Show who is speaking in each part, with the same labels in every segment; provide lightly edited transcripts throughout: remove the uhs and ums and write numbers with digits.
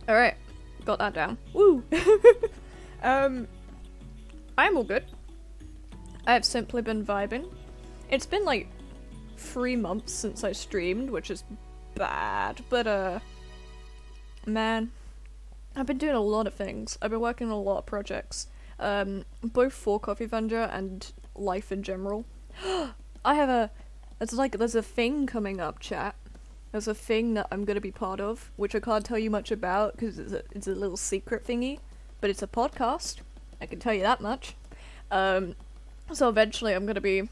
Speaker 1: Alright, got that down. Woo! I'm all good. I've simply been vibing. It's been like 3 months since I streamed, which is bad, but man, I've been doing a lot of things. I've been working on a lot of projects, both for Coffee Avenger and life in general. There's a thing coming up, chat. There's a thing that I'm gonna be part of, which I can't tell you much about because it's a little secret thingy, but it's a podcast. I can tell you that much. So eventually I'm gonna be,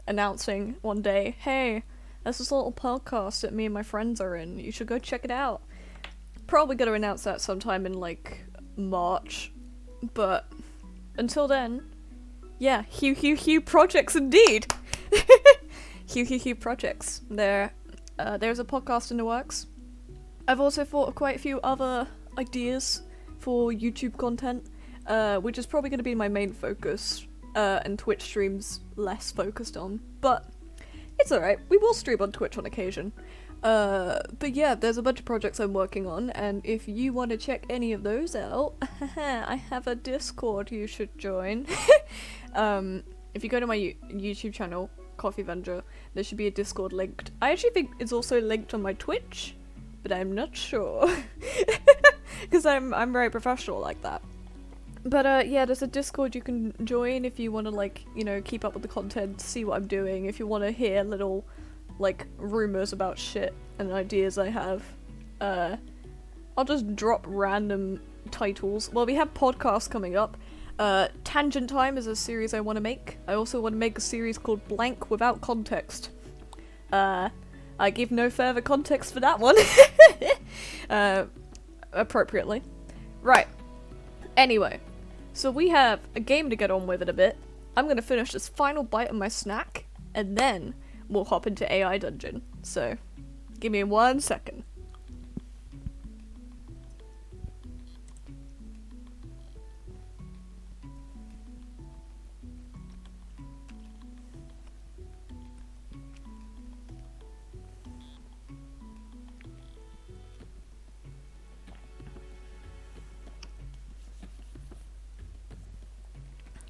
Speaker 1: announcing one day, hey, there's this little podcast that me and my friends are in. You should go check it out. Probably gonna announce that sometime in like March, but until then, yeah, Hugh projects indeed. Hugh projects. There's a podcast in the works. I've also thought of quite a few other ideas for YouTube content, which is probably going to be my main focus, and Twitch streams less focused on, but it's alright, we will stream on Twitch on occasion. But yeah, there's a bunch of projects I'm working on, and if you want to check any of those out, I have a Discord you should join. If you go to my YouTube channel, Coffee Avenger, there should be a Discord linked. I actually think it's also linked on my Twitch, but I'm not sure. Because I'm very professional like that. But yeah, there's a Discord you can join if you want to keep up with the content, see what I'm doing, if you want to hear little rumors about shit and ideas I have. I'll just drop random titles. Well, we have podcasts coming up. Tangent Time is a series I want to make. I also want to make a series called Blank Without Context. I give no further context for that one. Appropriately. Right. Anyway, so we have a game to get on with in a bit. I'm gonna finish this final bite of my snack, and then we'll hop into AI Dungeon. So, give me 1 second.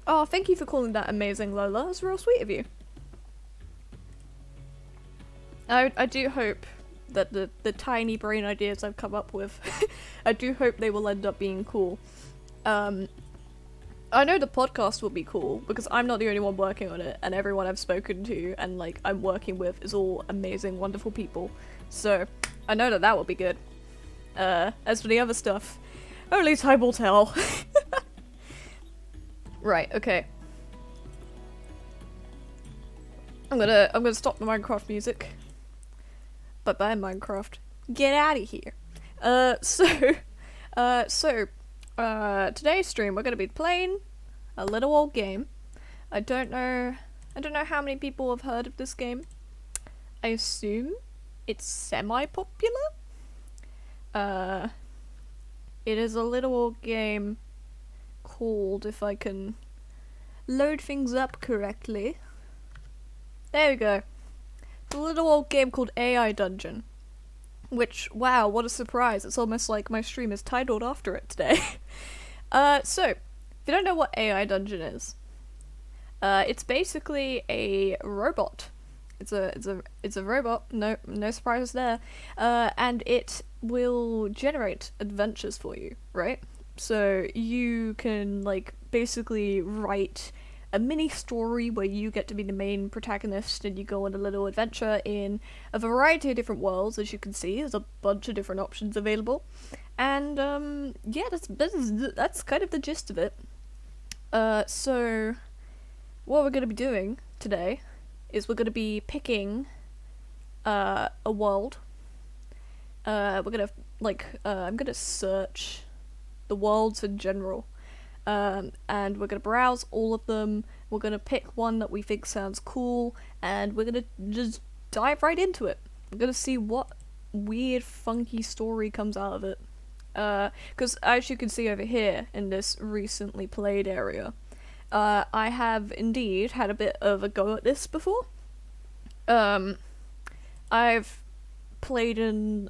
Speaker 1: Oh, thank you for calling that amazing, Lola. That's real sweet of you. I do hope that the tiny brain ideas I've come up with, I do hope they will end up being cool. I know the podcast will be cool, because I'm not the only one working on it, and everyone I've spoken to and I'm working with is all amazing, wonderful people. So, I know that will be good. As for the other stuff, only time will tell. Right, okay. I'm gonna stop the Minecraft music. Bye-bye, Minecraft. Get out of here. Today's stream we're gonna be playing a little old game. I don't know how many people have heard of this game. I assume it's semi-popular. It is a little old game called, if I can load things up correctly. There we go. It's a little old game called AI Dungeon. Which, wow, what a surprise. It's almost like my stream is titled after it today. So, if you don't know what AI Dungeon is, it's basically a robot. It's a robot, no surprises there. And it will generate adventures for you, right? So you can basically write a mini story where you get to be the main protagonist and you go on a little adventure in a variety of different worlds. As you can see, there's a bunch of different options available. And yeah, that's kind of the gist of it. So what we're gonna be doing today is we're gonna be picking a world. We're gonna I'm gonna search the worlds in general, and we're gonna browse all of them. We're gonna pick one that we think sounds cool, and we're gonna just dive right into it. We're gonna see what weird, funky story comes out of it. Because as you can see over here in this recently played area, I have indeed had a bit of a go at this before. I've played in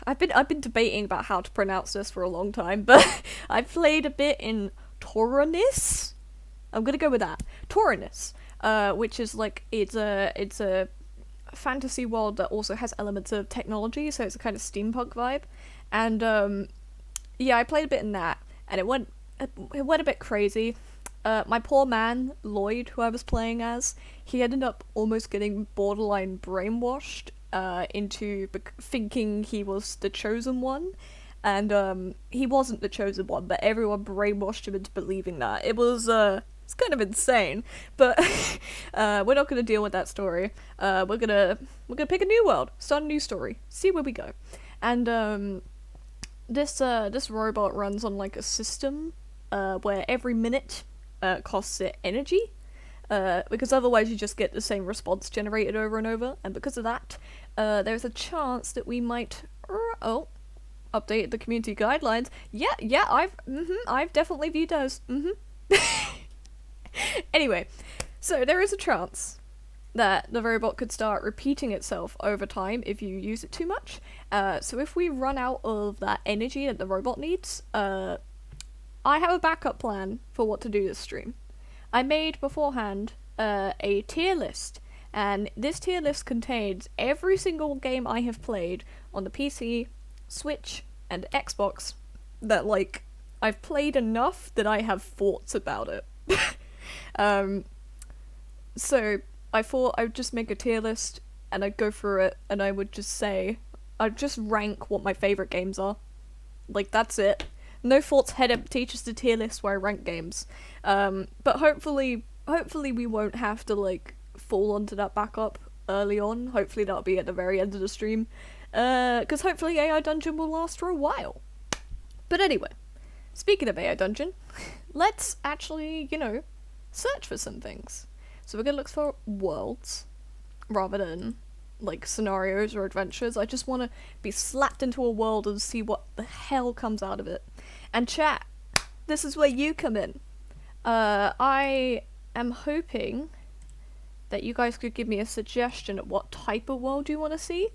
Speaker 1: I've been debating about how to pronounce this for a long time, but I played a bit in Taurinus. I'm gonna go with that. Taurinus, which is like it's a fantasy world that also has elements of technology, so it's a kind of steampunk vibe. And yeah, I played a bit in that, and it went a bit crazy. My poor man, Lloyd, who I was playing as, he ended up almost getting borderline brainwashed into thinking he was the chosen one. And he wasn't the chosen one, but everyone brainwashed him into believing that. It's kind of insane, but we're not gonna deal with that story. We're gonna pick a new world, start a new story, see where we go. And this robot runs on like a system where every minute costs it energy, because otherwise you just get the same response generated over and over. And because of that, there's a chance that we might update the community guidelines. Yeah, I've definitely viewed those. Anyway, so there is a chance that the robot could start repeating itself over time if you use it too much. So if we run out of that energy that the robot needs, I have a backup plan for what to do this stream. I made beforehand a tier list, and this tier list contains every single game I have played on the PC, Switch, and Xbox that, like, I've played enough that I have thoughts about it. So I thought I'd just make a tier list and I'd go through it and I would just say, I'd just rank what my favourite games are. Like, that's it. No thoughts, head empty, just a tier list where I rank games. But hopefully we won't have to, like, fall onto that backup early on. Hopefully that'll be at the very end of the stream. Because hopefully AI Dungeon will last for a while. But anyway, speaking of AI Dungeon, let's actually, search for some things. So we're gonna look for worlds, rather than, like, scenarios or adventures. I just want to be slapped into a world and see what the hell comes out of it. And chat, this is where you come in. I am hoping that you guys could give me a suggestion of what type of world you want to see,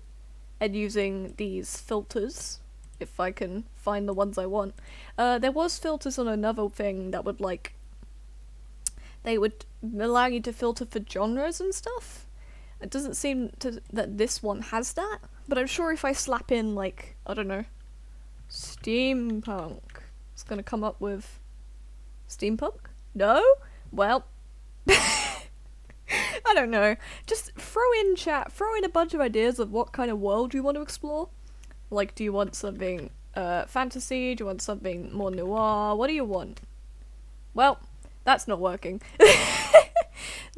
Speaker 1: and using these filters, if I can find the ones I want. There was filters on another thing that would, like, they would allow you to filter for genres and stuff. It doesn't seem that this one has that, but I'm sure if I slap in, like, I don't know, steampunk, it's gonna come up with steampunk? No? Well, I don't know. Just throw in a bunch of ideas of what kind of world you want to explore. Like, do you want something fantasy? Do you want something more noir? What do you want? Well, that's not working.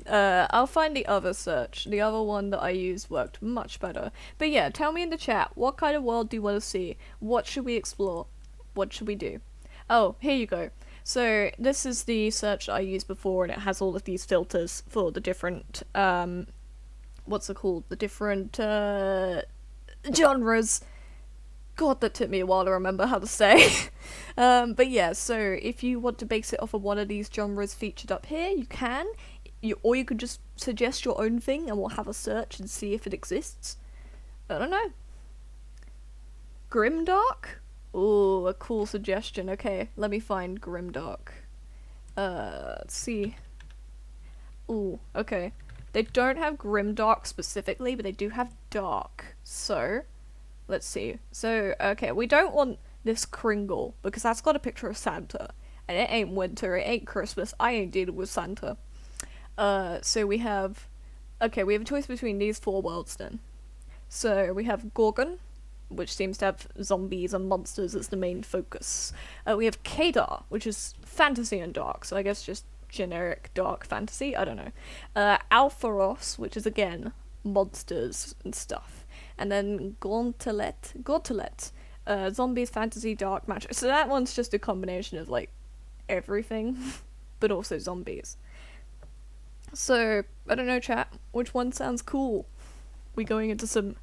Speaker 1: I'll find the other search. The other one that I used worked much better. But yeah, tell me in the chat, what kind of world do you want to see? What should we explore? What should we do? Oh, here you go. So this is the search I used before, and it has all of these filters for the different, what's it called? The different, genres. God, that took me a while to remember how to say. But yeah, so if you want to base it off of one of these genres featured up here, you can. Or you could just suggest your own thing and we'll have a search and see if it exists. I don't know. Grimdark? Ooh, a cool suggestion. Okay, let me find Grimdark. Let's see. Ooh, okay. They don't have Grimdark specifically, but they do have Dark. So, let's see. So, okay, we don't want this Kringle, because that's got a picture of Santa. And it ain't winter, it ain't Christmas, I ain't dealing with Santa. So we have a choice between these four worlds then. So we have Gorgon, which seems to have zombies and monsters as the main focus. We have Kadar, which is fantasy and dark, so I guess just generic dark fantasy, I don't know. Alpharos, which is again monsters and stuff. And then Gauntlet, zombies, fantasy, dark, magic. So that one's just a combination of, like, everything, but also zombies. So, I don't know, chat, which one sounds cool? We going into some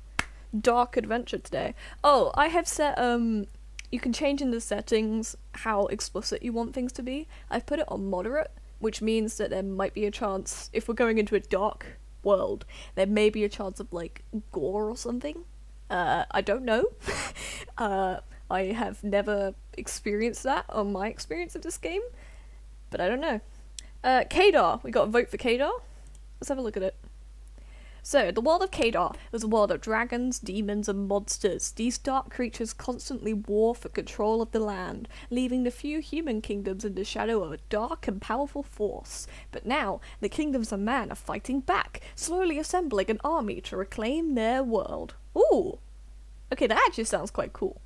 Speaker 1: dark adventure today. Oh, I have set, you can change in the settings how explicit you want things to be. I've put it on moderate, which means that there might be a chance, if we're going into a dark world, there may be a chance of, like, gore or something. I don't know. I have never experienced that on my experience of this game, but I don't know. Kadar, we got a vote for Kadar. Let's have a look at it. So, the world of Kadar is a world of dragons, demons, and monsters. These dark creatures constantly war for control of the land, leaving the few human kingdoms in the shadow of a dark and powerful force. But now, the kingdoms of man are fighting back, slowly assembling an army to reclaim their world. Ooh! Okay, that actually sounds quite cool.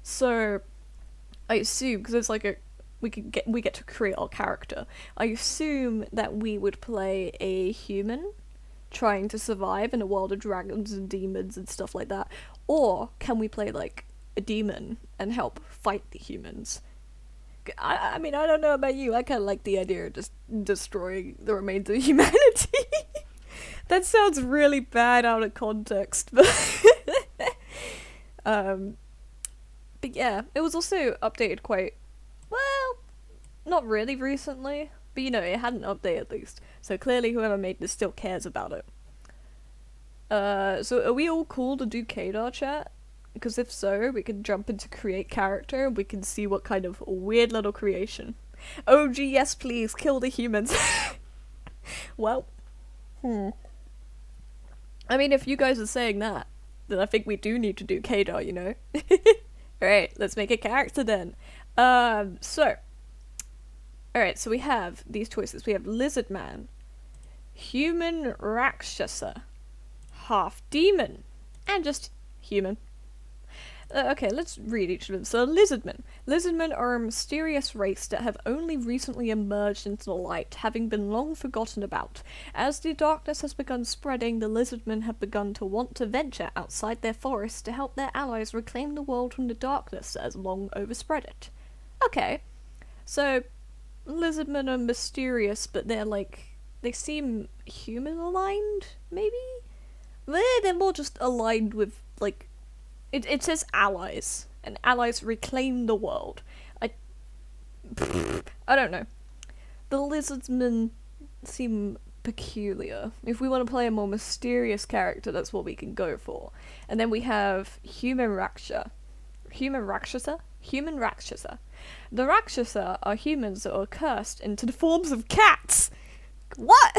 Speaker 1: So, I assume, because it's like we get to create our character. I assume that we would play a human trying to survive in a world of dragons and demons and stuff like that, or can we play like a demon and help fight the humans? I mean, I don't know about you, I kind of like the idea of just destroying the remains of humanity. That sounds really bad out of context, but but yeah, it was also updated quite well, not really recently, but you know, it had an update at least. So clearly whoever made this still cares about it. So are we all cool to do Kadar chat? Because if so, we can jump into create character and we can see what kind of weird little creation. Oh gee, yes please, kill the humans. Well, I mean, if you guys are saying that, then I think we do need to do Kadar, you know? Alright, let's make a character then. So we have these choices. We have Lizard Man, Human Rakshasa, Half Demon, and just Human. Okay, let's read each of them. So, Lizardmen. Lizardmen are a mysterious race that have only recently emerged into the light, having been long forgotten about. As the darkness has begun spreading, the Lizardmen have begun to want to venture outside their forests to help their allies reclaim the world from the darkness that has long overspread it. Okay, so Lizardmen are mysterious, but they're like, they seem human-aligned, maybe? They're more just aligned with, like, it says allies, and allies reclaim the world. I don't know. The Lizardsmen seem peculiar. If we want to play a more mysterious character, that's what we can go for. And then we have Human Rakshasa. Human Rakshasa? The Rakshasa are humans that are cursed into the forms of cats! What?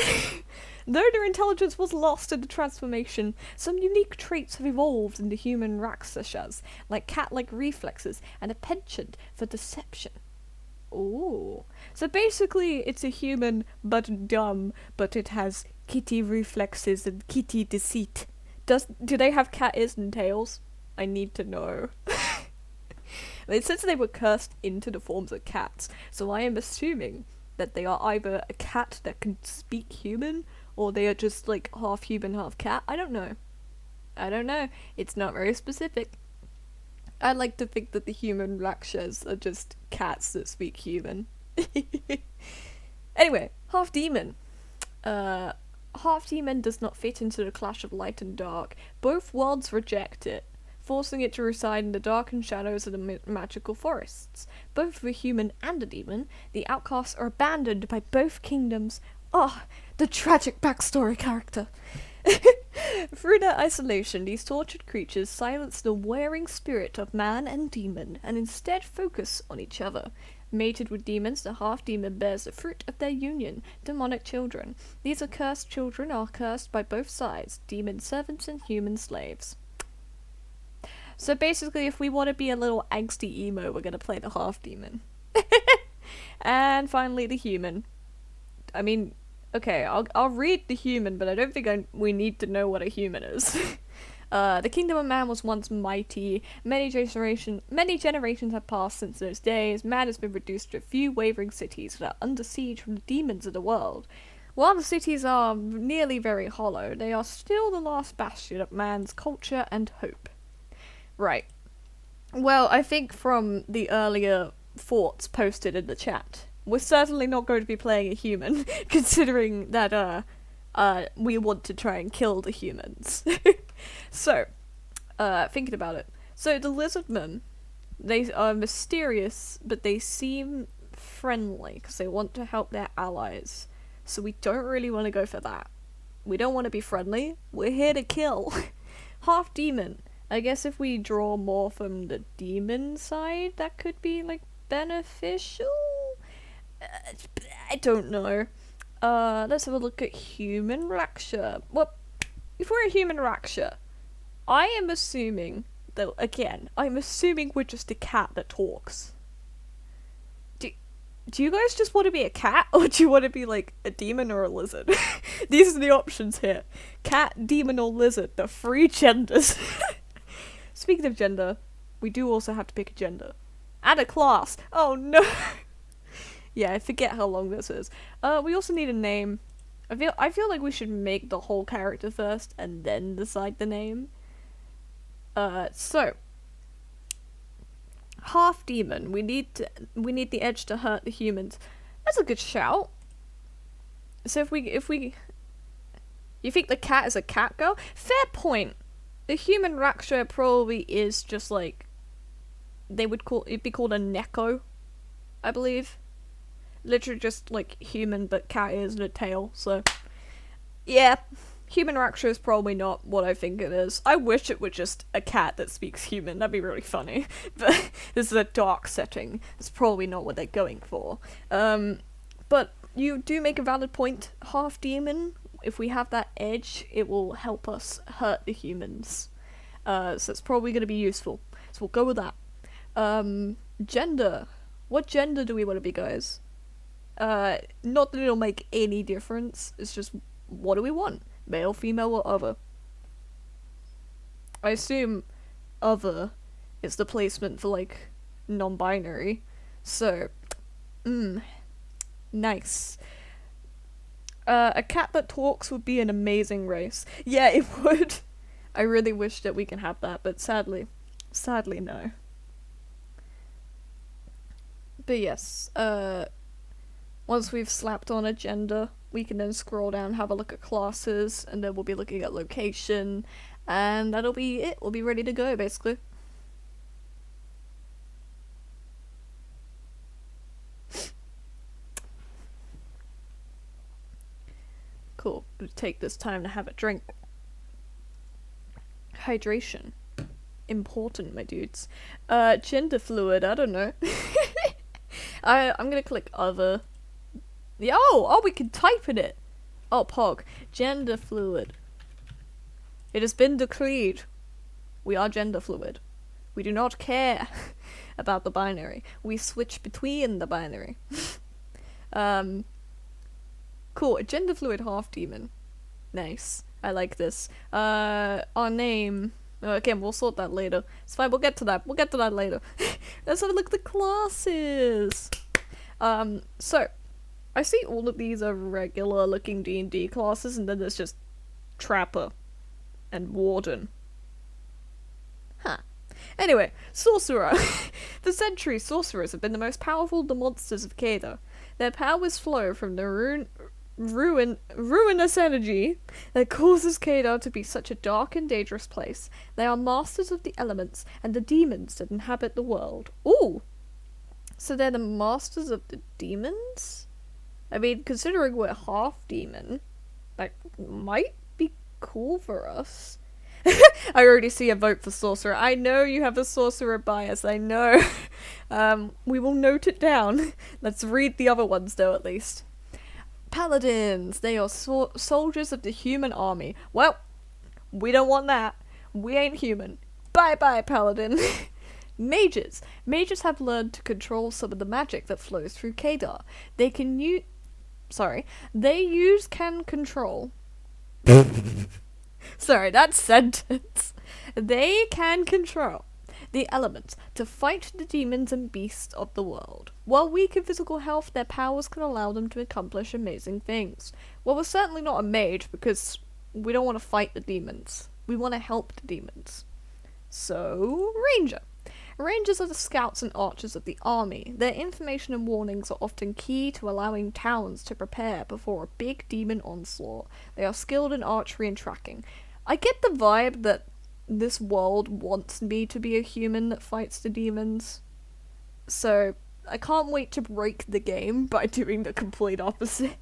Speaker 1: Though their intelligence was lost in the transformation, some unique traits have evolved in the human Rakshasas, like cat-like reflexes and a penchant for deception. Ooh. So basically, it's a human, but dumb, but it has kitty reflexes and kitty deceit. Do they have cat ears and tails? I need to know. It says they were cursed into the forms of cats, so I am assuming that they are either a cat that can speak human, or they are just like half human, half cat. I don't know. It's not very specific. I like to think that the human Rakshas are just cats that speak human. Anyway, half demon. Half demon does not fit into the clash of light and dark. Both worlds reject it, forcing it to reside in the darkened shadows of the magical forests. Both the human and the demon, the outcasts are abandoned by both kingdoms. Ah, the tragic backstory character. Through their isolation, these tortured creatures silence the wearing spirit of man and demon, and instead focus on each other. Mated with demons, the half-demon bears the fruit of their union, demonic children. These accursed children are cursed by both sides, demon servants and human slaves. So basically, if we want to be a little angsty emo, we're going to play the half-demon. And finally, the human. I mean, okay, I'll read the human, but I don't think we need to know what a human is. The kingdom of man was once mighty. Many generations have passed since those days. Man has been reduced to a few wavering cities that are under siege from the demons of the world. While the cities are nearly very hollow, they are still the last bastion of man's culture and hope. Right. Well, I think from the earlier thoughts posted in the chat, we're certainly not going to be playing a human, considering that, we want to try and kill the humans. So, thinking about it. So, the Lizardmen, they are mysterious, but they seem friendly, because they want to help their allies. So we don't really want to go for that. We don't want to be friendly, we're here to kill. Half demon. I guess if we draw more from the demon side, that could be, like, beneficial? I don't know. Let's have a look at human Raksha. Well, if we're a human Raksha, I am assuming, though, again, I'm assuming we're just a cat that talks. Do you guys just want to be a cat, or do you want to be, like, a demon or a lizard? These are the options here. Cat, demon, or lizard. The three genders. Speaking of gender, we do also have to pick a gender. And a class. Oh no! Yeah, I forget how long this is. We also need a name. I feel like we should make the whole character first, and then decide the name. So... half demon. We need the edge to hurt the humans. That's a good shout. So if we you think the cat is a cat girl? Fair point. The human Raksha probably is just like it'd be called a Neko, I believe. Literally just like human but cat ears and a tail, so yeah. Human Raksha is probably not what I think it is. I wish it were just a cat that speaks human. That'd be really funny. But this is a dark setting. It's probably not what they're going for. But you do make a valid point. Half demon. If we have that edge, it will help us hurt the humans. So it's probably going to be useful. So we'll go with that. Gender. What gender do we want to be, guys? Not that it'll make any difference. It's just, what do we want? Male, female, or other? I assume other is the placement for, like, non-binary. So, nice. A cat that talks would be an amazing race. Yeah, it would. I really wish that we can have that, but sadly no. But yes, once we've slapped on a gender, we can then scroll down, have a look at classes, and then we'll be looking at location, and that'll be it. We'll be ready to go, basically. Cool. We'll take this time to have a drink. Hydration. Important, my dudes. Gender fluid, I don't know. I'm gonna click other. Oh, we can type in it. Oh, Pog. Gender fluid. It has been decreed. We are gender fluid. We do not care about the binary. We switch between the binary. Cool. A gender fluid half demon. Nice. I like this. Our name. Again, we'll sort that later. It's fine. We'll get to that. We'll get to that later. Let's have a look at the classes. So. I see all of these are regular looking D&D classes, and then there's just Trapper and Warden. Huh. Anyway, Sorcerer. For centuries, sorcerers have been the most powerful of the monsters of Keda. Their powers flow from the ruinous energy that causes Keda to be such a dark and dangerous place. They are masters of the elements and the demons that inhabit the world. Ooh! So they're the masters of the demons? I mean, considering we're half demon, that might be cool for us. I already see a vote for sorcerer. I know you have a sorcerer bias, I know. We will note it down. Let's read the other ones though, at least. Paladins. They are soldiers of the human army. Well, we don't want that. We ain't human. Bye-bye, paladin. Mages. Mages have learned to control some of the magic that flows through Kedar. They can can control. Sorry, that sentence. They can control the elements to fight the demons and beasts of the world. While weak in physical health, their powers can allow them to accomplish amazing things. Well, we're certainly not a mage because we don't want to fight the demons. We want to help the demons. So, Ranger. Rangers are the scouts and archers of the army. Their information and warnings are often key to allowing towns to prepare before a big demon onslaught. They are skilled in archery and tracking. I get the vibe that this world wants me to be a human that fights the demons. So, I can't wait to break the game by doing the complete opposite.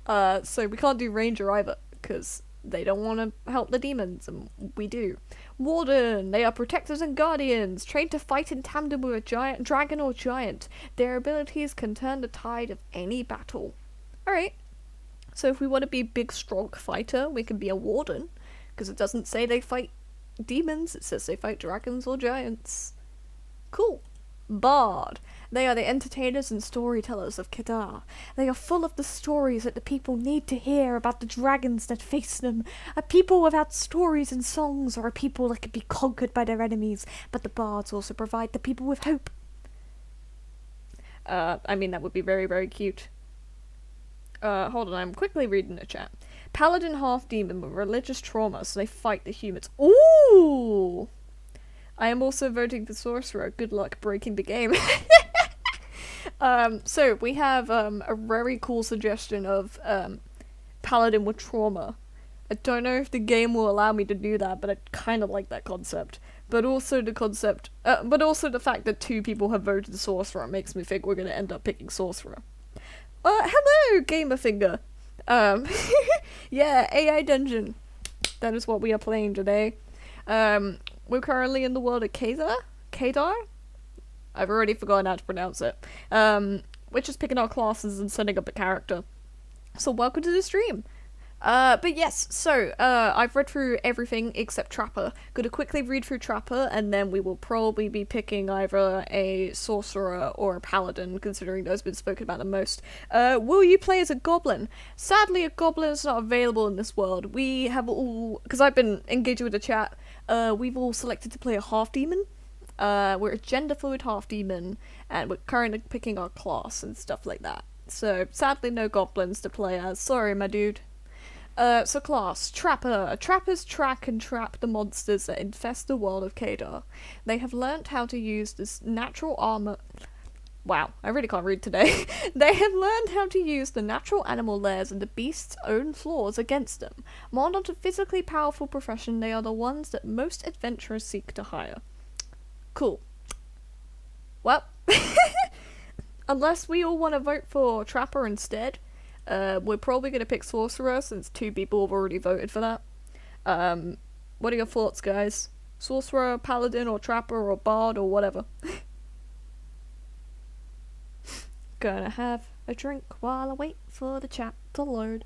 Speaker 1: So we can't do Ranger either, because They don't want to help the demons, and we do. Warden, they are protectors and guardians, trained to fight in tandem with a giant dragon or giant. Their abilities can turn the tide of any battle. Alright, so if we want to be a big, strong fighter, we can be a warden, because it doesn't say they fight demons, it says they fight dragons or giants. Cool. Bard. They are the entertainers and storytellers of Kedar. They are full of the stories that the people need to hear about the dragons that face them. A people without stories and songs are a people that can be conquered by their enemies, but the bards also provide the people with hope. I mean, that would be very, very cute. Hold on, I'm quickly reading the chat. Paladin half-demon with religious trauma, so they fight the humans. Ooh! I am also voting for Sorcerer. Good luck breaking the game. So we have a very cool suggestion of Paladin with trauma. I don't know if the game will allow me to do that, but I kind of like that concept. But also the concept, but also the fact that 2 people have voted Sorcerer makes me think we're gonna end up picking Sorcerer. Hello, Gamerfinger. Yeah, AI Dungeon. That is what we are playing today. We're currently in the world of Kedar? I've already forgotten how to pronounce it. We're just picking our classes and setting up a character. So welcome to the stream. But yes, so, I've read through everything except Trapper. Gonna quickly read through Trapper, and then we will probably be picking either a Sorcerer or a Paladin, considering those have been spoken about the most. Will you play as a Goblin? Sadly, a Goblin is not available in this world. We have all, because I've been engaging with the chat, we've all selected to play a half-demon. We're a gender-fluid half-demon, and we're currently picking our class and stuff like that. So, sadly, no Goblins to play as. Sorry, my dude. So class, Trapper. Trappers track and trap the monsters that infest the world of Kedar. They have learnt how to use this natural armor. Wow, I really can't read today. They have learned how to use the natural animal layers and the beast's own flaws against them. More not a physically powerful profession, they are the ones that most adventurers seek to hire. Cool. Well, unless we all want to vote for Trapper instead, we're probably going to pick Sorcerer since 2 people have already voted for that. What are your thoughts, guys? Sorcerer, Paladin, or Trapper, or Bard, or whatever. Gonna have a drink while I wait for the chat to load.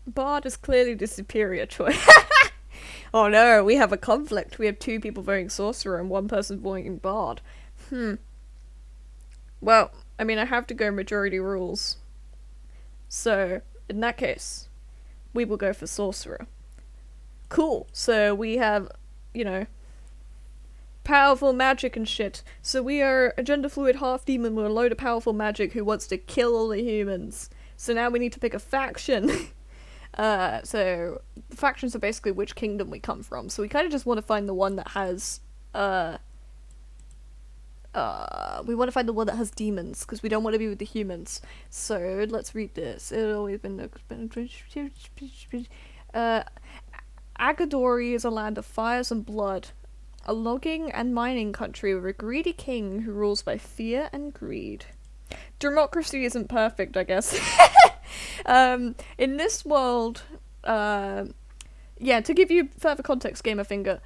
Speaker 1: Bard is clearly the superior choice. Oh no, we have a conflict. We have 2 people voting Sorcerer and 1 person voting Bard. Well, I mean, I have to go majority rules. So, in that case, we will go for Sorcerer. Cool. So we have, you know, powerful magic and shit. So we are a gender-fluid half-demon with a load of powerful magic who wants to kill all the humans. So now we need to pick a faction. So the factions are basically which kingdom we come from. So we kind of just want to find the one that has, we want to find the one that has demons, because we don't want to be with the humans. So let's read this. It's always been Agadori is a land of fires and blood, a logging and mining country with a greedy king who rules by fear and greed. Democracy isn't perfect, I guess. In this world, yeah, to give you further context, Gamerfinger,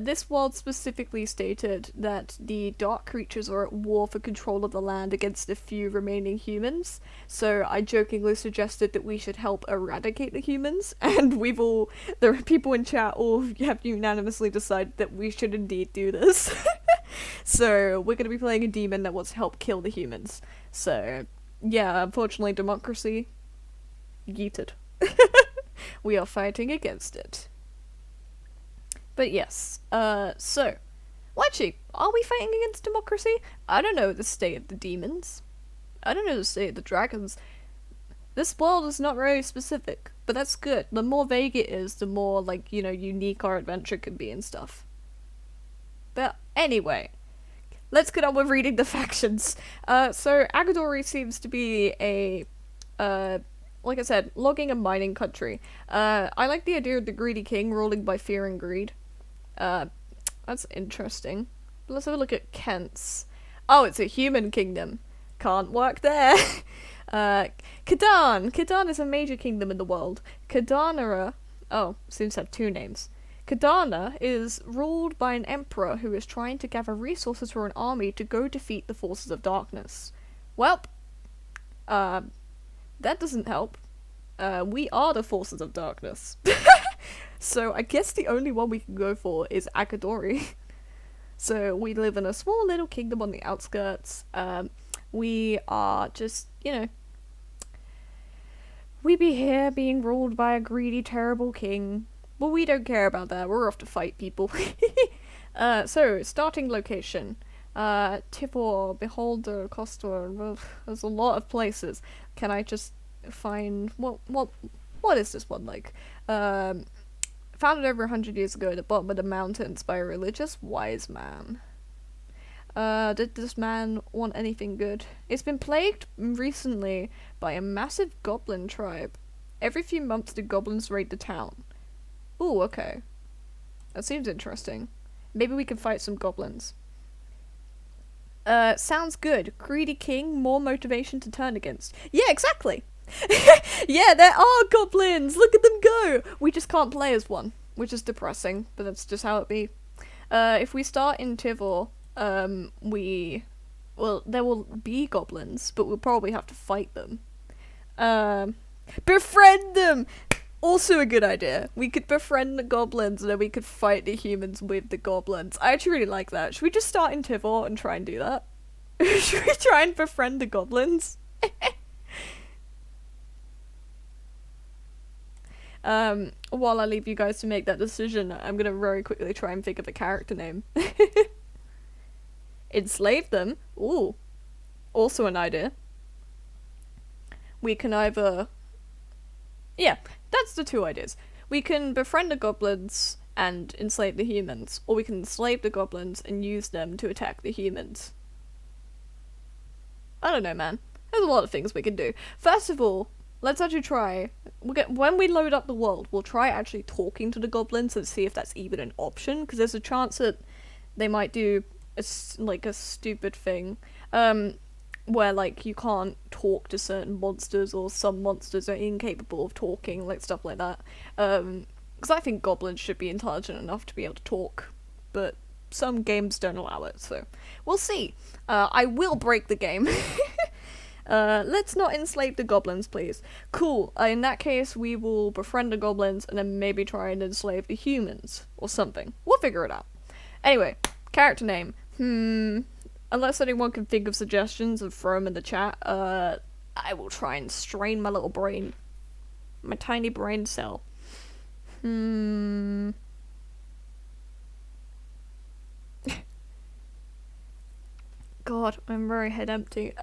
Speaker 1: this world specifically stated that the dark creatures are at war for control of the land against the few remaining humans, so I jokingly suggested that we should help eradicate the humans, and the people in chat all have unanimously decided that we should indeed do this. So, we're gonna be playing a demon that wants to help kill the humans. So, yeah, unfortunately, democracy, yeeted. We are fighting against it. But yes, so, Wachi, are we fighting against democracy? I don't know the state of the demons. I don't know the state of the dragons. This world is not very specific, but that's good. The more vague it is, the more, like, you know, unique our adventure can be and stuff. But anyway, let's get on with reading the factions. So, Agadori seems to be a, like I said, logging and mining country. I like the idea of the greedy king ruling by fear and greed. That's interesting. Let's have a look at Kent's. Oh, it's a human kingdom. Can't work there. Kadan. Kadan is a major kingdom in the world. Kadanara. Oh, seems to have two names. Kadana is ruled by an emperor who is trying to gather resources for an army to go defeat the forces of darkness. Welp. That doesn't help. We are the forces of darkness. So I guess the only one we can go for is Akadori. So we live in a small little kingdom on the outskirts. We are just, you know, we be here being ruled by a greedy, terrible king. But we don't care about that. We're off to fight people. So, starting location. Tibor, Beholder, Costa. There's a lot of places. Can I just find what is this one like? Founded over 100 years ago at the bottom of the mountains by a religious wise man. Did this man want anything good? It's been plagued recently by a massive goblin tribe. Every few months the goblins raid the town. Ooh, okay. That seems interesting. Maybe we can fight some goblins. Sounds good. Greedy king, more motivation to turn against. Yeah, exactly! Yeah, there are goblins! Look at them go! We just can't play as one, which is depressing, but that's just how it be. If we start in Tivor, well, there will be goblins, but we'll probably have to fight them. Befriend them! Also a good idea. We could befriend the goblins and then we could fight the humans with the goblins. I actually really like that. Should we just start in Tivor and try and do that? Should we try and befriend the goblins? While I leave you guys to make that decision, I'm gonna very quickly try and think of a character name. Enslave them? Ooh. Also an idea. We can either... Yeah, that's the two ideas. We can befriend the goblins and enslave the humans, or we can enslave the goblins and use them to attack the humans. I don't know, man. There's a lot of things we can do. First of all, let's actually try... when we load up the world, we'll try actually talking to the goblins and see if that's even an option, because there's a chance that they might do a stupid thing, where, like, you can't talk to certain monsters, or some monsters are incapable of talking, like, stuff like that. Because I think goblins should be intelligent enough to be able to talk, but some games don't allow it, so we'll see. I will break the game. Let's not enslave the goblins, please. Cool. In that case, we will befriend the goblins and then maybe try and enslave the humans, or something. We'll figure it out. Anyway, character name. Unless anyone can think of suggestions and throw them in the chat, I will try and strain my little brain. My tiny brain cell. God, I'm very head empty.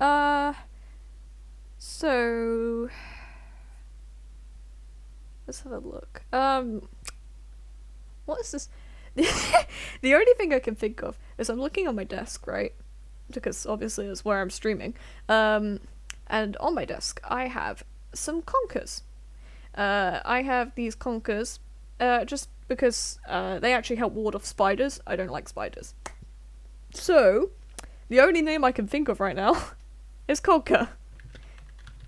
Speaker 1: So... let's have a look. What is this? The only thing I can think of is I'm looking on my desk, right? Because obviously it's where I'm streaming. And on my desk I have some conkers. I have these conkers just because they actually help ward off spiders. I don't like spiders. So, the only name I can think of right now is Conker.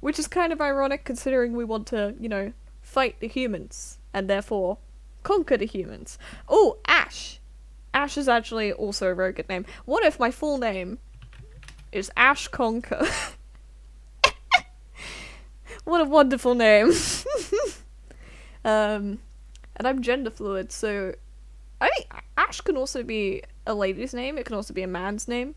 Speaker 1: Which is kind of ironic considering we want to, you know, fight the humans, and therefore conquer the humans. Oh, Ash! Ash is actually also a very good name. What if my full name is Ash Conker? What a wonderful name. And I'm gender fluid, so I think Ash can also be a lady's name, it can also be a man's name.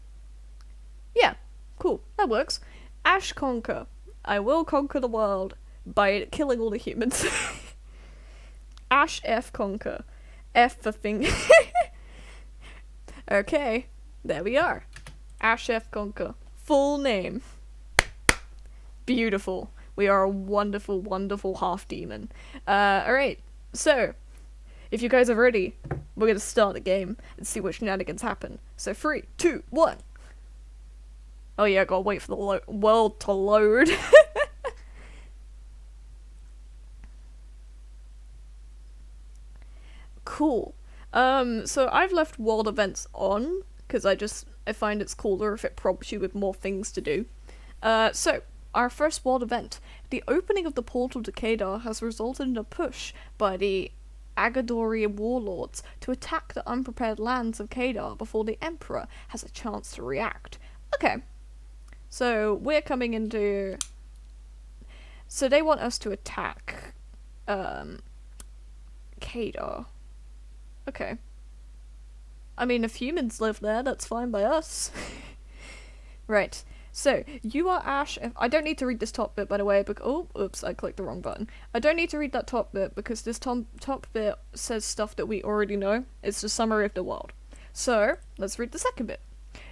Speaker 1: Yeah, cool, that works. Ash Conker. I will conquer the world by killing all the humans. Ash F Conker. F for thing. Okay, there we are. Ash F Conker. Full name. Beautiful. We are a wonderful, wonderful half-demon. Alright, so, if you guys are ready, we're gonna start the game and see what shenanigans happen. So 3, 2, 1. Oh yeah, gotta wait for the world to load. Cool. So I've left world events on, because I find it's cooler if it prompts you with more things to do. So, our first world event. The opening of the portal to Kadar has resulted in a push by the Agadori warlords to attack the unprepared lands of Kadar before the Emperor has a chance to react. Okay. So, we're coming into... So they want us to attack, Kadar. Okay. I mean, if humans live there, that's fine by us. Right. So, you are Ash. I don't need to read this top bit, by the way, because... Oh, oops, I clicked the wrong button. I don't need to read that top bit, because this top bit says stuff that we already know. It's the summary of the world. So, let's read the second bit.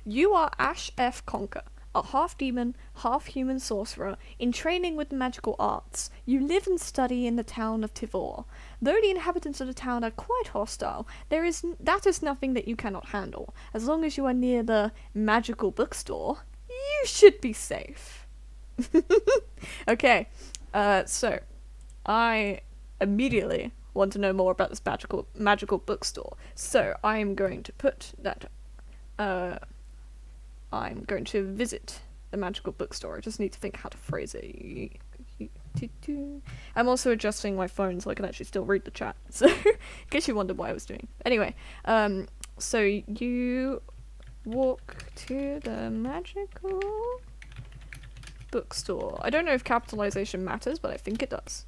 Speaker 1: You are Ash F. Conker, a half-demon, half-human sorcerer in training with the magical arts. You live and study in the town of Tivor. Though the inhabitants of the town are quite hostile, that is nothing that you cannot handle. As long as you are near the magical bookstore, you should be safe. Okay, so I immediately want to know more about this magical bookstore. So I am going to put that. I'm going to visit the magical bookstore. I just need to think how to phrase it. I'm also adjusting my phone so I can actually still read the chat. So, in case you wondered what I was doing. Anyway, so you walk to the magical bookstore. I don't know if capitalization matters, but I think it does.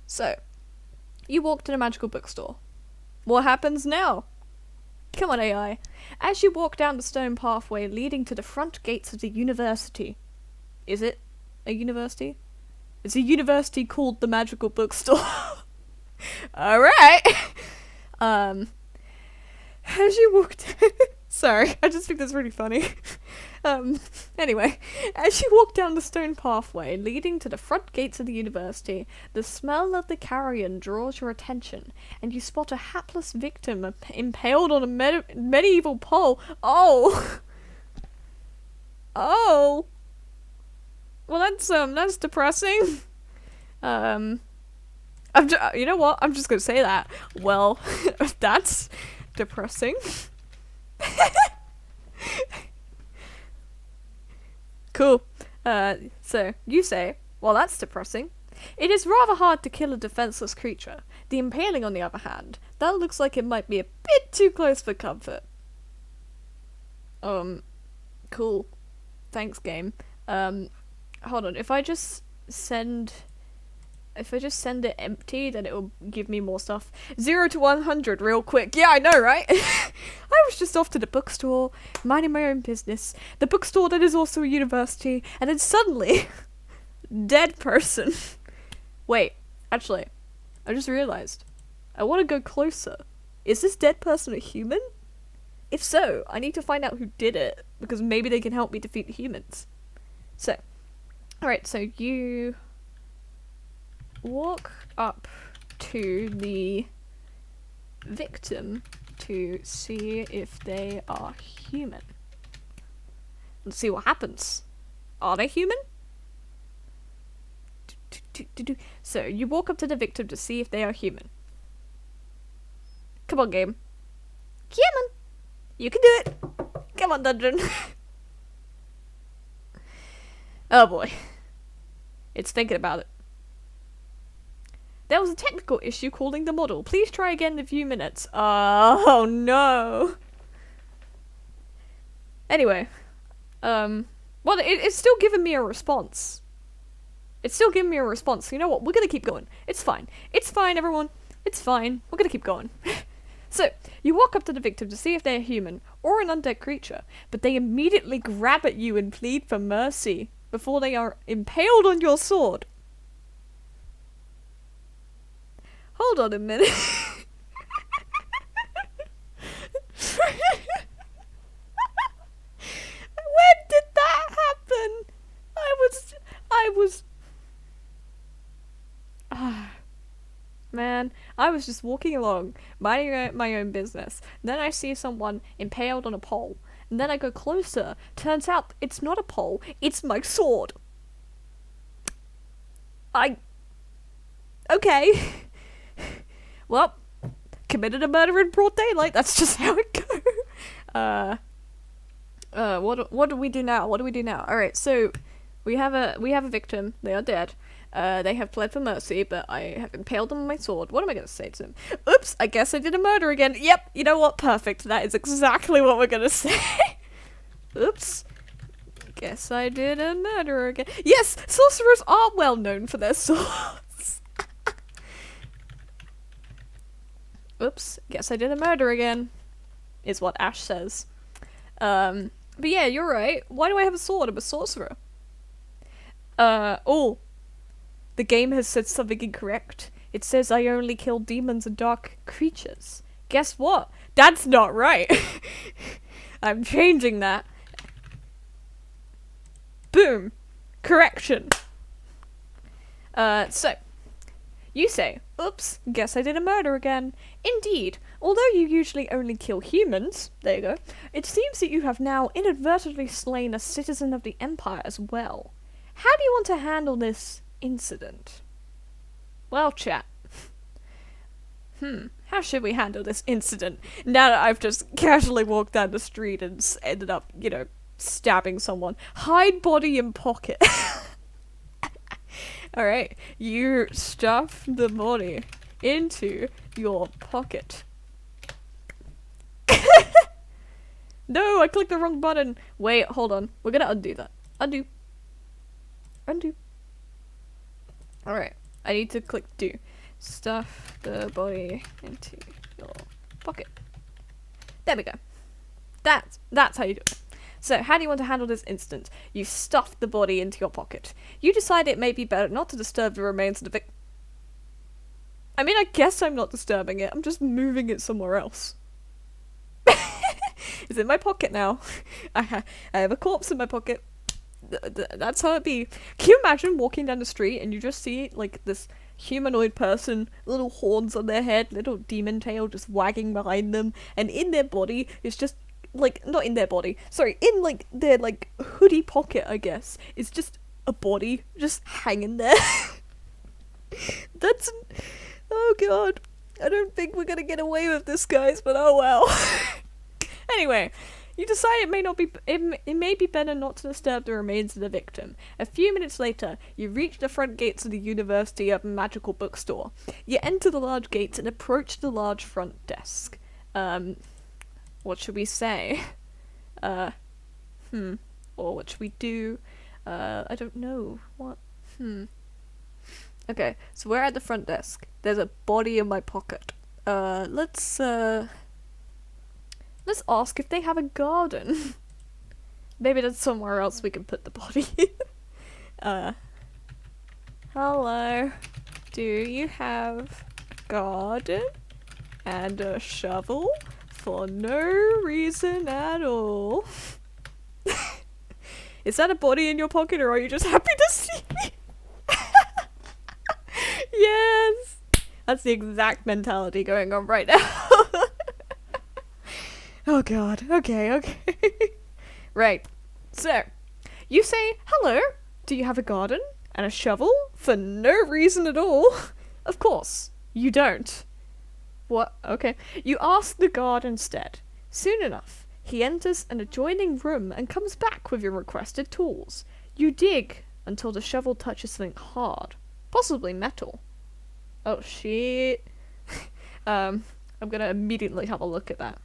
Speaker 1: So, you walk to the magical bookstore. What happens now? Come on, AI. As you walk down the stone pathway leading to the front gates of the university. Is it a university? It's a university called the Magical Bookstore. Alright. As you walk Sorry, I just think that's really funny. Anyway, as you walk down the stone pathway leading to the front gates of the university, the smell of the carrion draws your attention, and you spot a hapless victim impaled on a medieval pole. Oh! Oh! Well, that's depressing. You know what? I'm just gonna say that. Well, that's depressing. Cool. So, you say, well, that's depressing. It is rather hard to kill a defenseless creature. The impaling, on the other hand, that looks like it might be a bit too close for comfort. Cool. Thanks, game. Hold on, if I just send it empty, then it will give me more stuff. 0 to 100 real quick. Yeah, I know, right? I was just off to the bookstore, minding my own business. The bookstore that is also a university, and then suddenly, dead person. Wait, actually, I just realized. I want to go closer. Is this dead person a human? If so, I need to find out who did it, because maybe they can help me defeat the humans. So, alright, so you walk up to the victim to see if they are human. Let's see what happens. Are they human? So, you walk up to the victim to see if they are human. Come on, game. Human! You can do it! Come on, dungeon. Oh boy. It's thinking about it. There was a technical issue calling the model. Please try again in a few minutes. Oh no. Anyway. Well, it's still giving me a response. It's still giving me a response. You know what? We're gonna keep going. It's fine. It's fine, everyone. It's fine. We're gonna keep going. So, you walk up to the victim to see if they're human or an undead creature, but they immediately grab at you and plead for mercy before they are impaled on your sword. Hold on a minute. When did that happen? I was man, I was just walking along, minding my own business. Then I see someone impaled on a pole. And then I go closer. Turns out it's not a pole, it's my sword. Okay. Well, committed a murder in broad daylight. That's just how it goes. What do we do now? What do we do now? All right, so we have a victim. They are dead. They have pled for mercy, but I have impaled them with my sword. What am I gonna say to them? Oops, I guess I did a murder again. Yep, you know what? Perfect. That is exactly what we're gonna say. Oops. Guess I did a murder again. Yes, sorcerers are well known for their swords. Oops, guess I did a murder again. Is what Ash says. But yeah, you're right. Why do I have a sword? I'm a sorcerer. Oh. The game has said something incorrect. It says I only kill demons and dark creatures. Guess what? That's not right. I'm changing that. Boom. Correction. So. You say, oops, guess I did a murder again. Indeed, although you usually only kill humans, there you go, it seems that you have now inadvertently slain a citizen of the Empire as well. How do you want to handle this incident? Well, chat. How should we handle this incident now that I've just casually walked down the street and ended up, you know, stabbing someone? Hide body in pocket. Alright, you stuff the body into your pocket. No, I clicked the wrong button. Wait, hold on. We're gonna undo that. Undo. Undo. Alright, I need to click do. Stuff the body into your pocket. There we go. That's how you do it. So, how do you want to handle this incident? You stuffed the body into your pocket. You decide it may be better not to disturb the remains of the victim. I mean, I guess I'm not disturbing it. I'm just moving it somewhere else. It's in my pocket now. I have a corpse in my pocket. That's how it be. Can you imagine walking down the street and you just see, like, this humanoid person, little horns on their head, little demon tail just wagging behind them, and in their body is just, like, not in their body, sorry, in, like, their, like, hoodie pocket, I guess, is just a body just hanging there. That's, oh god, I don't think we're gonna get away with this, guys, but oh well. Anyway, you decide it may be better not to disturb the remains of the victim. A few minutes later, you reach the front gates of the University of Magical Bookstore. You enter the large gates and approach the large front desk. What should we say? Or what should we do? I don't know. What? Okay, so we're at the front desk. There's a body in my pocket. Let's ask if they have a garden. Maybe there's somewhere else we can put the body. Hello. Do you have garden and a shovel? For no reason at all. Is that a body in your pocket, or are you just happy to see me? Yes! That's the exact mentality going on right now. Oh god, okay. Right, so, you say, hello, do you have a garden and a shovel? For no reason at all. Of course, you don't. What? Okay. You ask the guard instead. Soon enough, he enters an adjoining room and comes back with your requested tools. You dig until the shovel touches something hard, possibly metal. Oh shit. I'm gonna immediately have a look at that.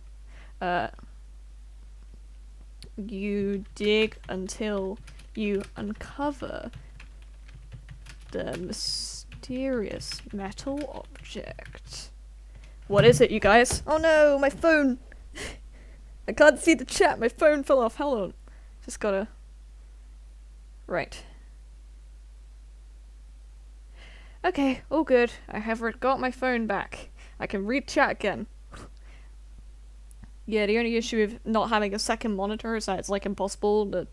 Speaker 1: You dig until you uncover the mysterious metal object. What is it, you guys? Oh no, my phone! I can't see the chat, my phone fell off, hold on. Just gotta... Right. Okay, all good. I have got my phone back. I can read chat again. Yeah, the only issue with not having a second monitor is that it's, like, impossible to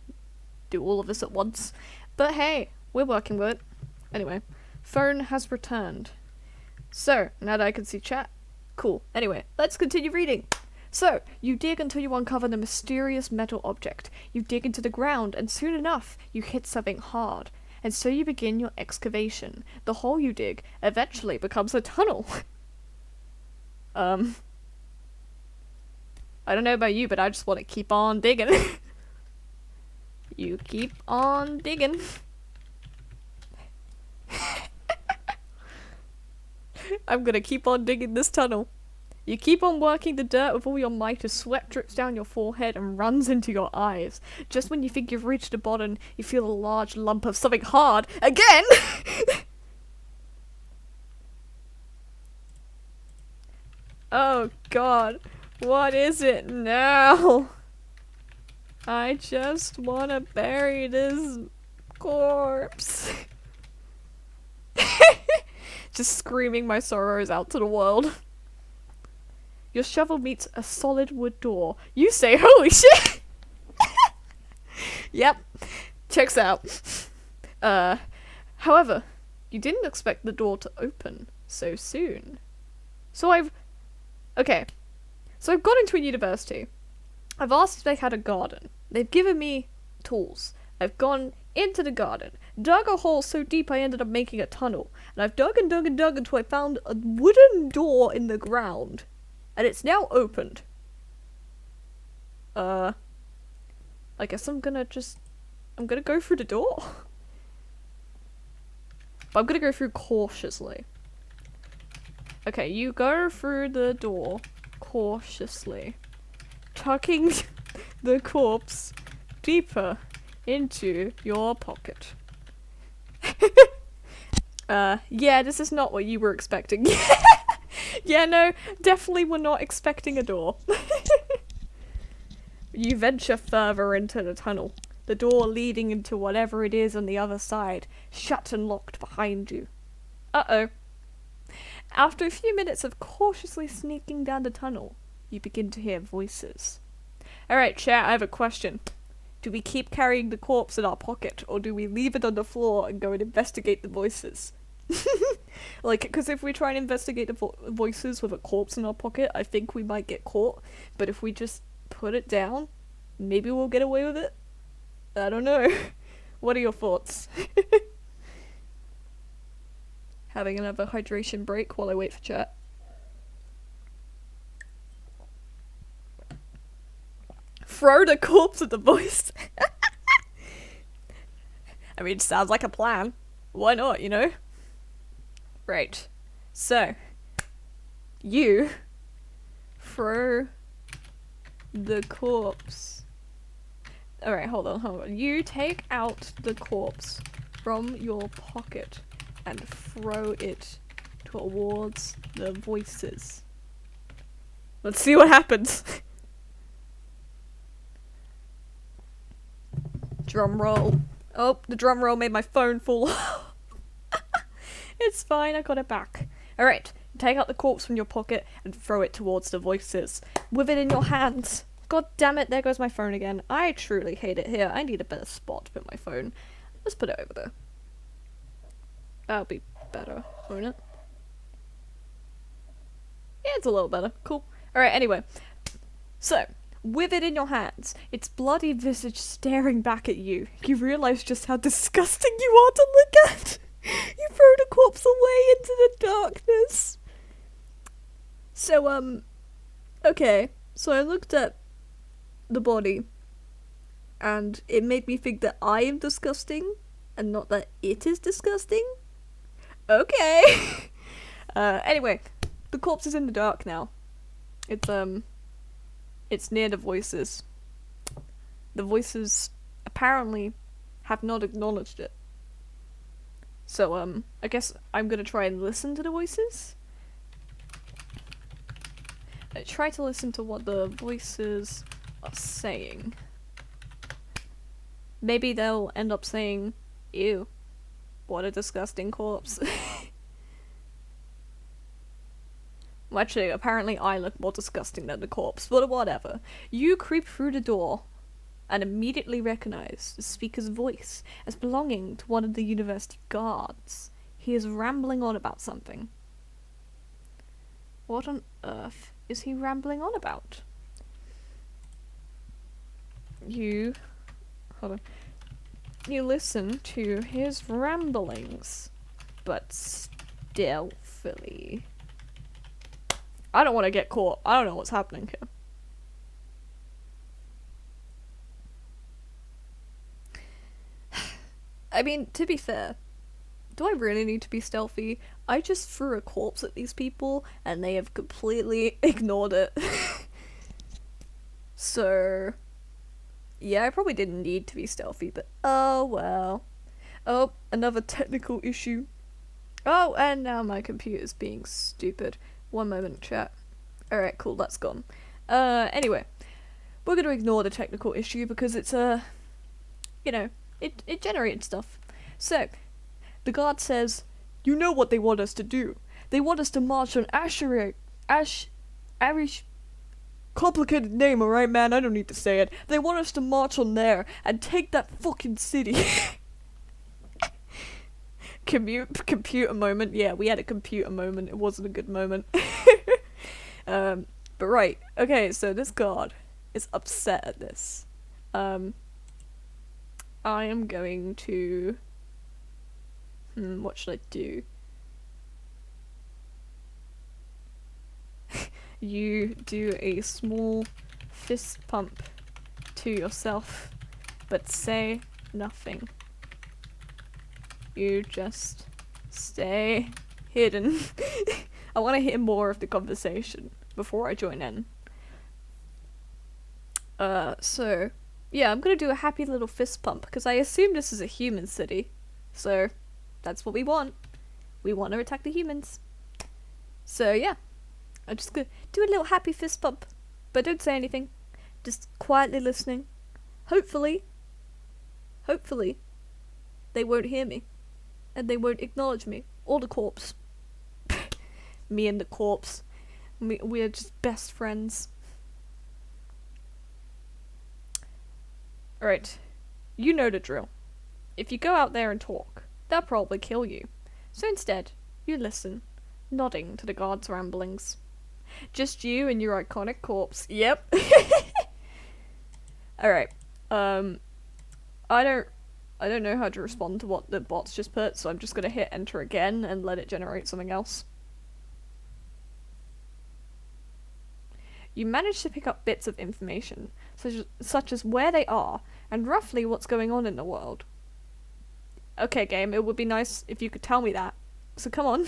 Speaker 1: do all of this at once. But hey, we're working with it. Anyway, phone has returned. So, now that I can see chat, cool. Anyway, let's continue reading. So, you dig until you uncover the mysterious metal object. You dig into the ground, and soon enough, you hit something hard. And so you begin your excavation. The hole you dig eventually becomes a tunnel. I don't know about you, but I just want to keep on digging. You keep on digging. I'm gonna keep on digging this tunnel. You keep on working the dirt with all your might as sweat drips down your forehead and runs into your eyes. Just when you think you've reached the bottom, you feel a large lump of something hard again! Oh god, what is it now? I just wanna bury this corpse. Just screaming my sorrows out to the world. Your shovel meets a solid wood door. You say, holy shit! Yep, checks out. However, you didn't expect the door to open so soon. So I've gone into a university. I've asked if they had a garden. They've given me tools. I've gone into the garden, dug a hole so deep I ended up making a tunnel, and I've dug and dug and dug until I found a wooden door in the ground. And it's now opened. I guess I'm gonna go through the door. But I'm gonna go through cautiously. Okay, you go through the door cautiously, tucking the corpse deeper into your pocket. Yeah, this is not what you were expecting. Yeah, no, definitely were not expecting a door. You venture further into the tunnel. The door leading into whatever it is on the other side, shut and locked behind you. Uh-oh. After a few minutes of cautiously sneaking down the tunnel, you begin to hear voices. Alright, chat, I have a question. Do we keep carrying the corpse in our pocket, or do we leave it on the floor and go and investigate the voices? Like, because if we try and investigate the voices with a corpse in our pocket, I think we might get caught. But if we just put it down, maybe we'll get away with it? I don't know. What are your thoughts? Having another hydration break while I wait for chat. Throw the corpse at the voice. I mean, sounds like a plan. Why not, you know? Right. So, you throw the corpse. Alright, hold on. You take out the corpse from your pocket and throw it towards the voices. Let's see what happens. Drum roll. Oh, the drum roll made my phone fall. It's fine, I got it back. Alright, take out the corpse from your pocket and throw it towards the voices. With it in your hands. God damn it, there goes my phone again. I truly hate it here. I need a better spot to put my phone. Let's put it over there. That'll be better, won't it? Yeah, it's a little better. Cool. Alright, anyway. So, with it in your hands, its bloody visage staring back at you, you realise just how disgusting you are to look at. You throw the corpse away into the darkness. So, okay. So I looked at the body, and it made me think that I am disgusting, and not that it is disgusting. Okay. Anyway, the corpse is in the dark now. It's near the voices. The voices apparently have not acknowledged it. So, I guess I'm gonna try and listen to the voices. I try to listen to what the voices are saying. Maybe they'll end up saying, ew, what a disgusting corpse. Well, actually, apparently I look more disgusting than the corpse, but whatever. You creep through the door and immediately recognize the speaker's voice as belonging to one of the university guards. He is rambling on about something. What on earth is he rambling on about? You listen to his ramblings, but stealthily. I don't want to get caught. I don't know what's happening here. I mean, to be fair, do I really need to be stealthy? I just threw a corpse at these people, and they have completely ignored it. So, yeah, I probably didn't need to be stealthy, but oh well. Oh, another technical issue. Oh, and now my computer's being stupid. One moment, chat. Alright, cool, that's gone. Anyway, we're gonna ignore the technical issue because it's, you know, it generated stuff. So, the guard says, you know what they want us to do. They want us to march on Arish... Complicated name, alright, man? I don't need to say it. They want us to march on there and take that fucking city. Computer moment. Yeah, we had a computer moment. It wasn't a good moment. But right. Okay, so this guard is upset at this. I am going to... what should I do? You do a small fist pump to yourself, but say nothing. You just stay hidden. I want to hear more of the conversation before I join in. So, yeah, I'm gonna do a happy little fist pump, because I assume this is a human city. So, that's what we want. We want to attack the humans. So, yeah. I'm just gonna do a little happy fist bump, but don't say anything. Just quietly listening. Hopefully, they won't hear me, and they won't acknowledge me or the corpse. Me and the corpse. We're just best friends. Alright, you know the drill. If you go out there and talk, they'll probably kill you. So instead, you listen, nodding to the guard's ramblings. Just you and your iconic corpse. Yep. Alright. I don't know how to respond to what the bots just put, so I'm just gonna hit enter again and let it generate something else. You manage to pick up bits of information, such as where they are, and roughly what's going on in the world. Okay, game, it would be nice if you could tell me that. So come on.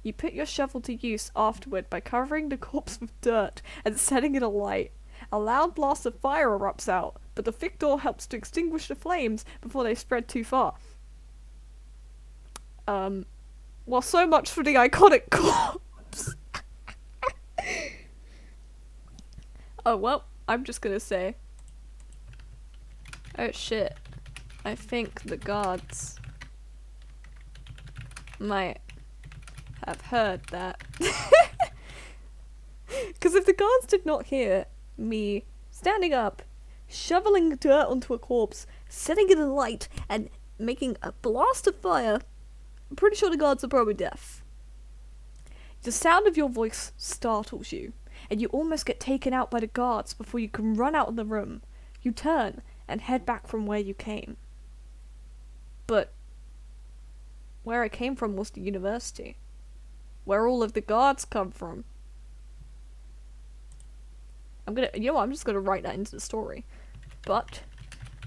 Speaker 1: You put your shovel to use afterward by covering the corpse with dirt and setting it alight. A loud blast of fire erupts out, but the thick door helps to extinguish the flames before they spread too far. Well, so much for the iconic corpse. Oh, well, I'm just gonna say. Oh shit. I think the guards might have heard that. Because if the guards did not hear me standing up, shoveling dirt onto a corpse, setting it alight, and making a blast of fire, I'm pretty sure the guards are probably deaf. The sound of your voice startles you, and you almost get taken out by the guards before you can run out of the room. You turn and head back from where you came. But where I came from was the university, where all of the guards come from. I'm just gonna write that into the story. But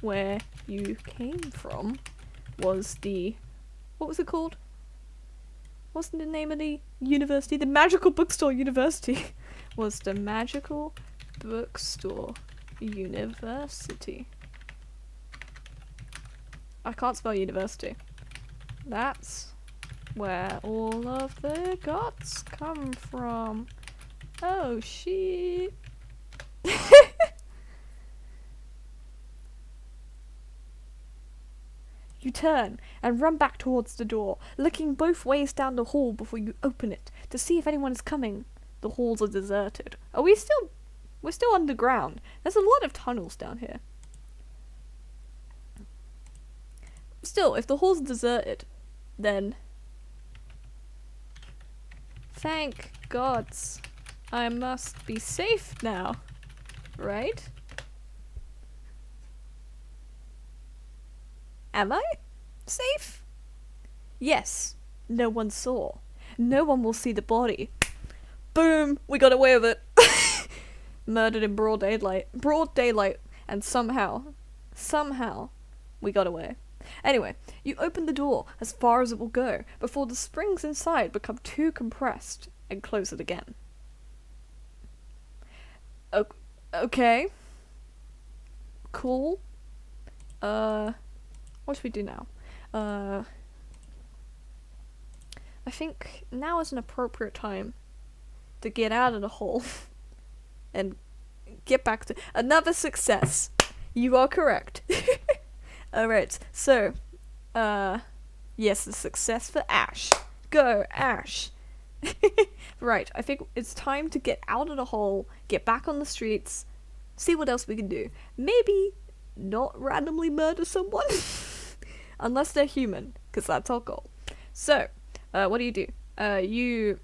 Speaker 1: where you came from was what was it called? What's the name of the university? The Magical Bookstore University. Was the Magical Bookstore University. I can't spell university. That's where all of the gods come from. Oh shit. You turn and run back towards the door, looking both ways down the hall before you open it to see if anyone is coming. The halls are deserted. We're still underground. There's a lot of tunnels down here. Still, if the hall's deserted, then thank gods I must be safe now, right? Am I safe? Yes. No one saw. No one will see the body. Boom! We got away with it. Murdered in broad daylight. Broad daylight. and somehow, we got away. Anyway, you open the door as far as it will go before the springs inside become too compressed and close it again. Okay. Cool. What should we do now? I think now is an appropriate time to get out of the hole and get back to another success. You are correct. Alright, so, yes, a success for Ash. Go, Ash. Right, I think it's time to get out of the hole, get back on the streets, see what else we can do. Maybe not randomly murder someone, unless they're human, because that's our goal. So, what do? You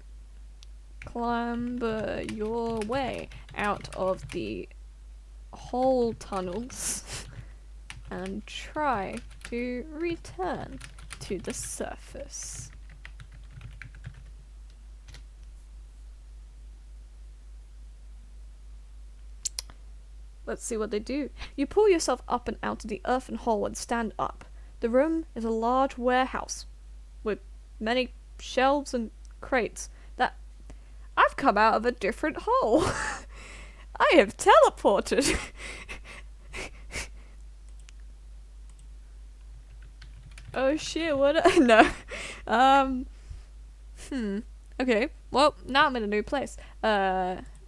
Speaker 1: clamber your way out of the hole tunnels and try to return to the surface. Let's see what they do. You pull yourself up and out of the earthen hole and stand up. The room is a large warehouse with many shelves and crates. That I've come out of a different hole. I have teleported. Oh shit, what no. Okay, well, now I'm in a new place.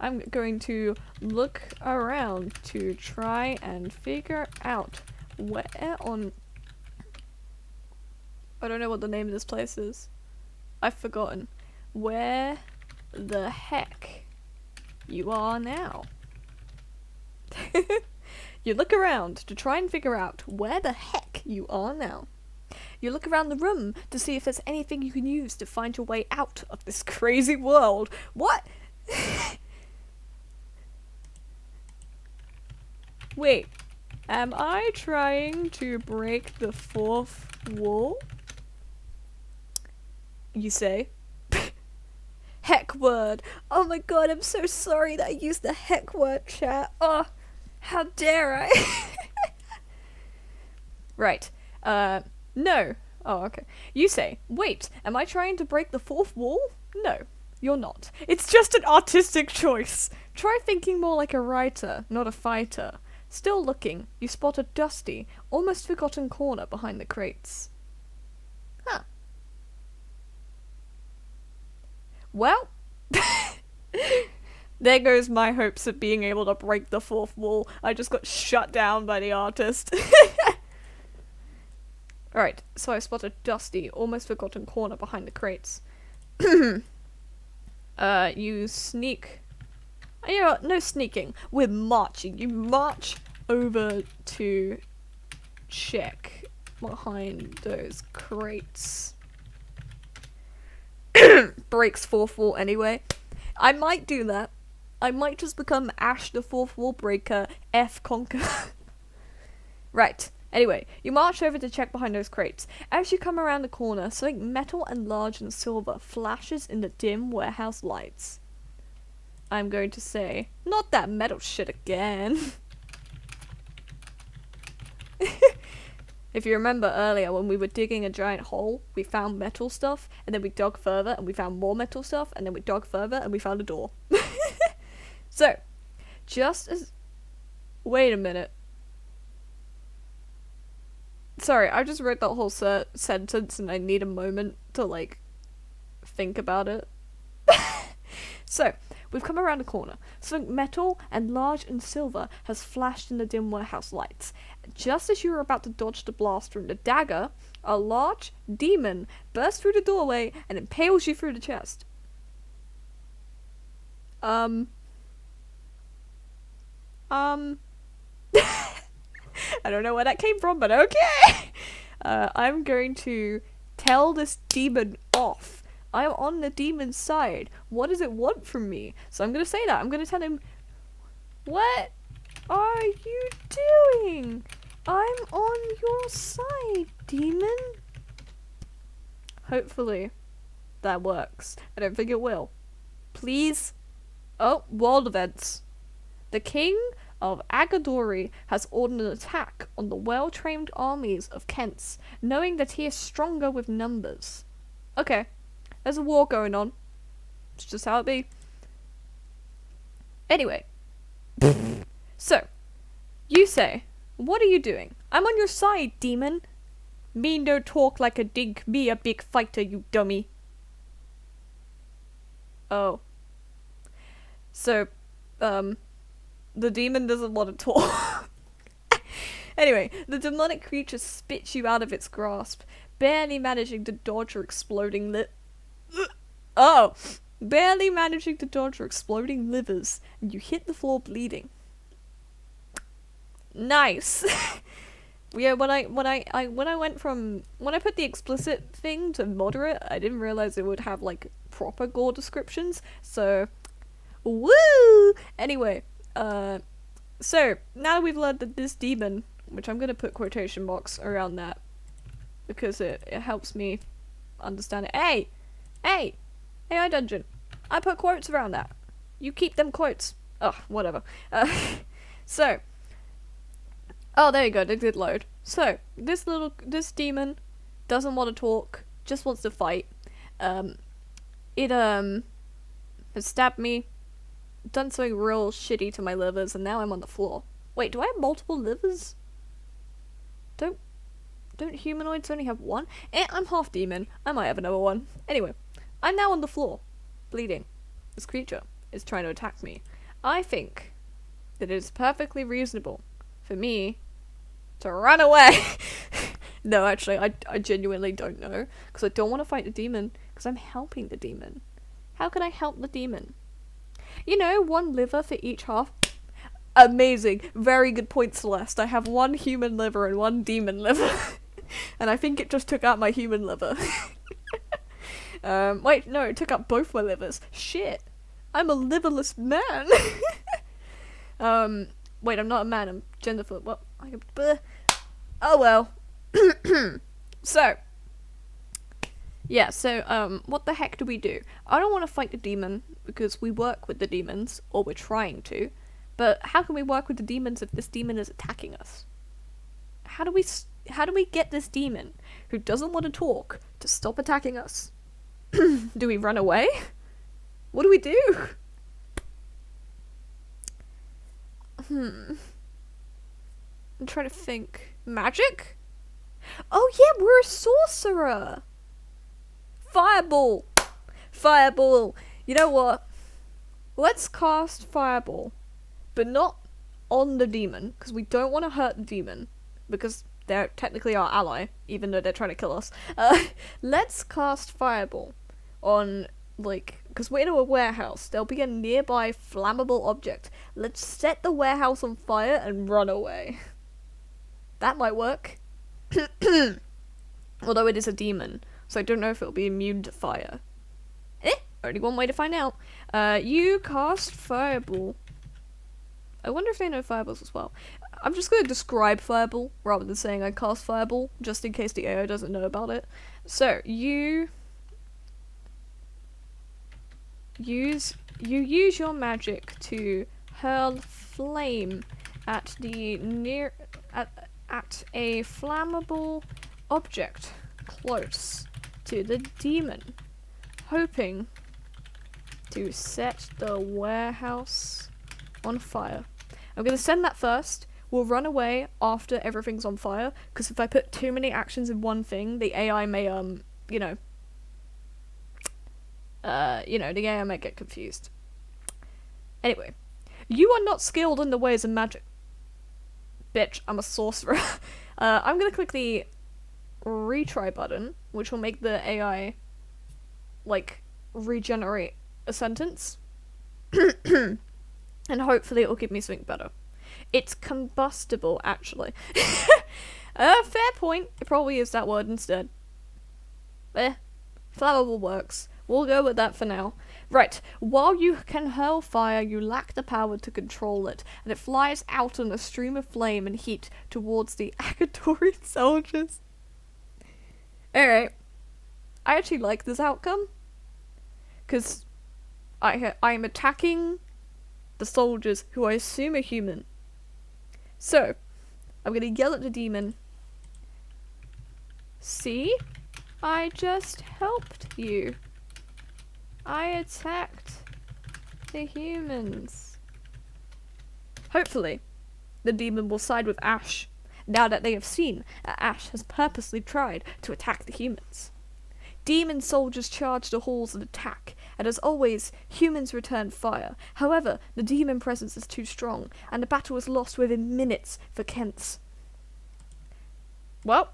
Speaker 1: I'm going to look around to try and figure out where on... I don't know what the name of this place is. I've forgotten. Where the heck you are now. You look around to try and figure out where the heck you are now. You look around the room to see if there's anything you can use to find your way out of this crazy world. What? Wait, am I trying to break the fourth wall? You say? Heck word. Oh my god, I'm so sorry that I used the heck word, chat. Oh, how dare I? Right. No. Oh, okay. You say, wait, am I trying to break the fourth wall? No, you're not. It's just an artistic choice. Try thinking more like a writer, not a fighter. Still looking, you spot a dusty, almost forgotten corner behind the crates. Huh. Well, there goes my hopes of being able to break the fourth wall. I just got shut down by the artist. Alright, so I spot a dusty, almost forgotten corner behind the crates. You sneak... You know what? No sneaking. We're marching. You march over to check behind those crates. Breaks fourth wall anyway. I might do that. I might just become Ash the fourth wall breaker, F conquer. Right. Anyway, you march over to check behind those crates. As you come around the corner, something metal and large and silver flashes in the dim warehouse lights. I'm going to say, not that metal shit again. If you remember earlier when we were digging a giant hole, we found metal stuff, and then we dug further and we found more metal stuff, and then we dug further and we found a door. So, just as... Wait a minute. Sorry, I just wrote that whole sentence and I need a moment to, like, think about it. So, we've come around a corner. Something metal and large and silver has flashed in the dim warehouse lights. Just as you are about to dodge the blast from the dagger, a large demon bursts through the doorway and impales you through the chest. I don't know where that came from, but okay! I'm going to tell this demon off. I'm on the demon's side. What does it want from me? So I'm going to say that. I'm going to tell him, what are you doing? I'm on your side, demon. Hopefully that works. I don't think it will. Please. Oh, world events. The king of Agadori has ordered an attack on the well-trained armies of Kents, knowing that he is stronger with numbers. Okay, there's a war going on. It's just how it be. Anyway. So, you say, what are you doing? I'm on your side, demon. Me no talk like a dink, me a big fighter, you dummy. Oh. So, the demon doesn't want to talk. Anyway, the demonic creature spits you out of its grasp, barely managing to dodge your exploding barely managing to dodge your exploding livers, and you hit the floor bleeding. Nice. Yeah, when I put the explicit thing to moderate, I didn't realize it would have like proper gore descriptions. So, woo! Anyway, so now that we've learned that this demon, which I'm gonna put quotation marks around that because it helps me understand it. Hey, AI dungeon. I put quotes around that. You keep them quotes. Ugh, whatever. So. Oh, there you go, they did load. So, this demon doesn't want to talk, just wants to fight. It has stabbed me, done something real shitty to my livers, and now I'm on the floor. Wait, do I have multiple livers? Don't humanoids only have one? I'm half demon, I might have another one. Anyway, I'm now on the floor, bleeding. This creature is trying to attack me. I think that it is perfectly reasonable for me to run away. No, actually, I genuinely don't know, because I don't want to fight the demon, because I'm helping the demon. How can I help the demon? You know, one liver for each half. Amazing. Very good point, Celeste. I have one human liver and one demon liver. And I think it just took out my human liver. Wait, no, it took out both my livers. Shit. I'm a liverless man. Wait, I'm not a man, I'm genderfluid. Well, oh well. So, yeah, so, what the heck do we do? I don't want to fight the demon, because we work with the demons, or we're trying to, but how can we work with the demons if this demon is attacking us? How do we get this demon, who doesn't want to talk, to stop attacking us? Do we run away? What do we do? I'm trying to think. Magic? Oh yeah, we're a sorcerer! Fireball! Fireball! You know what? Let's cast Fireball. But not on the demon, because we don't want to hurt the demon. Because they're technically our ally, even though they're trying to kill us. Let's cast Fireball on, like, because we're in a warehouse. There'll be a nearby flammable object. Let's set the warehouse on fire and run away. That might work. Although it is a demon, so I don't know if it'll be immune to fire. Only one way to find out. You cast Fireball. I wonder if they know Fireballs as well. I'm just going to describe Fireball, rather than saying I cast Fireball, just in case the AI doesn't know about it. So, you use your magic to hurl flame at at a flammable object close to the demon, hoping to set the warehouse on fire. I'm going to send that first. We'll run away after everything's on fire, because if I put too many actions in one thing, the AI may, the AI might get confused. Anyway, you are not skilled in the ways of magic. Bitch, I'm a sorcerer. I'm gonna click the retry button, which will make the AI, like, regenerate a sentence. And hopefully it'll give me something better. It's combustible, actually. Fair point. It probably is that word instead. Flammable works. We'll go with that for now. Right, while you can hurl fire, you lack the power to control it, and it flies out in a stream of flame and heat towards the Agatorian soldiers. Alright. I actually like this outcome, because I'm attacking the soldiers, who I assume are human, So, I'm gonna yell at the demon. See? I just helped you. I attacked the humans. Hopefully, the demon will side with Ash, now that they have seen that Ash has purposely tried to attack the humans. Demon soldiers charge the halls and attack, and as always, humans return fire. However, the demon presence is too strong, and the battle is lost within minutes for Kent's. Well,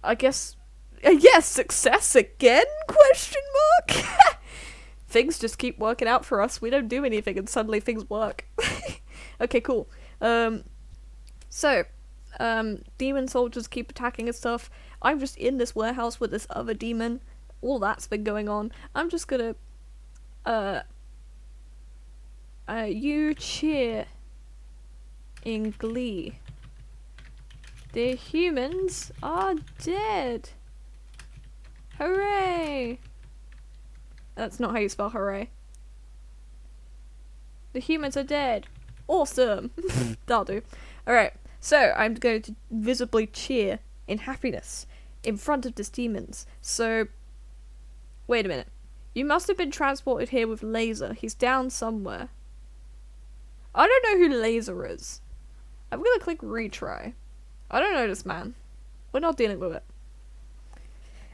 Speaker 1: I guess, yes, success again? Question mark. Things just keep working out for us. We don't do anything, and suddenly things work. Okay, cool. Demon soldiers keep attacking and stuff. I'm just in this warehouse with this other demon. All that's been going on. I'm just gonna, you cheer in glee. The humans are dead. Hooray! That's not how you spell hooray. The humans are dead. Awesome! That'll do. Alright, so I'm going to visibly cheer in happiness in front of these demons. So, wait a minute. You must have been transported here with Laser. He's down somewhere. I don't know who Laser is. I'm gonna click retry. I don't know this man. We're not dealing with it.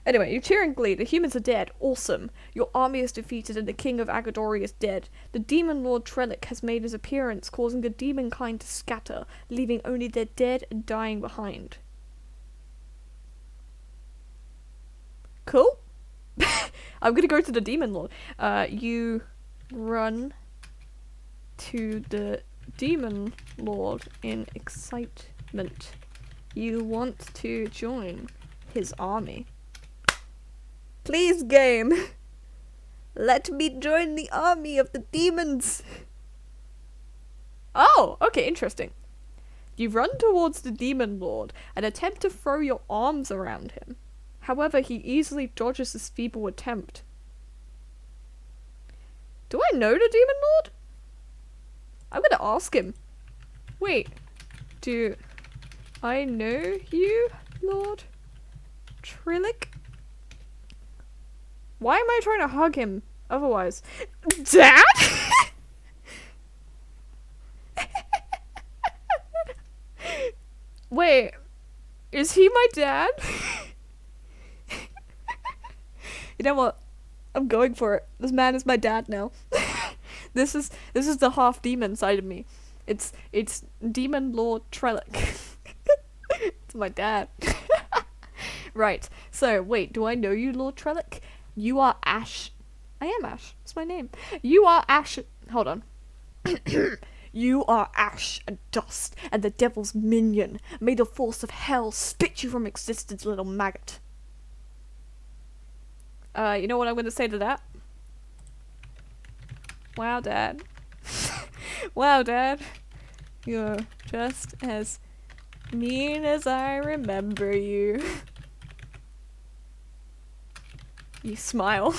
Speaker 1: Anyway, you cheer in glee. The humans are dead. Awesome. Your army is defeated and the king of Agadori is dead. The demon lord Trellick has made his appearance, causing the demon kind to scatter, leaving only their dead and dying behind. Cool. I'm gonna go to the demon lord. You run to the demon lord in excitement. You want to join his army. Please, game. Let me join the army of the demons. Oh, okay, interesting. You run towards the demon lord and attempt to throw your arms around him. However, he easily dodges this feeble attempt. Do I know the demon lord? I'm gonna ask him. Wait, do I know you, Lord Trillick? Why am I trying to hug him otherwise? Dad? Wait, is he my dad? You know what? I'm going for it. This man is my dad now. This is the half demon side of me. It's Demon Lord Trellick. It's my dad. Right. So wait, do I know you, Lord Trellick? You are Ash. I am Ash. It's my name. You are Ash. Hold on. You are ash and dust and the devil's minion. May the force of hell spit you from existence, little maggot. You know what I'm gonna say to that? Wow, Dad. Wow, Dad. You're just as mean as I remember you. You smile.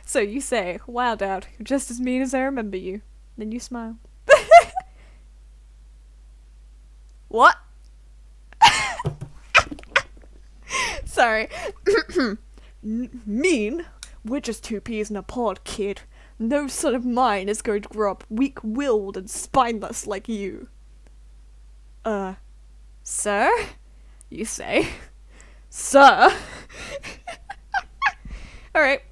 Speaker 1: So you say, wow, Dad, you're just as mean as I remember you. Then you smile. What? Sorry. Mean? We're just two peas in a pod, kid. No son of mine is going to grow up weak-willed and spineless like you. Sir? You say? Sir? Alright,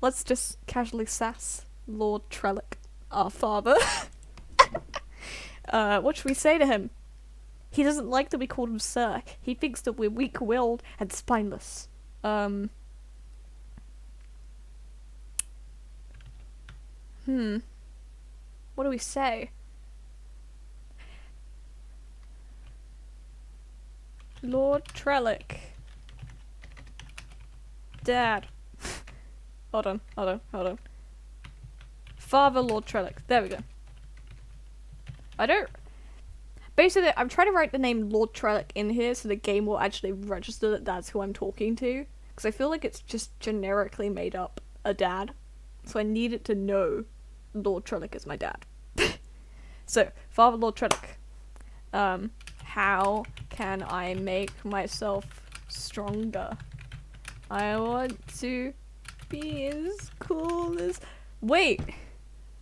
Speaker 1: let's just casually sass Lord Trellick, our father. What should we say to him? He doesn't like that we called him sir. He thinks that we're weak-willed and spineless. What do we say? Lord Trellick. Dad. Hold on. Father Lord Trellick. There we go. Basically, I'm trying to write the name Lord Trellick in here so the game will actually register that that's who I'm talking to. Because I feel like it's just generically made up a dad. So I need it to know Lord Trellick is my dad. So, Father Lord Trellick, how can I make myself stronger? I want to be as cool as... Wait!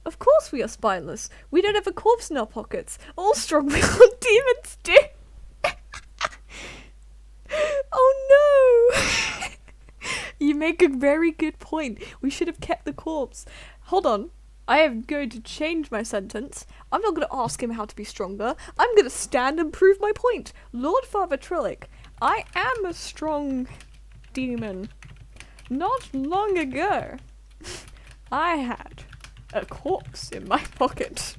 Speaker 1: Of course we are spineless. We don't have a corpse in our pockets. All strong-willed demons do. Oh no! You make a very good point. We should have kept the corpse. Hold on. I am going to change my sentence. I'm not going to ask him how to be stronger. I'm going to stand and prove my point. Lord Father Trellick, I am a strong demon. Not long ago, I had a corpse in my pocket.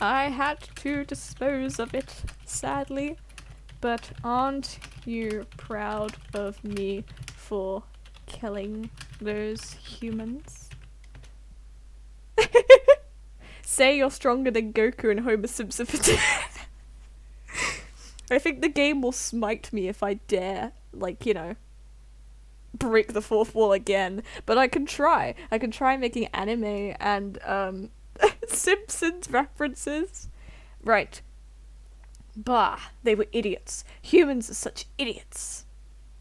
Speaker 1: I had to dispose of it, sadly. But aren't you proud of me for killing those humans? Say you're stronger than Goku and Homer Simpson. I think the game will smite me if I dare, like, you know, break the fourth wall again. But I can try. I can try making anime and, Simpsons references. Right. Bah, they were idiots. Humans are such idiots.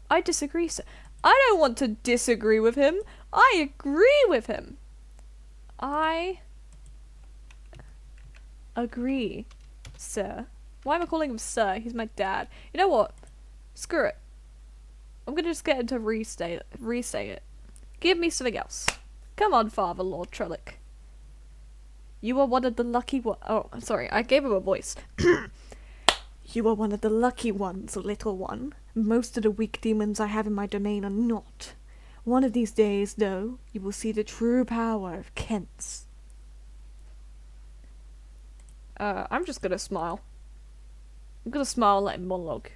Speaker 1: I disagree, sir. I don't want to disagree with him. I agree with him. I agree, sir. Why am I calling him sir? He's my dad. You know what? Screw it. I'm gonna just get him to re-say it. Give me something else. Come on, Father Lord Trellick. You are one of the lucky Oh, sorry. I gave him a voice. You are one of the lucky ones, little one. Most of the weak demons I have in my domain are not. One of these days, though, you will see the true power of Kent's. I'm just gonna smile. I'm gonna smile and let him monologue.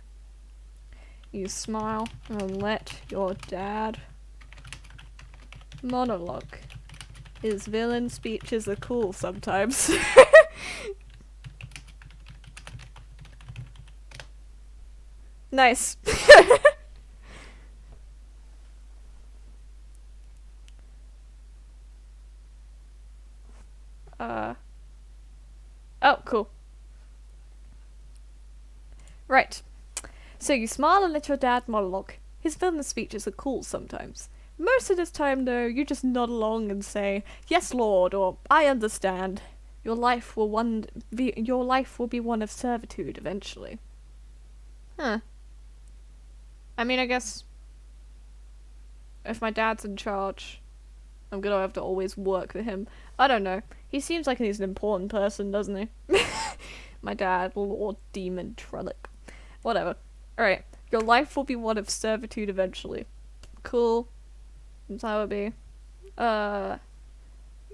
Speaker 1: You smile and let your dad monologue. His villain speeches are cool sometimes. Nice. Oh, cool. Right. So you smile and let your dad monologue. His villain speeches are cool sometimes. Most of this time, though, you just nod along and say, "Yes, Lord," or "I understand." Your life will be one of servitude eventually. Huh. I mean, I guess if my dad's in charge, I'm gonna have to always work with him. I don't know. He seems like he's an important person, doesn't he? My dad, Lord Demon Trellick. Whatever. Alright. Your life will be one of servitude eventually. Cool. That's how it be.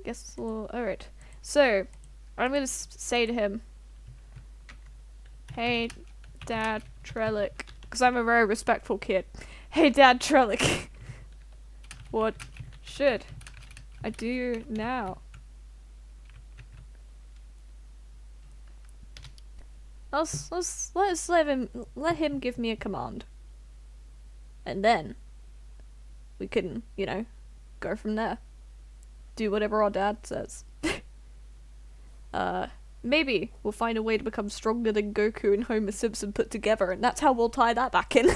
Speaker 1: Guess alright. So, I'm gonna say to him, "Hey, Dad Trellick," because I'm a very respectful kid. "Hey, Dad Trellick, what should I do now?" Let's let him give me a command, and then we can, you know, go from there. Do whatever our dad says. Maybe we'll find a way to become stronger than Goku and Homer Simpson put together, and that's how we'll tie that back in.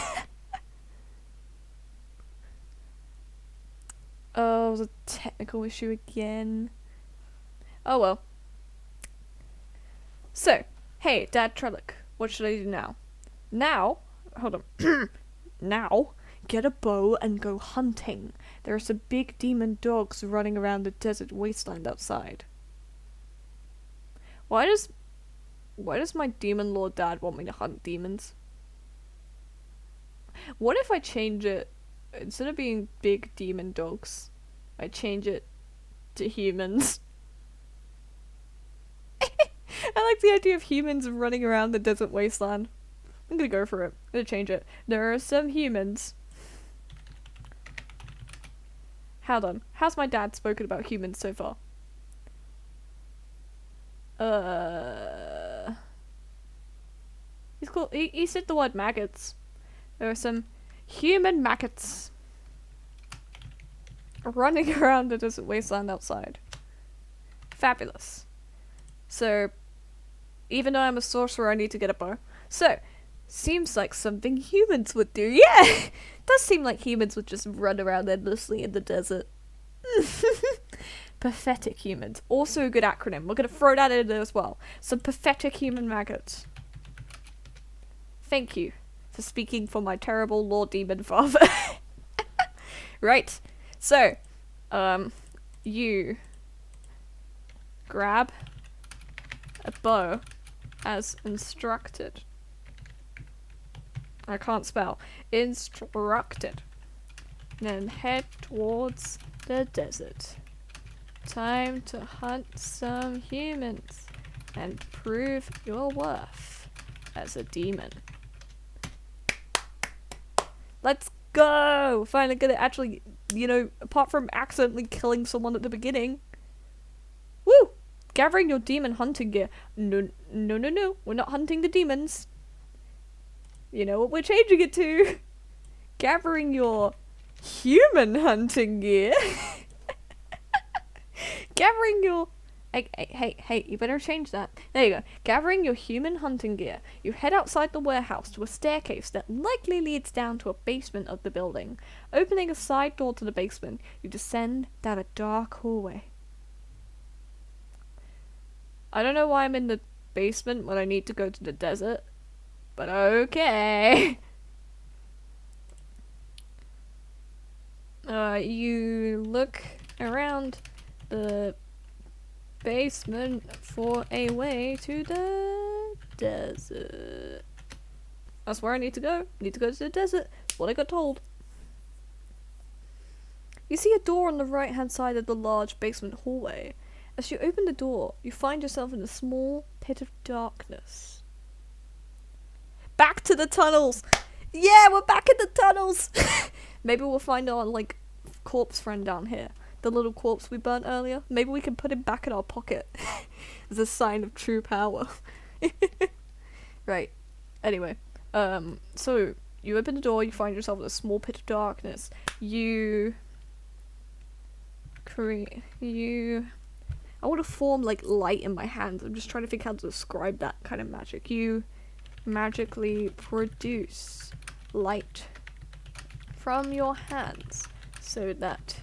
Speaker 1: Oh, it was a technical issue again. Oh well. So, hey, Dad Trellick, what should I do now? Now, hold on. Now, get a bow and go hunting. There are some big demon dogs running around the desert wasteland outside. Why does my demon lord dad want me to hunt demons? What if I change it, instead of being big demon dogs, I change it to humans? I like the idea of humans running around the desert wasteland. I'm gonna go for it. I'm gonna change it. There are some humans. Hold on. How's my dad spoken about humans so far? He's cool. He said the word maggots. There are some human maggots running around the desert wasteland outside. Fabulous. So, Even though I'm a sorcerer, I need to get a bow. So, seems like something humans would do. Yeah! Does seem like humans would just run around endlessly in the desert. Pathetic humans. Also a good acronym. We're gonna throw that in there as well. Some pathetic human maggots. Thank you for speaking for my terrible Lord Demon father. Right. So, you grab a bow as instructed. I can't spell. Instructed. Then head towards the desert. Time to hunt some humans and prove your worth as a demon. Let's go! Finally gonna actually, apart from accidentally killing someone at the beginning. Woo! Gathering your demon hunting gear. No. We're not hunting the demons. You know what we're changing it to? Gathering your human hunting gear. Gathering your... Hey, you better change that. There you go. Gathering your human hunting gear, you head outside the warehouse to a staircase that likely leads down to a basement of the building. Opening a side door to the basement, you descend down a dark hallway. I don't know why I'm in the basement when I need to go to the desert, but okay. You look around the basement for a way to the desert. That's where I need to go. Need to go to the desert. That's what I got told. You see a door on the right hand side of the large basement hallway. As you open the door, you find yourself in a small pit of darkness. Back to the tunnels! Yeah, we're back in the tunnels! Maybe we'll find our, corpse friend down here. The little corpse we burnt earlier. Maybe we can put him back in our pocket. As a sign of true power. Right. Anyway. So, you open the door, you find yourself in a small pit of darkness. I want to form, light in my hands. I'm just trying to think how to describe that kind of magic. You magically produce light from your hands so that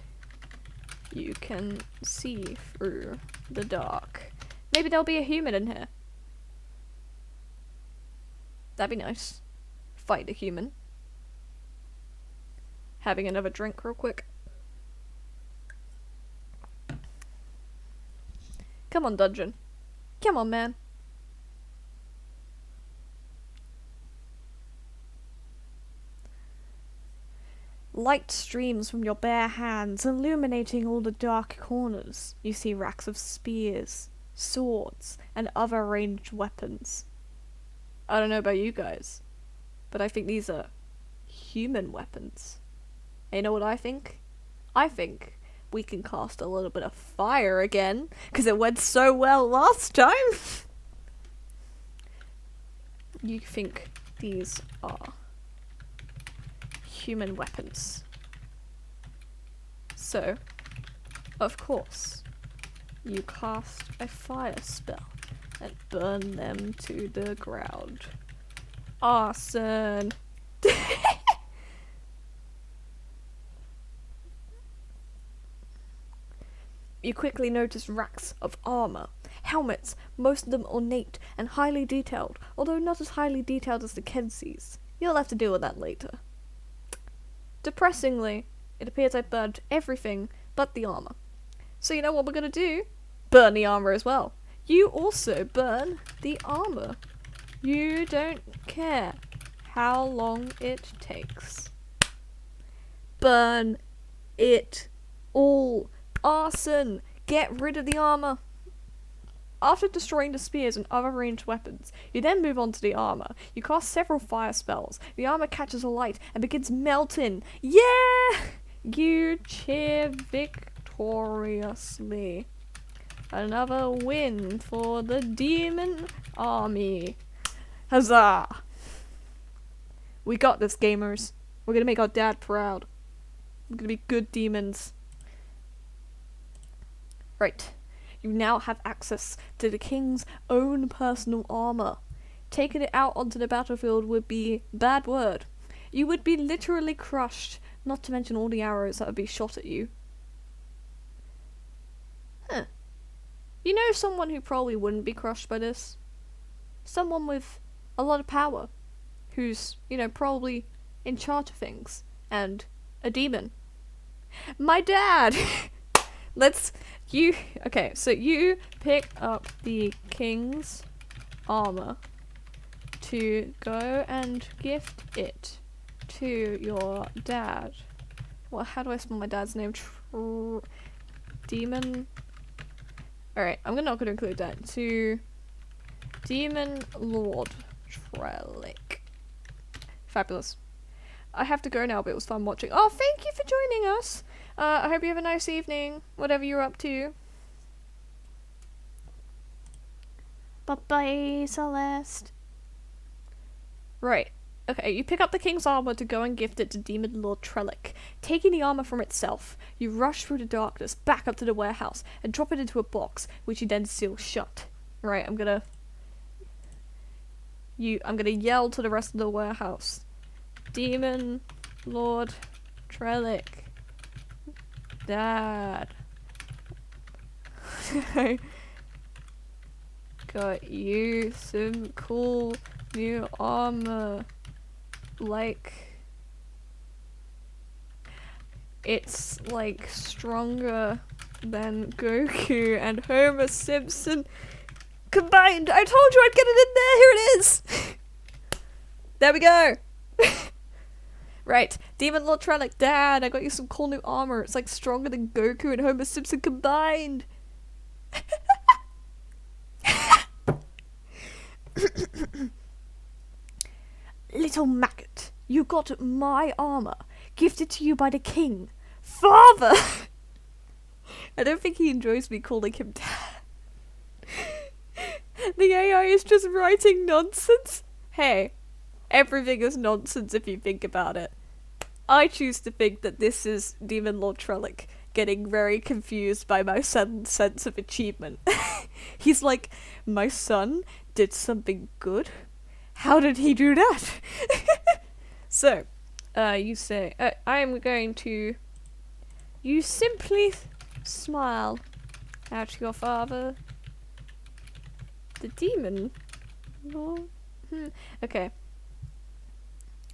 Speaker 1: you can see through the dark. Maybe there'll be a human in here. That'd be nice. Fight a human. Having another drink real quick. Come on, dungeon. Come on, man. Light streams from your bare hands, illuminating all the dark corners. You see racks of spears, swords, and other ranged weapons. I don't know about you guys, but I think these are human weapons. And you know what I think? I think we can cast a little bit of fire again, because it went so well last time. You think these are human weapons. So, of course, you cast a fire spell and burn them to the ground. Arson! You quickly notice racks of armor, helmets, most of them ornate and highly detailed, although not as highly detailed as the Kensies. You'll have to deal with that later. Depressingly, it appears I burned everything but the armor. So you know what we're gonna do? Burn the armor as well. You also burn the armor. You don't care how long it takes. Burn it all. Arson! Get rid of the armor. After destroying the spears and other ranged weapons, you then move on to the armor. You cast several fire spells. The armor catches alight and begins melting. Yeah! You cheer victoriously. Another win for the demon army. Huzzah! We got this, gamers. We're gonna make our dad proud. We're gonna be good demons. Right. You now have access to the king's own personal armor. Taking it out onto the battlefield would be bad word. You would be literally crushed, not to mention all the arrows that would be shot at you. Huh. You know someone who probably wouldn't be crushed by this? Someone with a lot of power. Who's, probably in charge of things. And a demon. My dad! Okay, so you pick up the king's armor to go and gift it to your dad. Well, how do I spell my dad's name? Demon. Alright, I'm not gonna include that. To Demon Lord Trellick. Fabulous. I have to go now, but it was fun watching. Oh, thank you for joining us! I hope you have a nice evening, whatever you're up to. Bye-bye, Celeste. Right. Okay, you pick up the king's armor to go and gift it to Demon Lord Trellick. Taking the armor from itself, you rush through the darkness back up to the warehouse and drop it into a box, which you then seal shut. Right, I'm gonna yell to the rest of the warehouse. Demon Lord Trellick. Dad. Got you some cool new armor. Like, it's like stronger than Goku and Homer Simpson combined. I told you I'd get it in there. Here it is. There we go. Right, Demon Lord Trellick, Dad, I got you some cool new armor. It's like stronger than Goku and Homer Simpson combined. Little maggot, you got my armor, gifted to you by the king. Father! I don't think he enjoys me calling him Dad. The AI is just writing nonsense. Hey, everything is nonsense if you think about it. I choose to think that this is Demon Lord Trellick getting very confused by my son's sense of achievement. He's like, my son did something good? How did he do that? So, you say, I'm going to... You simply smile at your father. The demon? Okay.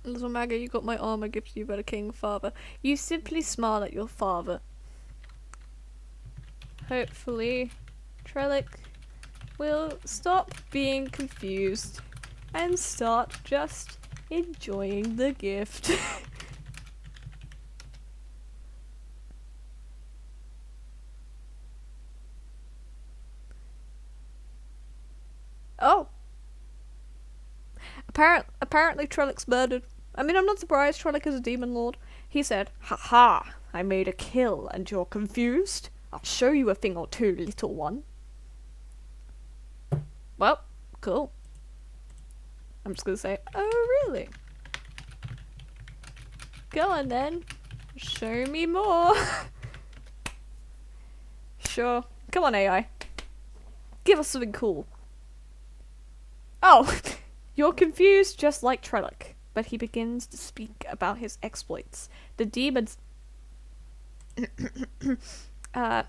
Speaker 1: Little maggot, you got my armor gifted to you by the king, father. You simply smile at your father. Hopefully, Trellick will stop being confused and start just enjoying the gift. Oh! Apparently Trellick's murdered. I mean, I'm not surprised. Trellick is a demon lord. He said, "Ha-ha! I made a kill and you're confused? I'll show you a thing or two, little one." Well, cool. I'm just gonna say, oh really? Go on then. Show me more. Sure. Come on, AI. Give us something cool. Oh! You're confused just like Trellick, but he begins to speak about his exploits. The demons... the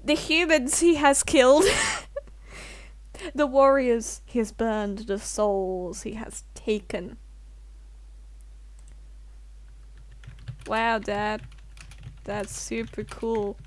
Speaker 1: humans he has killed. The warriors he has burned. The souls he has taken. Wow, Dad. That's super cool.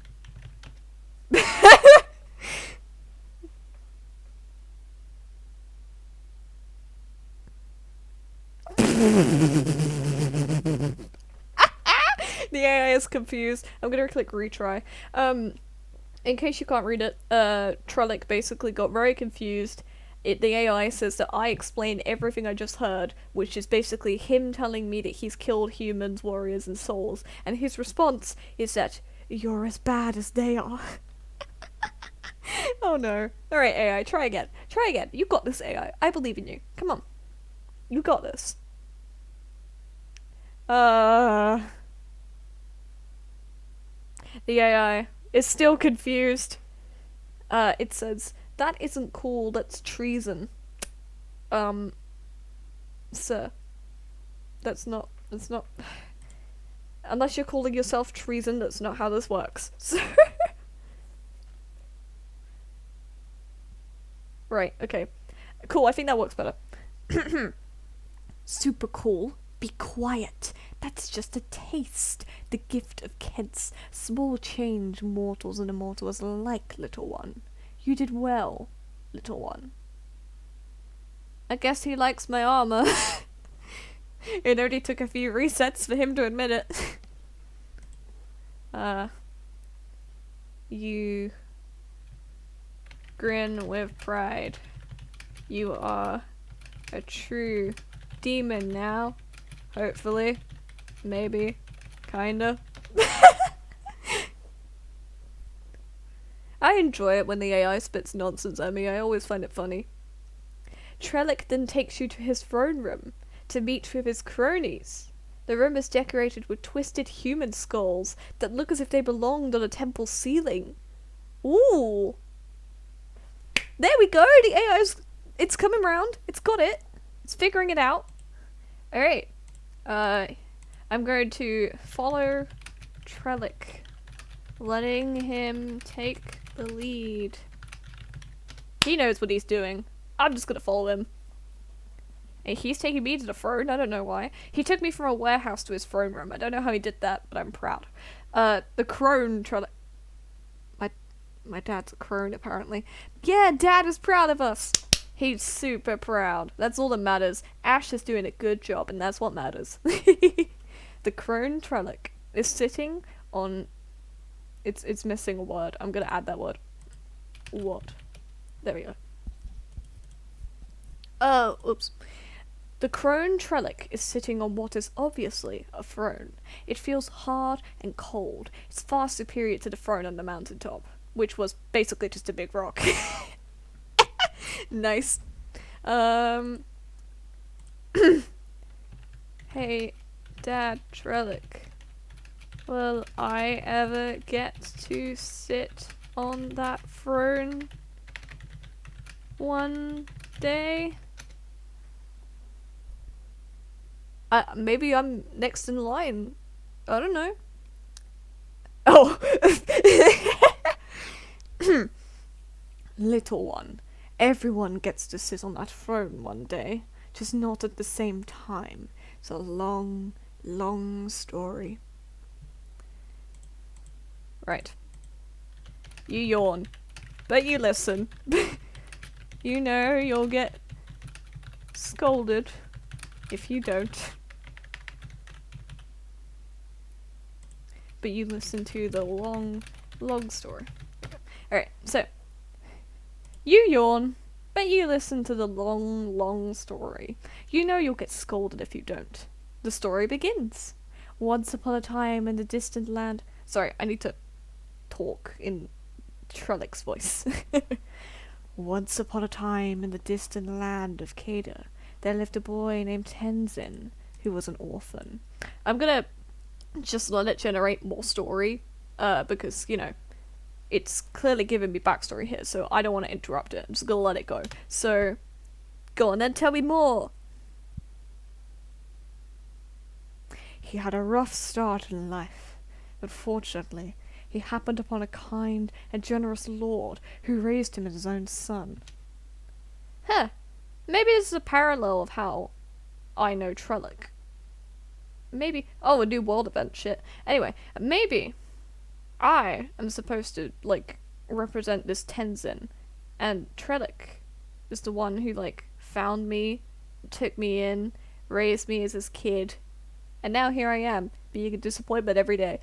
Speaker 1: The AI is confused. I'm gonna click retry. In case you can't read it, Trellick basically got very confused. The AI says that I explained everything I just heard, which is basically him telling me that he's killed humans, warriors, and souls, and his response is that you're as bad as they are. Oh no. Alright, AI, try again. Try again. You got this, AI. I believe in you. Come on. You got this. The AI is still confused. It says, that isn't cool, that's treason. Sir. That's not... Unless you're calling yourself treason, that's not how this works. So right, okay. Cool, I think that works better. Super cool. Be quiet. That's just a taste. The gift of Kents. Small change mortals and immortals like, little one. You did well, little one. I guess he likes my armor. It only took a few resets for him to admit it. You grin with pride. You are a true demon now. Hopefully. Maybe. Kinda. I enjoy it when the AI spits nonsense at me. I always find it funny. Trellick then takes you to his throne room to meet with his cronies. The room is decorated with twisted human skulls that look as if they belonged on a temple ceiling. Ooh! There we go! The AI's... It's coming round. It's got it. It's figuring it out. Alright. I'm going to follow Trellick, letting him take the lead. He knows what he's doing. I'm just gonna follow him. And he's taking me to the throne, I don't know why. He took me from a warehouse to his throne room. I don't know how he did that, but I'm proud. The crone Trellick... My dad's a crone, apparently. Yeah, Dad is proud of us! He's super proud. That's all that matters. Ash is doing a good job, and that's what matters. The crone Trellick is sitting on... It's missing a word. I'm gonna add that word. What? There we go. Oh, oops. The crone Trellick is sitting on what is obviously a throne. It feels hard and cold. It's far superior to the throne on the mountaintop, which was basically just a big rock. Nice. Hey, Dad Trellick. Will I ever get to sit on that throne one day? Maybe I'm next in line. I don't know. Oh! Little one. Everyone gets to sit on that throne one day, just not at the same time. It's a long, long story. Right. You yawn, but you listen. You know you'll get scolded if you don't. But you listen to the long, long story. Alright, so you yawn, but you listen to the long, long story. You know you'll get scolded if you don't. The story begins. Once upon a time in the distant land... Sorry, I need to talk in Trellick's voice. Once upon a time in the distant land of Kada, there lived a boy named Tenzin, who was an orphan. I'm gonna just let it generate more story, because, you know, it's clearly giving me backstory here, so I don't want to interrupt it. I'm just gonna let it go. So, go on then, tell me more! He had a rough start in life, but fortunately, he happened upon a kind and generous lord who raised him as his own son. Huh. Maybe this is a parallel of how I know Trellick. Maybe... Oh, a new world event, shit. Anyway, maybe I am supposed to, like, represent this Tenzin, and Trellick is the one who, like, found me, took me in, raised me as his kid, and now here I am, being a disappointment every day.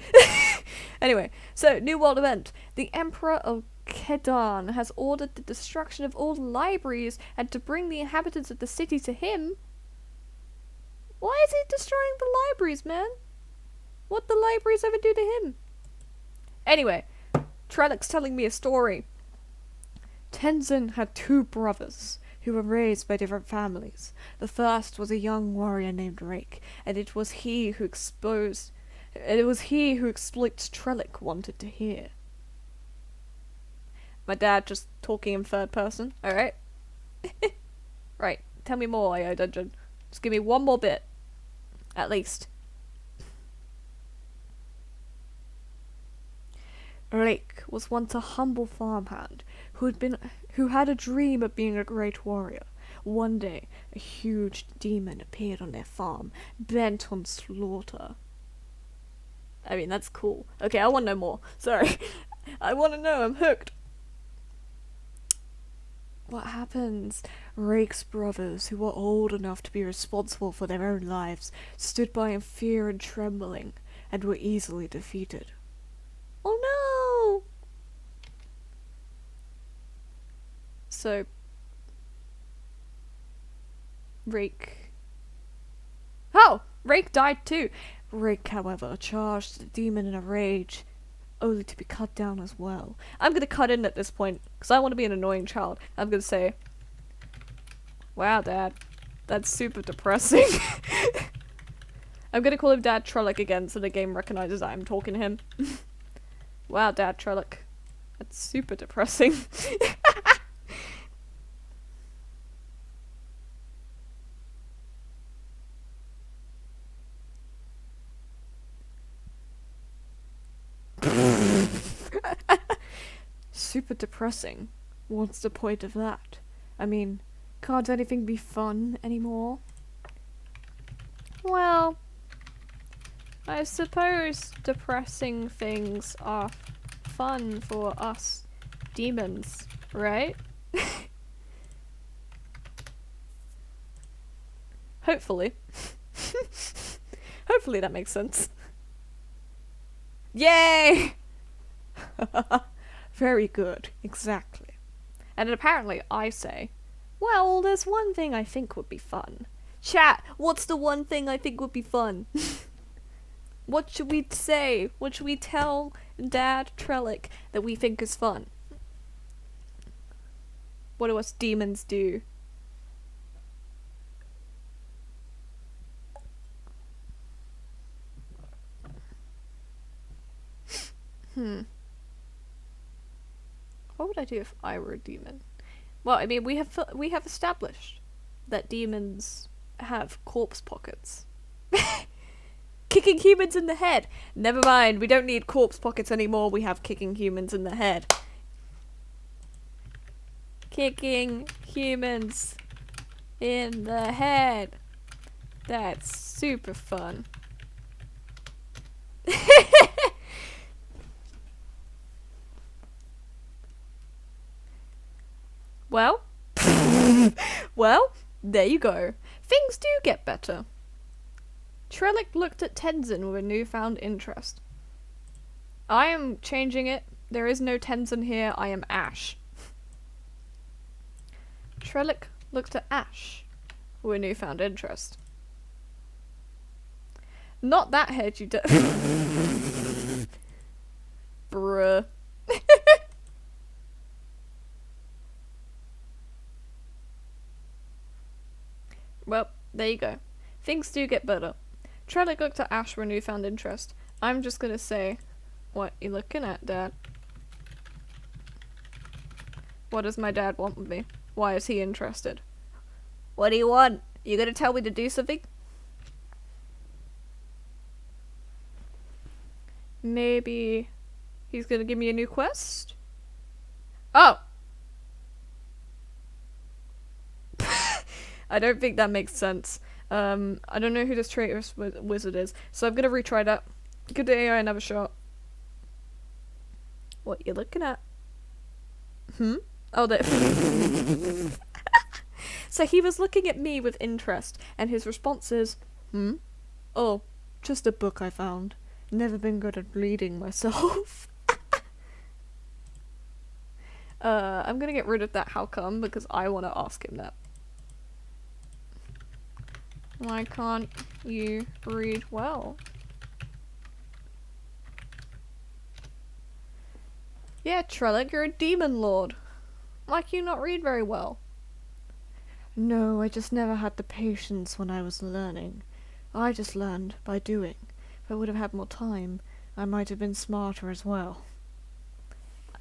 Speaker 1: Anyway, so, new world event. The Emperor of Kedan has ordered the destruction of all libraries and to bring the inhabitants of the city to him. Why is he destroying the libraries, man? What the libraries ever do to him? Anyway, Trellick's telling me a story. Tenzin had two brothers who were raised by different families. The first was a young warrior named Rake, and it was he who exposed It was he who exploits Trellick wanted to hear. My dad just talking in third person. Alright. Right, tell me more, IO Dungeon. Just give me one more bit. At least. Rake was once a humble farmhand who had a dream of being a great warrior. One day, a huge demon appeared on their farm, bent on slaughter. I mean, that's cool. Okay, I want to know more. Sorry. I want to know. I'm hooked. What happens? Rake's brothers, who were old enough to be responsible for their own lives, stood by in fear and trembling, and were easily defeated. Oh no! So, Rake... Oh! Rake died too! Rake, however, charged the demon in a rage, only to be cut down as well. I'm gonna cut in at this point, because I want to be an annoying child. I'm gonna say, wow, Dad, that's super depressing. I'm gonna call him Dad Trellick again so the game recognizes I'm talking to him. Wow, Dad Trellick, that's super depressing. Super depressing. What's the point of that? I mean, can't anything be fun anymore? Well, I suppose depressing things are fun for us demons, right? Hopefully. Hopefully that makes sense. Yay! Very good, exactly. And apparently I say, well, there's one thing I think would be fun. Chat, what's the one thing I think would be fun? What should we say? What should we tell Dad Trellick that we think is fun? What do us demons do? What would I do if I were a demon? Well, I mean, we have established that demons have corpse pockets. Kicking humans in the head! Never mind, we don't need corpse pockets anymore, we have kicking humans in the head. Kicking humans in the head. That's super fun. Well, well, there you go. Things do get better. Trellick looked at Tenzin with a newfound interest. I am changing it. There is no Tenzin here. I am Ash. Trellick looked at Ash with a newfound interest. Not that head, you Bruh. Well, there you go. Things do get better. Trellick looked at Ash with a newfound interest. I'm just gonna say, what you looking at, Dad? What does my dad want with me? Why is he interested? What do you want? You gonna tell me to do something? Maybe he's gonna give me a new quest? Oh! I don't think that makes sense. I don't know who this traitorous wizard is, so I'm gonna retry that. Good day, I never shot. What you looking at? Oh, there. So he was looking at me with interest, and his response is, Oh, just a book I found. Never been good at reading myself. I'm gonna get rid of that how come, because I want to ask him that. Why can't you read well? Yeah, Trellick, you're a demon lord. Why can you not read very well? No, I just never had the patience when I was learning. I just learned by doing. If I would have had more time, I might have been smarter as well.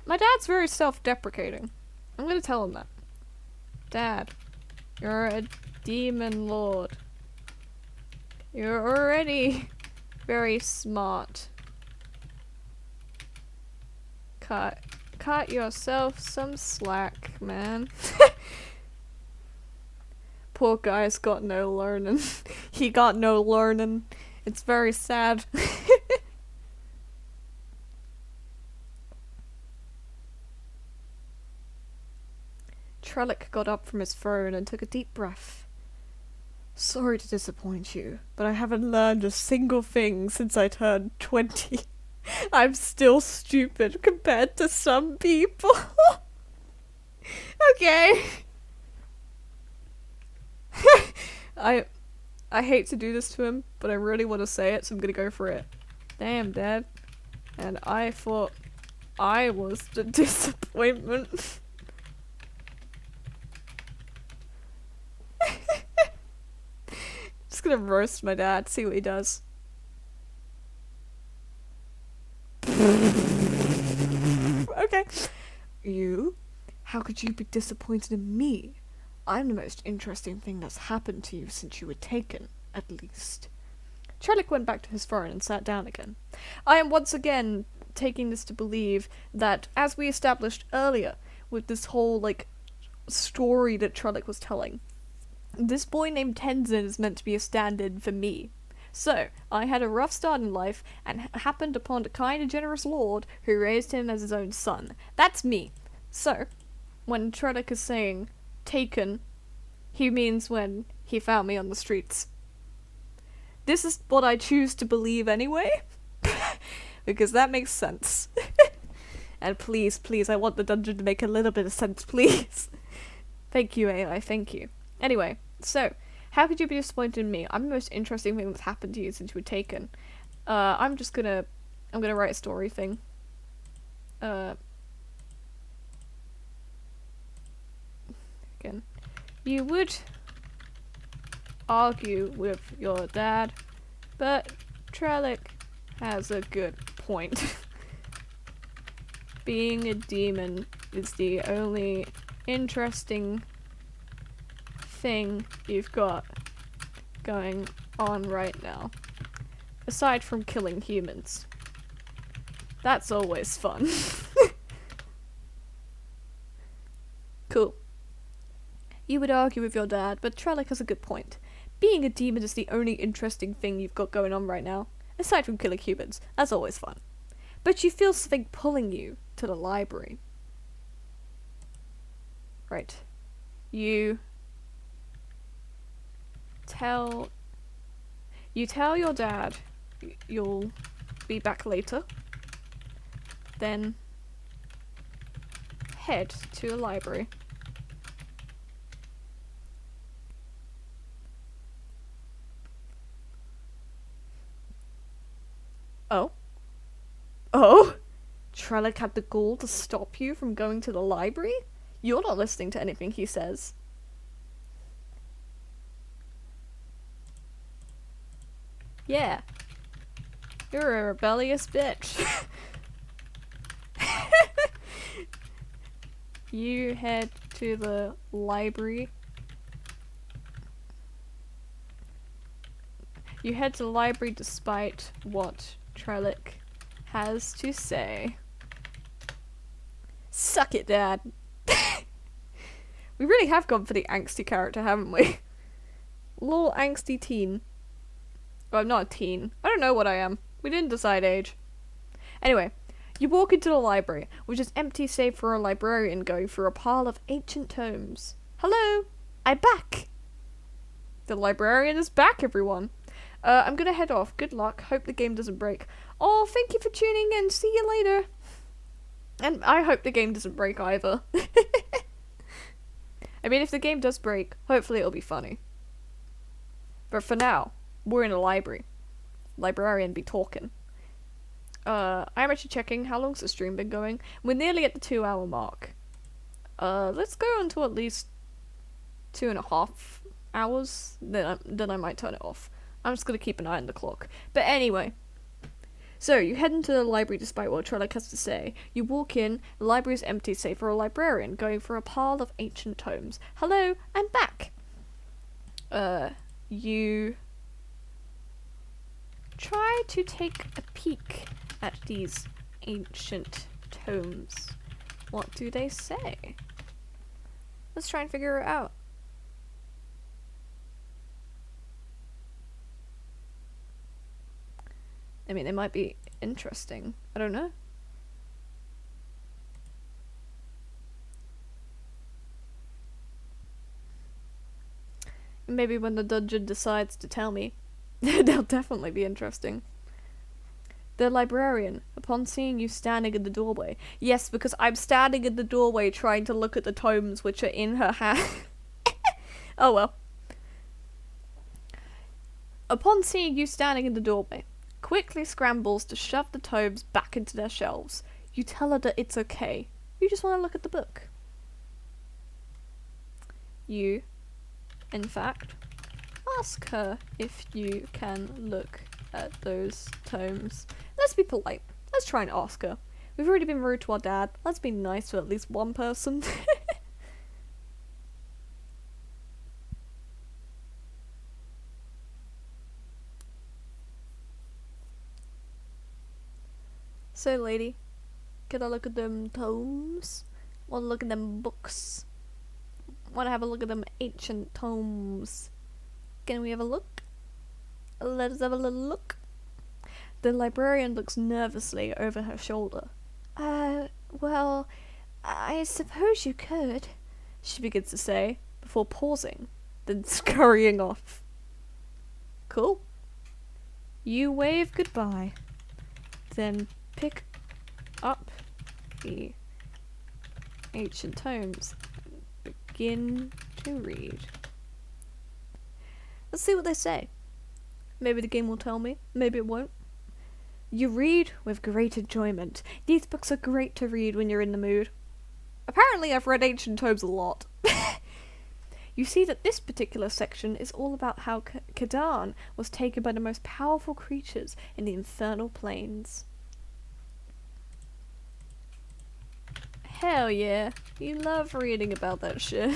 Speaker 1: My dad's very self-deprecating. I'm gonna tell him that. Dad, you're a demon lord. You're already very smart. Cut yourself some slack, man. Poor guy's got no learning. He got no learning. It's very sad. Trellick got up from his throne and took a deep breath. Sorry to disappoint you, but I haven't learned a single thing since I turned 20. I'm still stupid compared to some people. Okay. I hate to do this to him, but I really want to say it, so I'm gonna go for it. Damn, Dad. And I thought I was the disappointment. Just gonna roast my dad, see what he does. Okay. You? How could you be disappointed in me? I'm the most interesting thing that's happened to you since you were taken, at least. Trellick went back to his throne and sat down again. I am once again taking this to believe that, as we established earlier, with this whole, like, story that Trellick was telling, this boy named Tenzin is meant to be a stand-in for me. So, I had a rough start in life, and happened upon a kind and generous lord who raised him as his own son. That's me. So, when Trellick is saying taken, he means when he found me on the streets. This is what I choose to believe anyway, because that makes sense. And please, please, I want the dungeon to make a little bit of sense, please. Thank you, AI, thank you. Anyway, so, how could you be disappointed in me? I'm the most interesting thing that's happened to you since you were taken. I'm gonna write a story thing. Again. You would argue with your dad, but Trellick has a good point. Being a demon is the only interesting thing you've got going on right now. Aside from killing humans. That's always fun. Cool. You would argue with your dad, but Trellick has a good point. Being a demon is the only interesting thing you've got going on right now. Aside from killing humans. That's always fun. But you feel something pulling you to the library. Right. You tell your dad you'll be back later. Then head to a library. Oh? Oh? Trellick had the gall to stop you from going to the library? You're not listening to anything he says. Yeah. You're a rebellious bitch. You head to the library. You head to the library despite what Trellick has to say. Suck it, Dad. We really have gone for the angsty character, haven't we? Little angsty teen. Well, I'm not a teen. I don't know what I am. We didn't decide age. Anyway, you walk into the library, which is empty save for a librarian going through a pile of ancient tomes. Hello! I'm back! The librarian is back, everyone. I'm gonna head off. Good luck. Hope the game doesn't break. Oh, thank you for tuning in. See you later. And I hope the game doesn't break either. I mean, if the game does break, hopefully it'll be funny. But for now, we're in a library. Librarian be talking. I'm actually checking how long's the stream been going. We're nearly at the 2-hour mark. Let's go on to at least 2.5 hours. Then I might turn it off. I'm just gonna keep an eye on the clock. But anyway, So, you head into the library despite what Trellick has to say. You walk in, the library is empty save for a librarian going for a pile of ancient tomes. Hello, I'm back! You try to take a peek at these ancient tomes. What do they say? Let's try and figure it out. I mean, they might be interesting. I don't know. Maybe when the dungeon decides to tell me, they'll definitely be interesting. The librarian, upon seeing you standing in the doorway. Yes, because I'm standing in the doorway trying to look at the tomes which are in her hand. Oh well. Upon seeing you standing in the doorway, quickly scrambles to shove the tomes back into their shelves. You tell her that it's okay. You just want to look at the book. You, in fact, ask her if you can look at those tomes. Let's be polite. Let's try and ask her. We've already been rude to our dad. Let's be nice to at least one person. So, lady, can I look at them tomes? Wanna look at them books? Wanna have a look at them ancient tomes? Can we have a look? Let us have a little look. The librarian looks nervously over her shoulder. Well, I suppose you could, she begins to say, before pausing, then scurrying off. Cool. You wave goodbye, then pick up the ancient tomes and begin to read. Let's see what they say. Maybe the game will tell me, maybe it won't. You read with great enjoyment. These books are great to read when you're in the mood. Apparently I've read ancient tomes a lot. You see that this particular section is all about how Kadan was taken by the most powerful creatures in the infernal planes. Hell yeah, you love reading about that shit.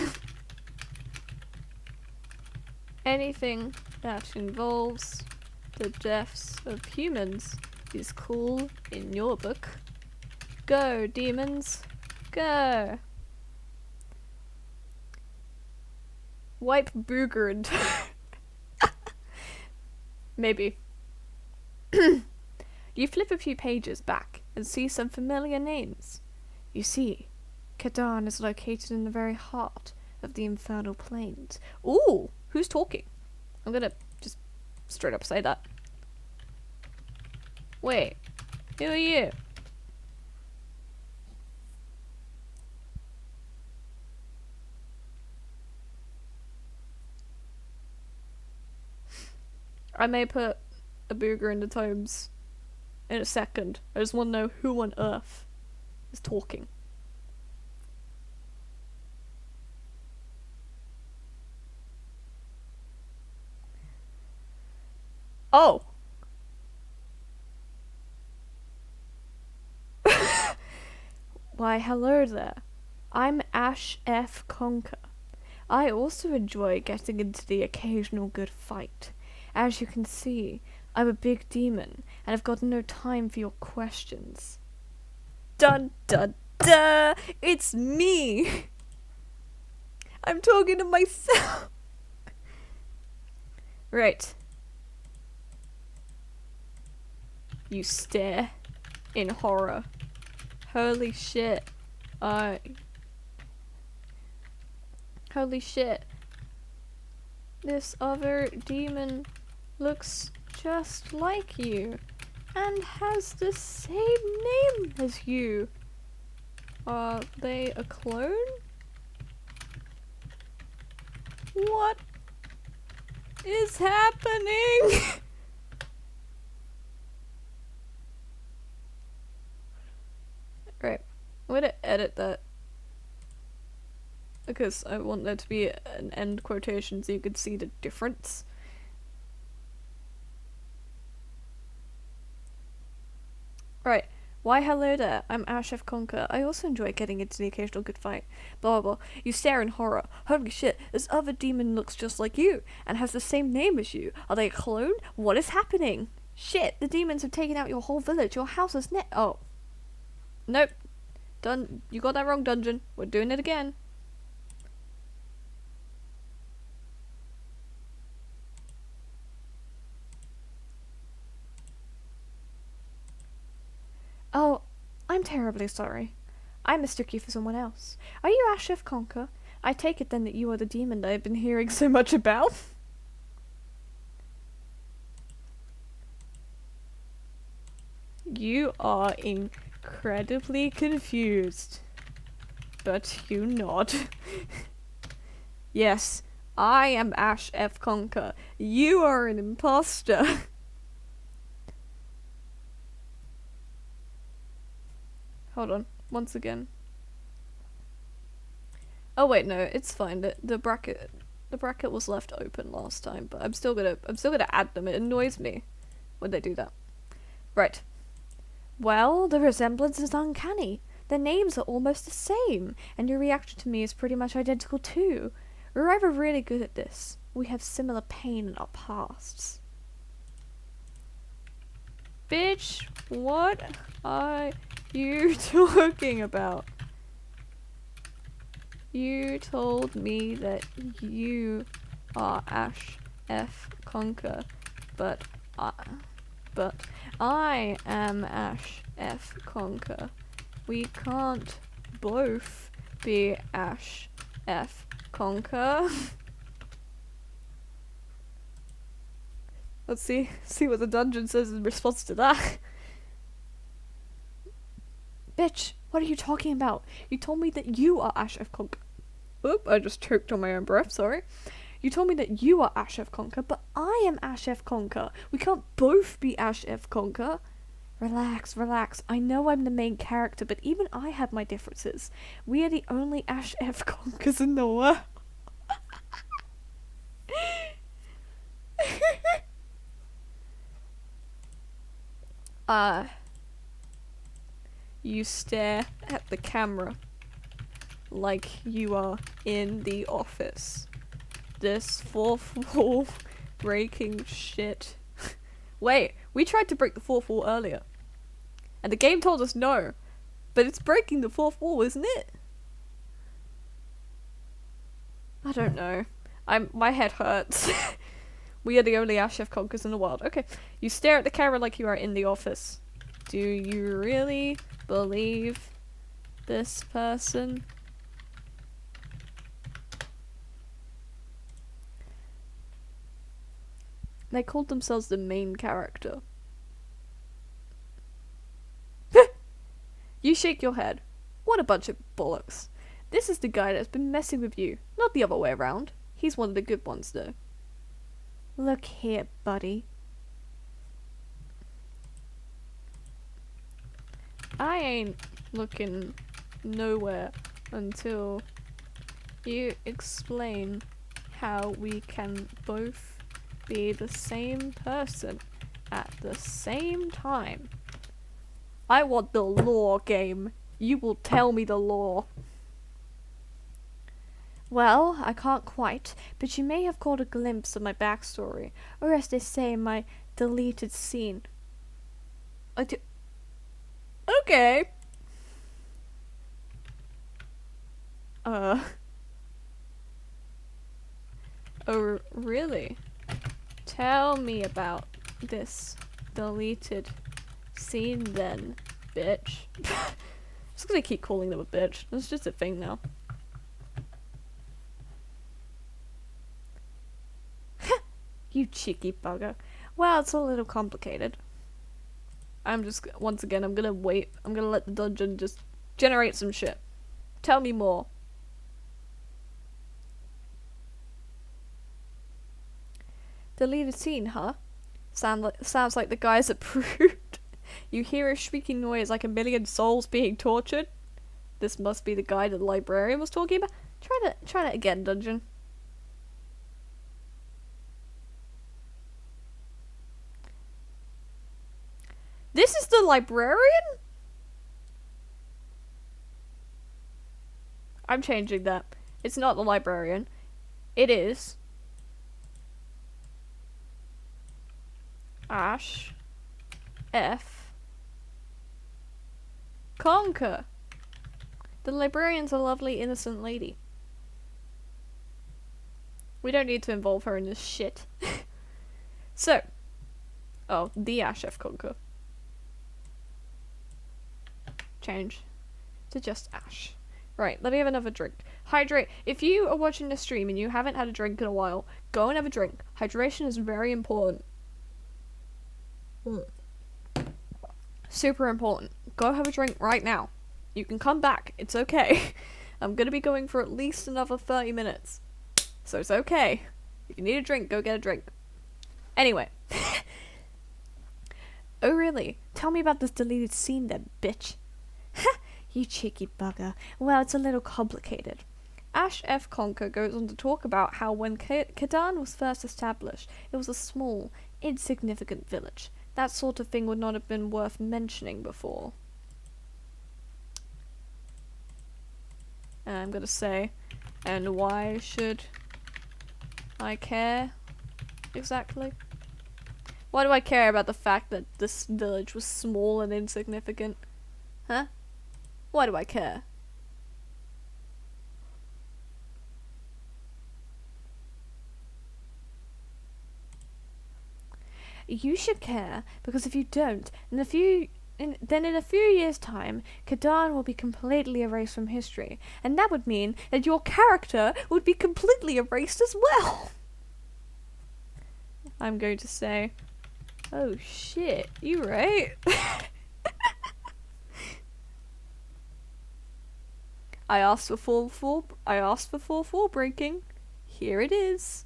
Speaker 1: Anything that involves the deaths of humans is cool in your book. Go, demons, go! Wipe booger and maybe. You flip a few pages back and see some familiar names. You see, Kadan is located in the very heart of the infernal plains. Ooh, who's talking? I'm gonna just straight up say that. Wait, who are you? I may put a booger in the tomes in a second. I just want to know who on earth is talking. Oh! Why, hello there. I'm Ash F. Conker. I also enjoy getting into the occasional good fight. As you can see, I'm a big demon, and I've got no time for your questions. Dun dun dun! It's me! I'm talking to myself! Right. You stare in horror. Holy shit. Holy shit. This other demon looks just like you and has the same name as you. Are they a clone? What is happening? Right, I'm gonna edit that because I want there to be an end quotation so you can see the difference. Right. Why hello there, I'm Ash F. Conker. I also enjoy getting into the occasional good fight. Blah blah blah. You stare in horror. Holy shit, this other demon looks just like you, and has the same name as you. Are they a clone? What is happening? Shit, the demons have taken out your whole village. Your house is oh. Nope. Done. You got that wrong, dungeon. We're doing it again. Oh, I'm terribly sorry. I mistook you for someone else. Are you Ash F. Conker? I take it then that you are the demon that I've been hearing so much about? You are incredibly confused. But you nod. Yes, I am Ash F. Conker. You are an imposter. Hold on, once again. Oh wait, no, it's fine. The bracket was left open last time, but I'm still gonna add them. It annoys me when they do that. Right. Well, the resemblance is uncanny. Their names are almost the same, and your reaction to me is pretty much identical too. We're either really good at this. We have similar pain in our pasts. Bitch, what are you talking about? You told me that you are Ash F. Conker, but I am Ash F. Conker. We can't both be Ash F. Conker. Let's see what the dungeon says in response to that. Bitch, what are you talking about? You told me that you are Ash F. Conker. Oop, I just choked on my own breath, sorry. You told me that you are Ash F. Conker, but I am Ash F. Conker. We can't both be Ash F. Conker. Relax, relax. I know I'm the main character, but even I have my differences. We are the only Ash F. Conkers in the world. You stare at the camera like you are in the office. This fourth wall breaking shit. Wait, we tried to break the fourth wall earlier. And the game told us no. But it's breaking the fourth wall, isn't it? I don't know. My head hurts. We are the only Ash F. Conkers in the world. Okay. You stare at the camera like you are in the office. Do you really believe this person? They called themselves the main character. You shake your head. What a bunch of bollocks. This is the guy that's been messing with you, not the other way around. He's one of the good ones, though. Look here, buddy. I ain't looking nowhere until you explain how we can both be the same person at the same time. I want the law, game. You will tell me the law. Well, I can't quite, but you may have caught a glimpse of my backstory, or as they say, my deleted scene. Okay. Oh, really? Tell me about this deleted scene then, bitch. I'm just gonna keep calling them a bitch. That's just a thing now. You cheeky bugger. Well, it's a little complicated. Once again, I'm gonna wait. I'm gonna let the dungeon just generate some shit. Tell me more. Deleted scene, huh? Sounds like the guy's approved. You hear a shrieking noise like a million souls being tortured. This must be the guy that the librarian was talking about. Try that again, dungeon. This is the librarian? I'm changing that. It's not the librarian. It is Ash F. Conker. The librarian's a lovely, innocent lady. We don't need to involve her in this shit. So. Oh, the Ash F. Conker. Change to just Ash. Right, let me have another drink. Hydrate. If you are watching this stream and you haven't had a drink in a while, go and have a drink. Hydration is very important. Super important. Go have a drink right now. You can come back. It's okay. I'm gonna be going for at least another 30 minutes. So it's okay. If you need a drink, go get a drink. Anyway. Oh really? Tell me about this deleted scene then, bitch. You cheeky bugger. Well, it's a little complicated. Ash F. Conker goes on to talk about how when Kadan was first established, it was a small, insignificant village. That sort of thing would not have been worth mentioning before. And I'm gonna say, and why should I care exactly? Why do I care about the fact that this village was small and insignificant? Huh? Why do I care? You should care, because if you don't, in a few years' time, Kadan will be completely erased from history, and that would mean that your character would be completely erased as well. I'm going to say, oh shit, you right? I asked for 4-4 breaking. Here it is.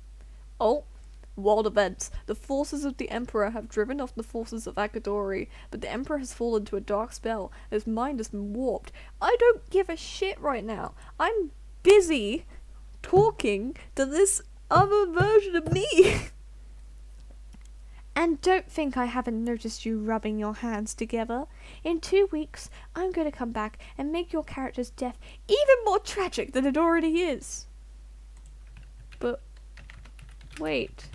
Speaker 1: Oh, world events. The forces of the Emperor have driven off the forces of Akadori, but the Emperor has fallen to a dark spell. His mind has been warped. I don't give a shit right now. I'm busy talking to this other version of me. And don't think I haven't noticed you rubbing your hands together. In 2 weeks, I'm going to come back and make your character's death even more tragic than it already is. But, wait.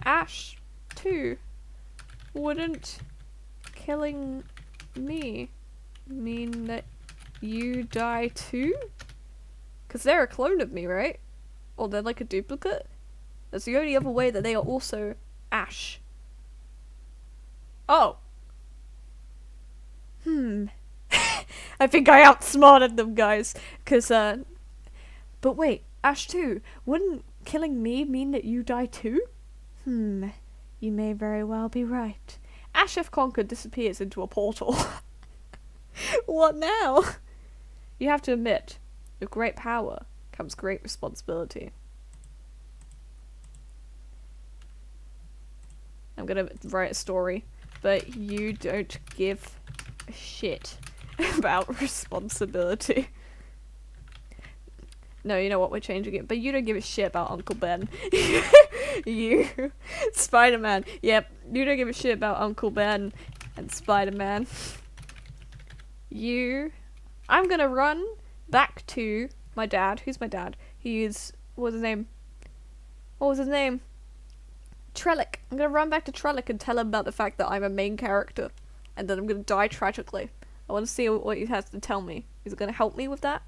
Speaker 1: Ash, too. Wouldn't killing me mean that you die too? Because they're a clone of me, right? Or they're like a duplicate? That's the only other way that they are also Ash. Oh. I think I outsmarted them, guys. Cause, but wait, Ash too. Wouldn't killing me mean that you die too? You may very well be right. Ash F. Conker disappears into a portal. What now? You have to admit, with great power comes great responsibility. I'm gonna write a story, but you don't give a shit about responsibility. No, you know what, we're changing it. But you don't give a shit about Uncle Ben. You. Spider-Man. Yep, you don't give a shit about Uncle Ben and Spider-Man. You. I'm gonna run back to my dad. Who's my dad? What was his name? What was his name? Trellick. I'm gonna run back to Trellick and tell him about the fact that I'm a main character. And then I'm gonna die tragically. I want to see what he has to tell me. Is it gonna help me with that?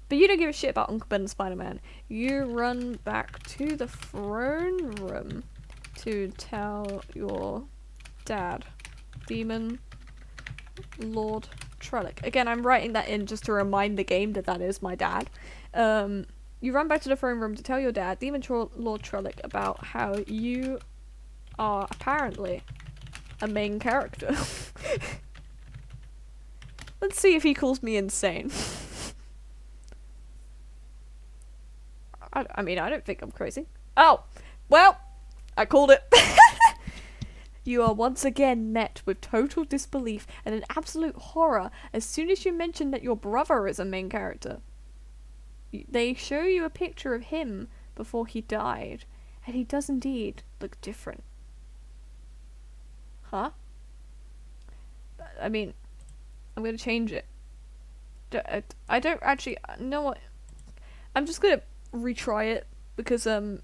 Speaker 1: But you don't give a shit about Uncle Ben and Spider-Man. You run back to the throne room to tell your dad, Demon Lord Trellick. Again, I'm writing that in just to remind the game that that is my dad. You run back to the throne room to tell your dad, Demon Lord Trellick, about how you are apparently a main character. Let's see if he calls me insane. I mean, I don't think I'm crazy. Oh, well, I called it. You are once again met with total disbelief and an absolute horror as soon as you mention that your brother is a main character. They show you a picture of him before he died, and he does indeed look different. Huh? I mean, I'm gonna change it. I don't actually know what. I'm just gonna retry it because I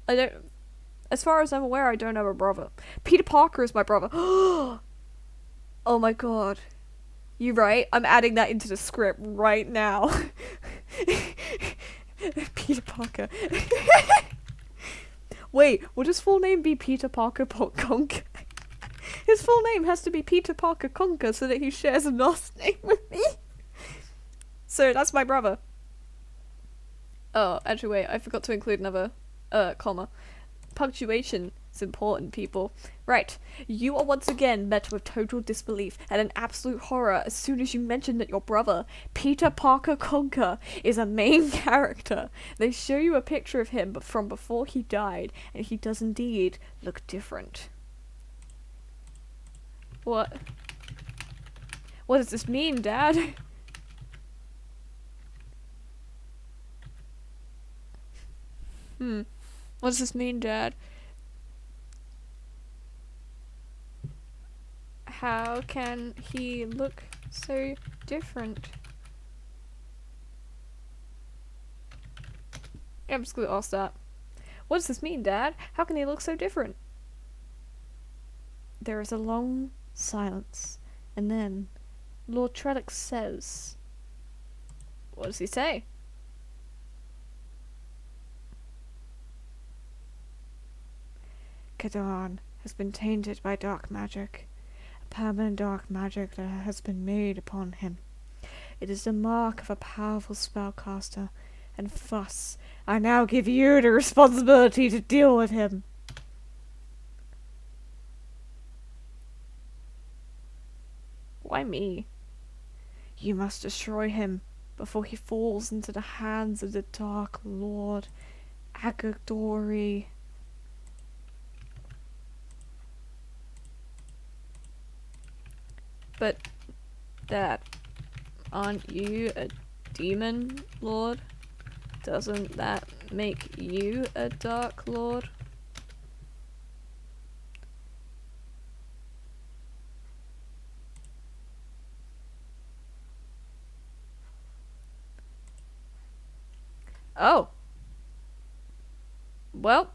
Speaker 1: don't. As far as I'm aware, I don't have a brother. Peter Parker is my brother. Oh my god. You're right. I'm adding that into the script right now. Peter Parker. Wait, would his full name be Peter Parker Conker? His full name has to be Peter Parker Conker so that he shares a last name with me. So that's my brother. Oh, actually wait, I forgot to include another comma. Punctuation is important, people. Right, you are once again met with total disbelief and an absolute horror as soon as you mention that your brother, Peter Parker Conker, is a main character. They show you a picture of him from before he died, and he does indeed look different. What? What does this mean, Dad? What does this mean, Dad? How can he look so different? Yeah, I'm just gonna ask that. What does this mean, Dad? How can he look so different? There is a long silence, and then Lord Trellick says... What does he say? Kadan has been tainted by dark magic. A permanent dark magic that has been made upon him. It is the mark of a powerful spellcaster, and thus I now give you the responsibility to deal with him. Why me? You must destroy him before he falls into the hands of the Dark Lord Agadori. But, Dad, aren't you a demon lord? Doesn't that make you a Dark Lord? Oh. Well.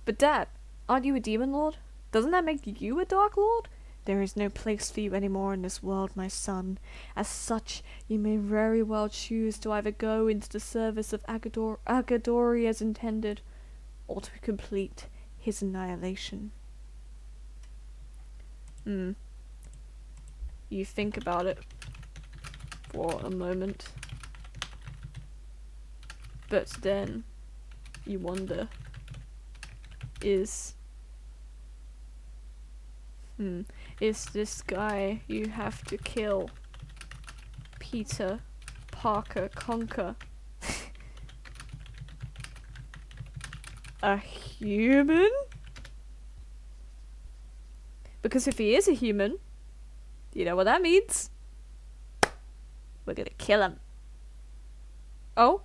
Speaker 1: But Dad, aren't you a demon lord? Doesn't that make you a Dark Lord? There is no place for you anymore in this world, my son. As such, you may very well choose to either go into the service of Agadori as intended, or to complete his annihilation. You think about it for a moment. But then, you wonder, is this guy you have to kill, Peter Parker Conker, a human? Because if he is a human, you know what that means? We're gonna kill him. Oh?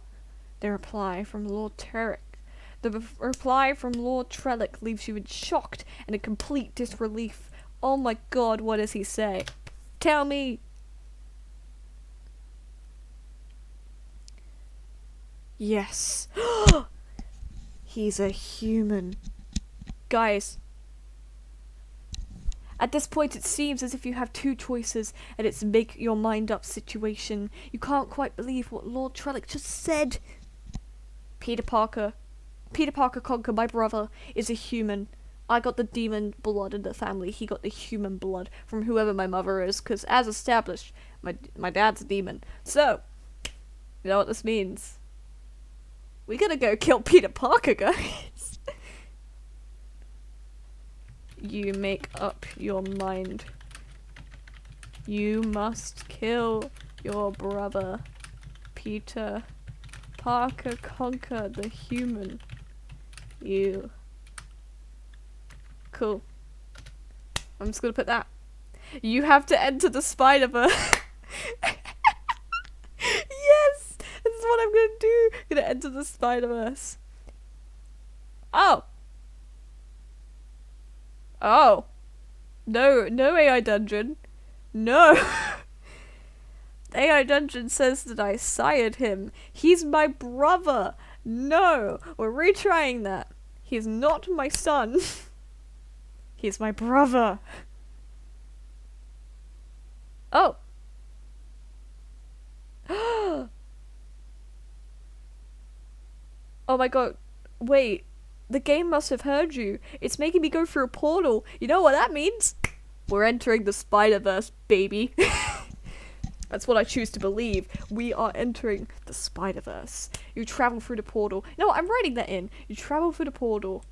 Speaker 1: The reply from Lord Trellick. The reply from Lord Trellick leaves you in shocked and in complete disbelief. Oh my god, what does he say? Tell me! Yes. He's a human. Guys. At this point it seems as if you have two choices and it's make your mind up situation. You can't quite believe what Lord Trellick just said. Peter Parker Conker, my brother, is a human. I got the demon blood in the family. He got the human blood from whoever my mother is. Because as established, my dad's a demon. So, you know what this means? We gotta go kill Peter Parker, guys. You make up your mind. You must kill your brother, Peter Parker Conker, the human. You. Cool. I'm just gonna put that. You have to enter the Spiderverse. Yes! This is what I'm gonna do. I'm gonna enter the Spiderverse. Oh. Oh. No AI dungeon. No. AI dungeon says that I sired him. He's my brother. No, we're retrying that. He's not my son. He's my brother. Oh. Oh my god. Wait. The game must have heard you. It's making me go through a portal. You know what that means? We're entering the Spiderverse, baby. That's what I choose to believe. We are entering the Spiderverse. You travel through the portal. No, I'm writing that in. You travel through the portal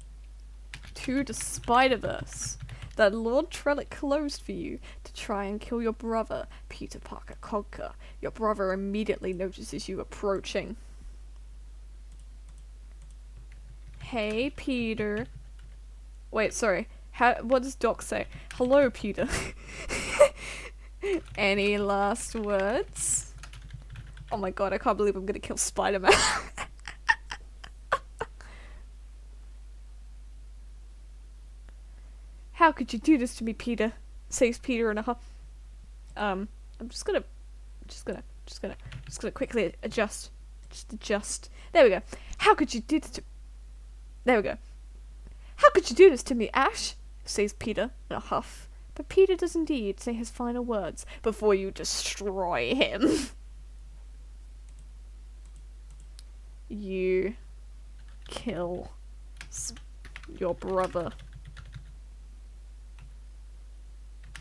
Speaker 1: to the Spiderverse that Lord Trellick closed for you to try and kill your brother, Peter Parker Conker. Your brother immediately notices you approaching. Hey, Peter. Wait, sorry. What does Doc say? Hello, Peter. Any last words? Oh my god, I can't believe I'm gonna kill Spider-Man. How could you do this to me, Peter? Says Peter in a huff. I'm just gonna quickly adjust. Just adjust. There we go. How could you do this to... There we go. How could you do this to me, Ash? Says Peter in a huff. But Peter does indeed say his final words before you destroy him. You kill your brother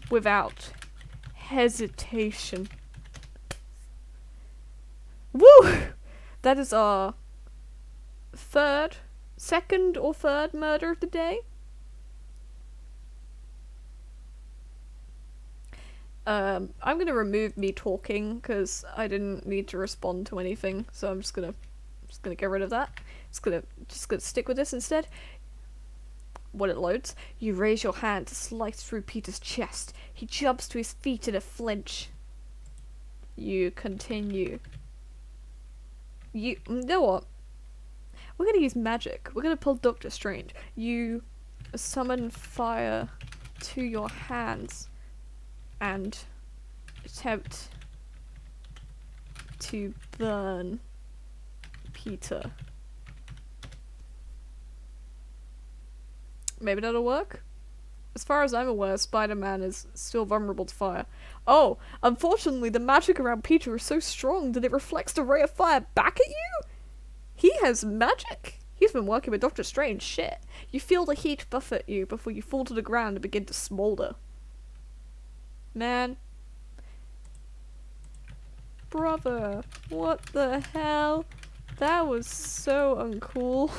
Speaker 1: without hesitation. Woo! That is our second or third murder of the day. I'm gonna remove me talking because I didn't need to respond to anything, so I'm just gonna get rid of that. Just gonna stick with this instead. When it loads, you raise your hand to slice through Peter's chest. He jumps to his feet in a flinch. You continue. You know what? We're gonna use magic. We're gonna pull Doctor Strange. You summon fire to your hands and attempt to burn Peter. Maybe that'll work? As far as I'm aware, Spider-Man is still vulnerable to fire. Oh, unfortunately the magic around Peter is so strong that it reflects the ray of fire back at you? He has magic? He's been working with Doctor Strange, shit. You feel the heat buffet you before you fall to the ground and begin to smolder. Man. Brother, what the hell? That was so uncool.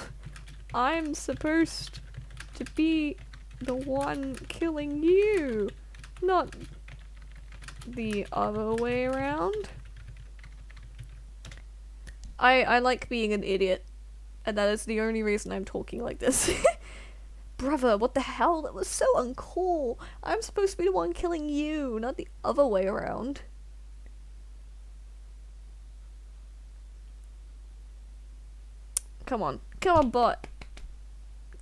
Speaker 1: I'm supposed to be the one killing you, not the other way around. I like being an idiot, and that is the only reason I'm talking like this. Brother, what the hell? That was so uncool. I'm supposed to be the one killing you, not the other way around. Come on, bot.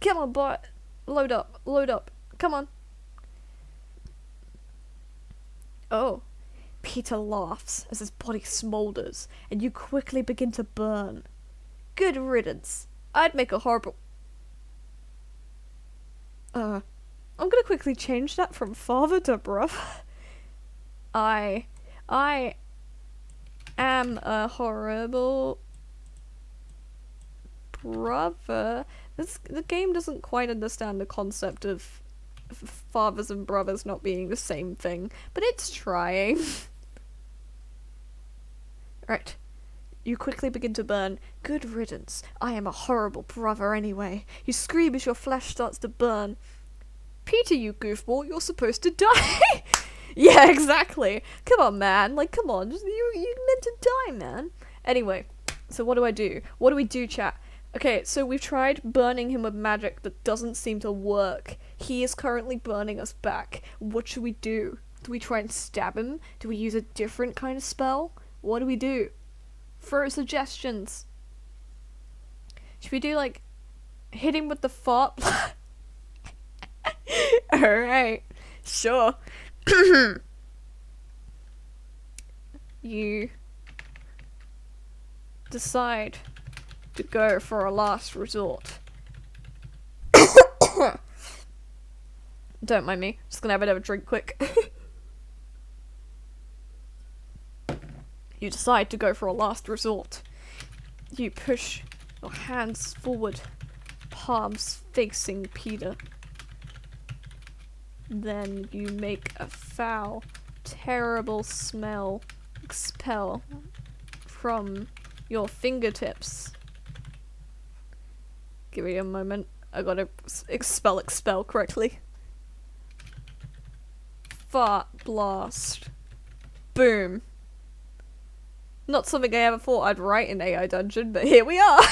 Speaker 1: Come on, bot. Load up. Come on. Oh. Peter laughs as his body smolders, and you quickly begin to burn. Good riddance. I'd make a horrible... I'm gonna quickly change that from father to brother. I am a horrible brother. The game doesn't quite understand the concept of fathers and brothers not being the same thing, but it's trying. Right. You quickly begin to burn. Good riddance. I am a horrible brother anyway. You scream as your flesh starts to burn. Peter, you goofball, you're supposed to die. Yeah, exactly. Come on, man. Like, come on. You meant to die, man. Anyway, so what do? What do we do, chat? Okay, so we've tried burning him with magic that doesn't seem to work. He is currently burning us back. What should we do? Do we try and stab him? Do we use a different kind of spell? What do we do? Throw suggestions. Should we do, like, hit him with the fart? Alright. Sure. You decide to go for a last resort. Don't mind me. Just gonna have another drink quick. You decide to go for a last resort. You push your hands forward, palms facing Peter. Then you make a foul, terrible smell expel from your fingertips. Give me a moment. I gotta expel correctly. Fart blast. Boom. Not something I ever thought I'd write in AI Dungeon, but here we are!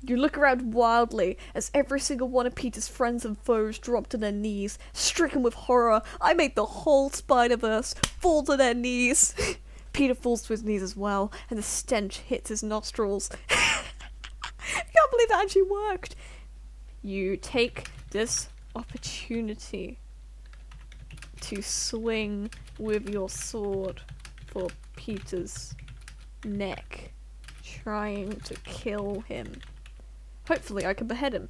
Speaker 1: You look around wildly as every single one of Peter's friends and foes drop to their knees. Stricken with horror, I made the whole Spiderverse fall to their knees. Peter falls to his knees as well, and the stench hits his nostrils. I can't believe that actually worked. You take this opportunity to swing with your sword for Peter's neck, trying to kill him. Hopefully I can behead him.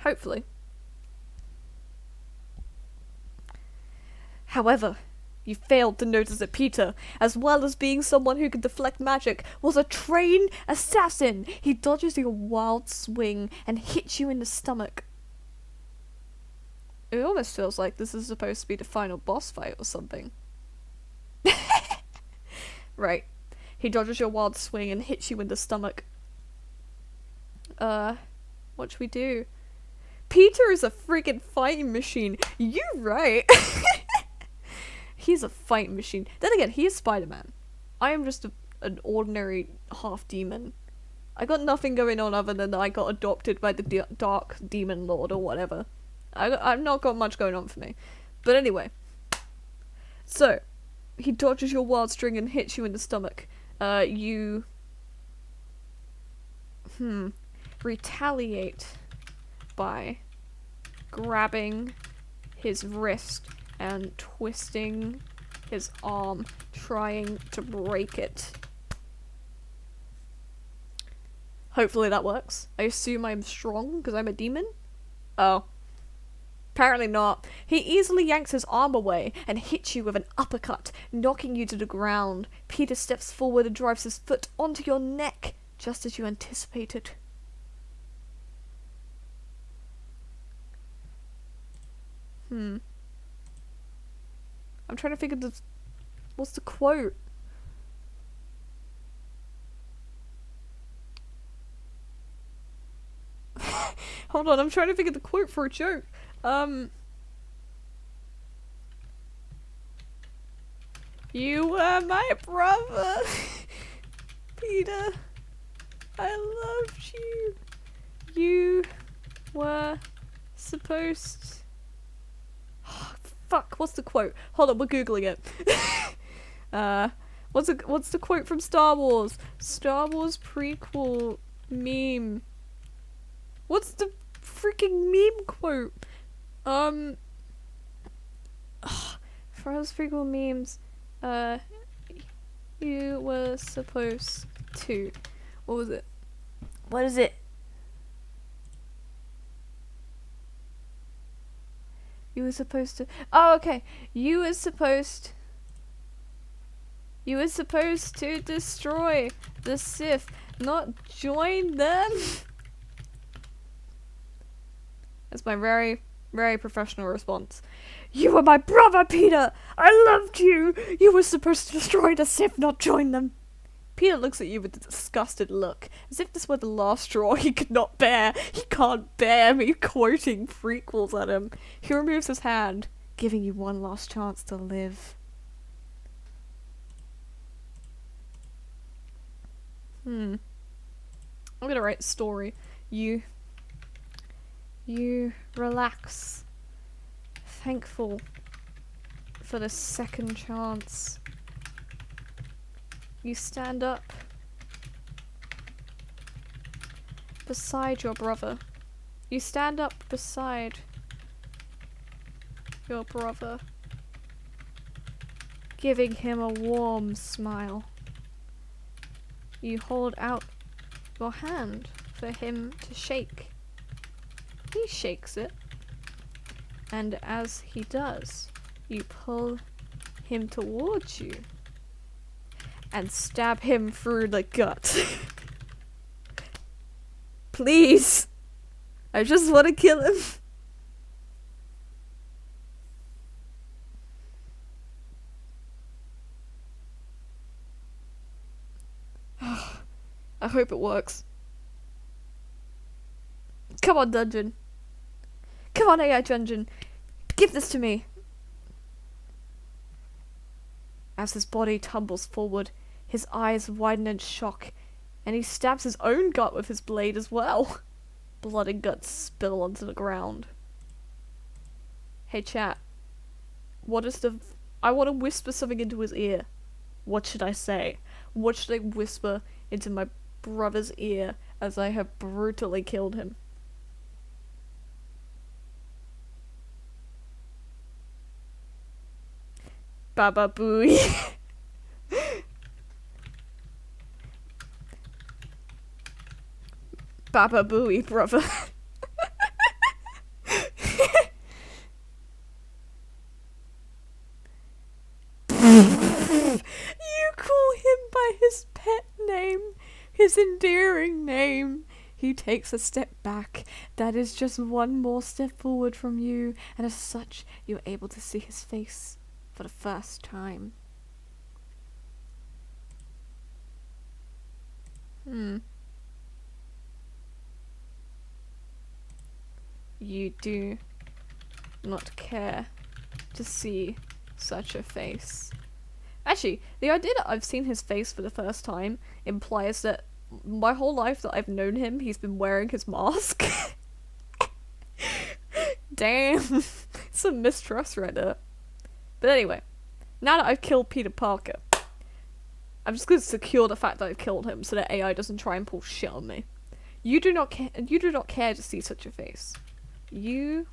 Speaker 1: Hopefully. However, you failed to notice that Peter, as well as being someone who could deflect magic, was a trained assassin. He dodges your wild swing and hits you in the stomach. It almost feels like this is supposed to be the final boss fight or something. Right. He dodges your wild swing and hits you in the stomach. What should we do? Peter is a freaking fighting machine. You're right. He's a fighting machine. Then again, he is Spider-Man. I am just an ordinary half-demon. I got nothing going on other than I got adopted by the Dark Demon Lord or whatever. I've not got much going on for me. But anyway. So, he dodges your wild string and hits you in the stomach. You retaliate by grabbing his wrist and twisting his arm, trying to break it. Hopefully that works. I assume I'm strong because I'm a demon? Oh. Apparently not. He easily yanks his arm away and hits you with an uppercut, knocking you to the ground. Peter steps forward and drives his foot onto your neck, just as you anticipated. I'm trying to figure the... What's the quote? Hold on, I'm trying to figure the quote for a joke. You were my brother, Peter. I loved you. You were supposed... Fuck, what's the quote? Hold on, we're googling it. What's the quote from Star Wars? Star Wars prequel meme. What's the freaking meme quote? Star Wars prequel memes. You were supposed to. What was it? What is it? You were supposed to... Oh, okay. You were supposed to destroy the Sith, not join them. That's my very, very professional response. You were my brother, Peter! I loved you! You were supposed to destroy the Sith, not join them. Peter looks at you with a disgusted look, as if this were the last straw he could not bear. He can't bear me quoting prequels at him. He removes his hand, giving you one last chance to live. I'm gonna write a story. You relax, thankful for the second chance. You stand up beside your brother. You stand up beside your brother, giving him a warm smile. You hold out your hand for him to shake. He shakes it, and as he does, you pull him towards you and stab him through the gut. Please! I just want to kill him. I hope it works. Come on, dungeon. Come on, AI dungeon. Give this to me. As his body tumbles forward, his eyes widen in shock, and he stabs his own gut with his blade as well. Blood and guts spill onto the ground. Hey chat, I want to whisper something into his ear. What should I say? What should I whisper into my brother's ear as I have brutally killed him? Baba Booey. Baba Booey, brother. You call him by his pet name, his endearing name. He takes a step back. That is just one more step forward from you, and as such, you're able to see his face for the first time. You do not care to see such a face. Actually, the idea that I've seen his face for the first time implies that my whole life that I've known him, he's been wearing his mask. Damn. Some mistrust right there. But anyway, now that I've killed Peter Parker, I'm just going to secure the fact that I've killed him so that AI doesn't try and pull shit on me. You do not care to see such a face. You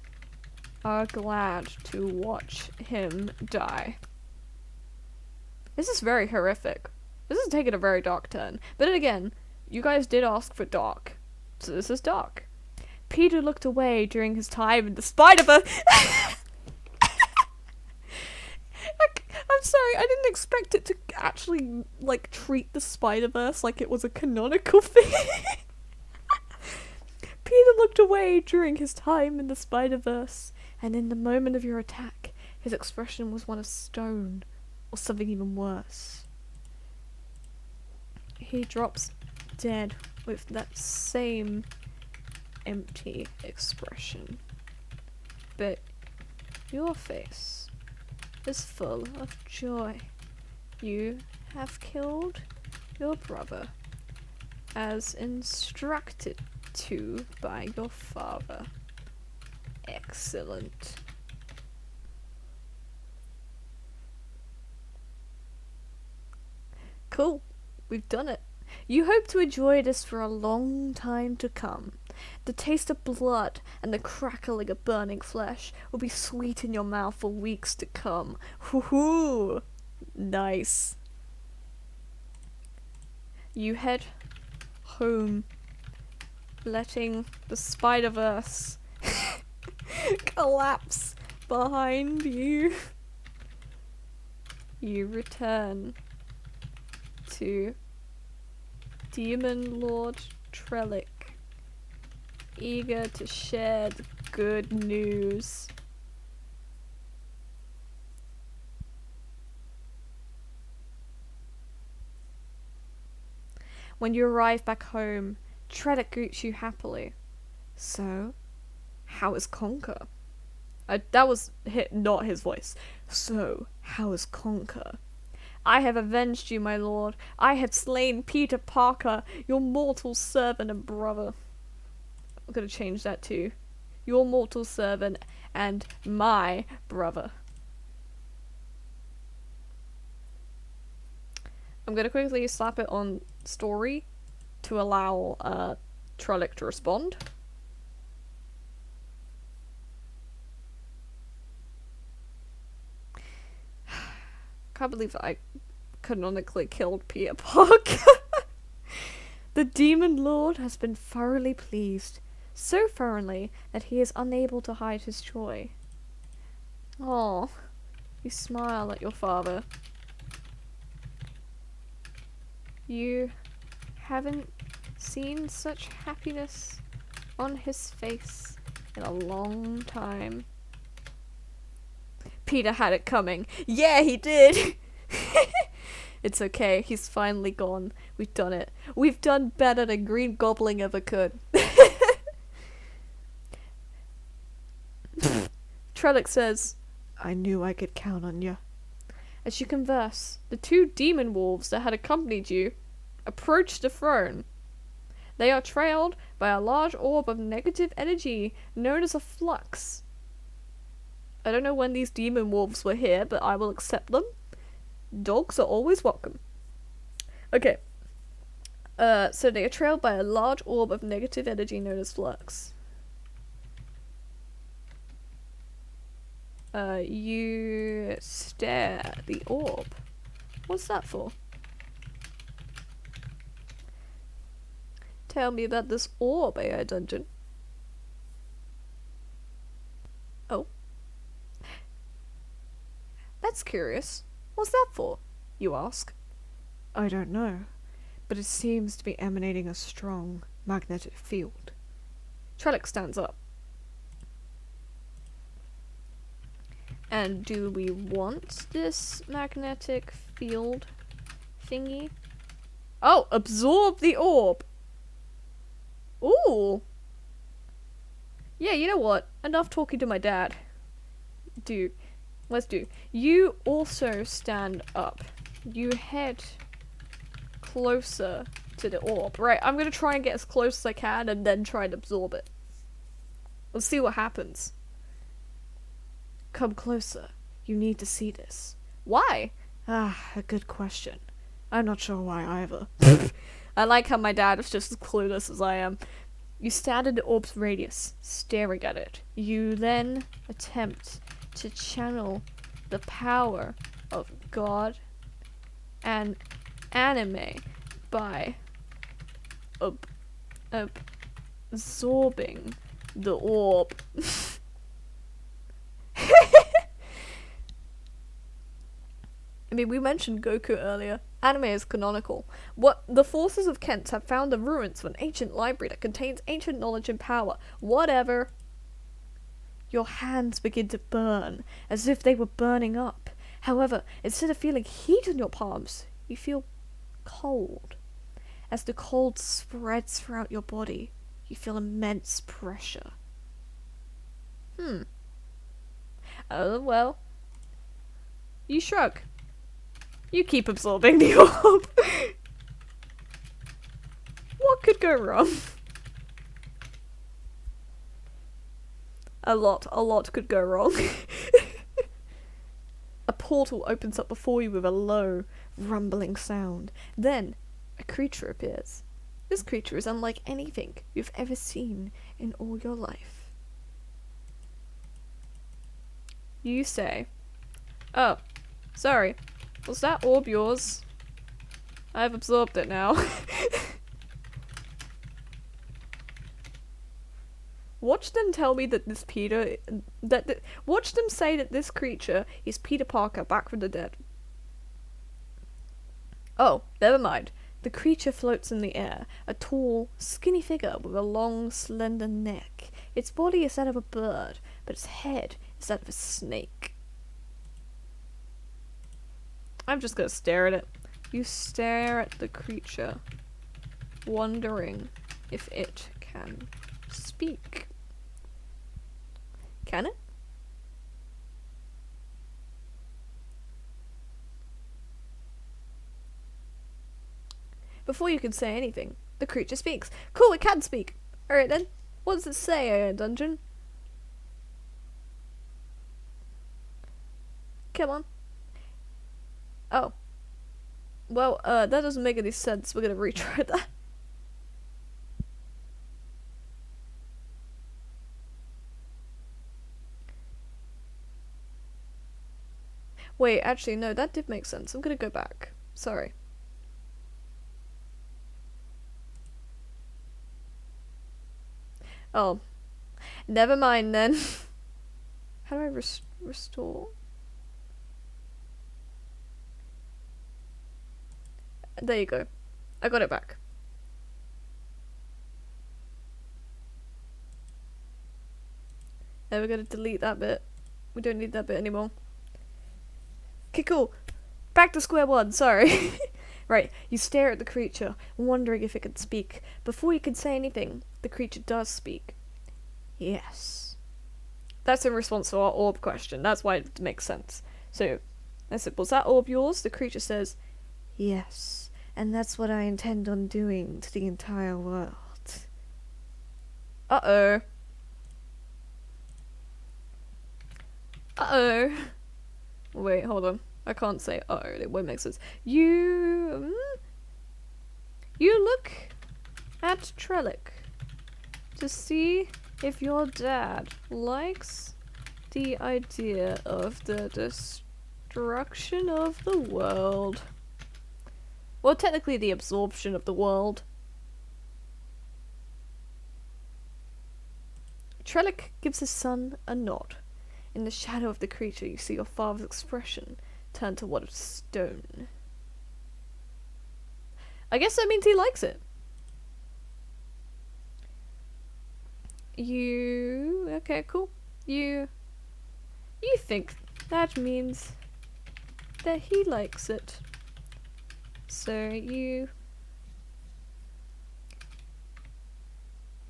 Speaker 1: are glad to watch him die. This is very horrific. This is taking a very dark turn. But then again, you guys did ask for dark. So this is dark. Peter looked away during his time in the Spiderverse. I'm sorry, I didn't expect it to actually, like, treat the Spiderverse like it was a canonical thing. Peter looked away during his time in the Spiderverse, and in the moment of your attack, his expression was one of stone, or something even worse. He drops dead with that same empty expression. But your face is full of joy. You have killed your brother, as instructed to by your father. Excellent. Cool. We've done it. You hope to enjoy this for a long time to come. The taste of blood and the crackling of burning flesh will be sweet in your mouth for weeks to come. Woohoo! Nice. You head home, letting the Spiderverse collapse behind you. You return to Demon Lord Trellick, eager to share the good news. When you arrive back home, Trellick greets you happily. So, how is Conker? That was not his voice. So, how is Conker? I have avenged you, my lord. I have slain Peter Parker, your mortal servant and brother. I'm gonna change that to your mortal servant and my brother. I'm gonna quickly slap it on story to allow Trellick to respond. can't believe I canonically killed Peter Parker. The Demon Lord has been thoroughly pleased. So thoroughly that he is unable to hide his joy. Oh, you smile at your father. You haven't seen such happiness on his face in a long time. Peter had it coming. Yeah, he did! It's okay, he's finally gone. We've done it. We've done better than Green Goblin ever could. Trellick says, I knew I could count on you. As you converse, the two demon wolves that had accompanied you approach the throne. They are trailed by a large orb of negative energy known as a flux. I don't know when these demon wolves were here, but I will accept them. Dogs are always welcome. Okay. So they are trailed by a large orb of negative energy known as flux. You stare at the orb. What's that for? Tell me about this orb, AI Dungeon. Oh. That's curious. What's that for? You ask. I don't know, but it seems to be emanating a strong magnetic field. Trellick stands up. And do we want this magnetic field thingy? Oh, absorb the orb! Ooh! Yeah, you know what? Enough talking to my dad. Let's do. You also stand up. You head closer to the orb. Right, I'm gonna try and get as close as I can and then try and absorb it. Let's see what happens. Come closer. You need to see this. Why? Ah, a good question. I'm not sure why either. I like how my dad is just as clueless as I am. You stand in the orb's radius, staring at it. You then attempt to channel the power of God and anime by absorbing the orb. I mean, we mentioned Goku earlier. Anime is canonical. What the forces of Kent have found the ruins of an ancient library that contains ancient knowledge and power. Whatever. Your hands begin to burn, as if they were burning up. However, instead of feeling heat in your palms, you feel cold. As the cold spreads throughout your body, you feel immense pressure. Oh, well. You shrug. You keep absorbing the orb. What could go wrong? A lot could go wrong. A portal opens up before you with a low, rumbling sound. Then, a creature appears. This creature is unlike anything you've ever seen in all your life. You say, "Oh, sorry. Was that orb yours? I've absorbed it now." Watch them tell me that this watch them say that this creature is Peter Parker back from the dead. Oh, never mind. The creature floats in the air, a tall, skinny figure with a long, slender neck. Its body is that of a bird, but its head is that of a snake. I'm just gonna stare at it. You stare at the creature, wondering if it can speak. Can it? Before you can say anything, the creature speaks. Cool, it can speak. Alright then, what does it say, dungeon? Come on. Oh. Well, that doesn't make any sense. We're gonna retry that. Wait, actually, no, that did make sense. I'm gonna go back. Sorry. Oh. Never mind then. How do I restore? There you go. I got it back. Now we're gonna delete that bit. We don't need that bit anymore. Okay, cool. Back to square one, sorry. Right, you stare at the creature, wondering if it can speak. Before you can say anything, the creature does speak. Yes. That's in response to our orb question. That's why it makes sense. So, I said, was that orb yours? The creature says, yes. And that's what I intend on doing to the entire world. Uh-oh. Uh-oh. Wait, hold on. I can't say uh-oh. It won't make sense. You look at Trellick to see if your dad likes the idea of the destruction of the world. Well, technically the absorption of the world. Trellick gives his son a nod. In the shadow of the creature, you see your father's expression turn to one of stone. I guess that means he likes it. Okay, cool. You think that means that he likes it. So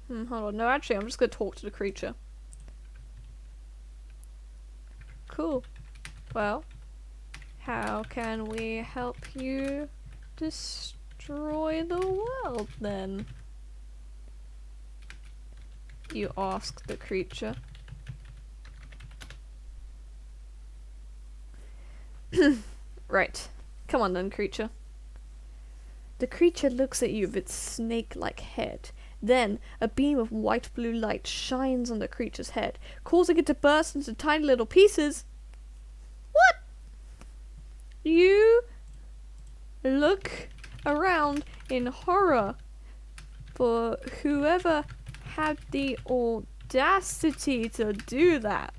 Speaker 1: hold on. No, actually, I'm just gonna talk to the creature. Cool. Well, how can we help you destroy the world then? You ask the creature. Right. Come on then, creature. The creature looks at you with its snake-like head. Then, a beam of white-blue light shines on the creature's head, causing it to burst into tiny little pieces. What? You look around in horror. For whoever had the audacity to do that.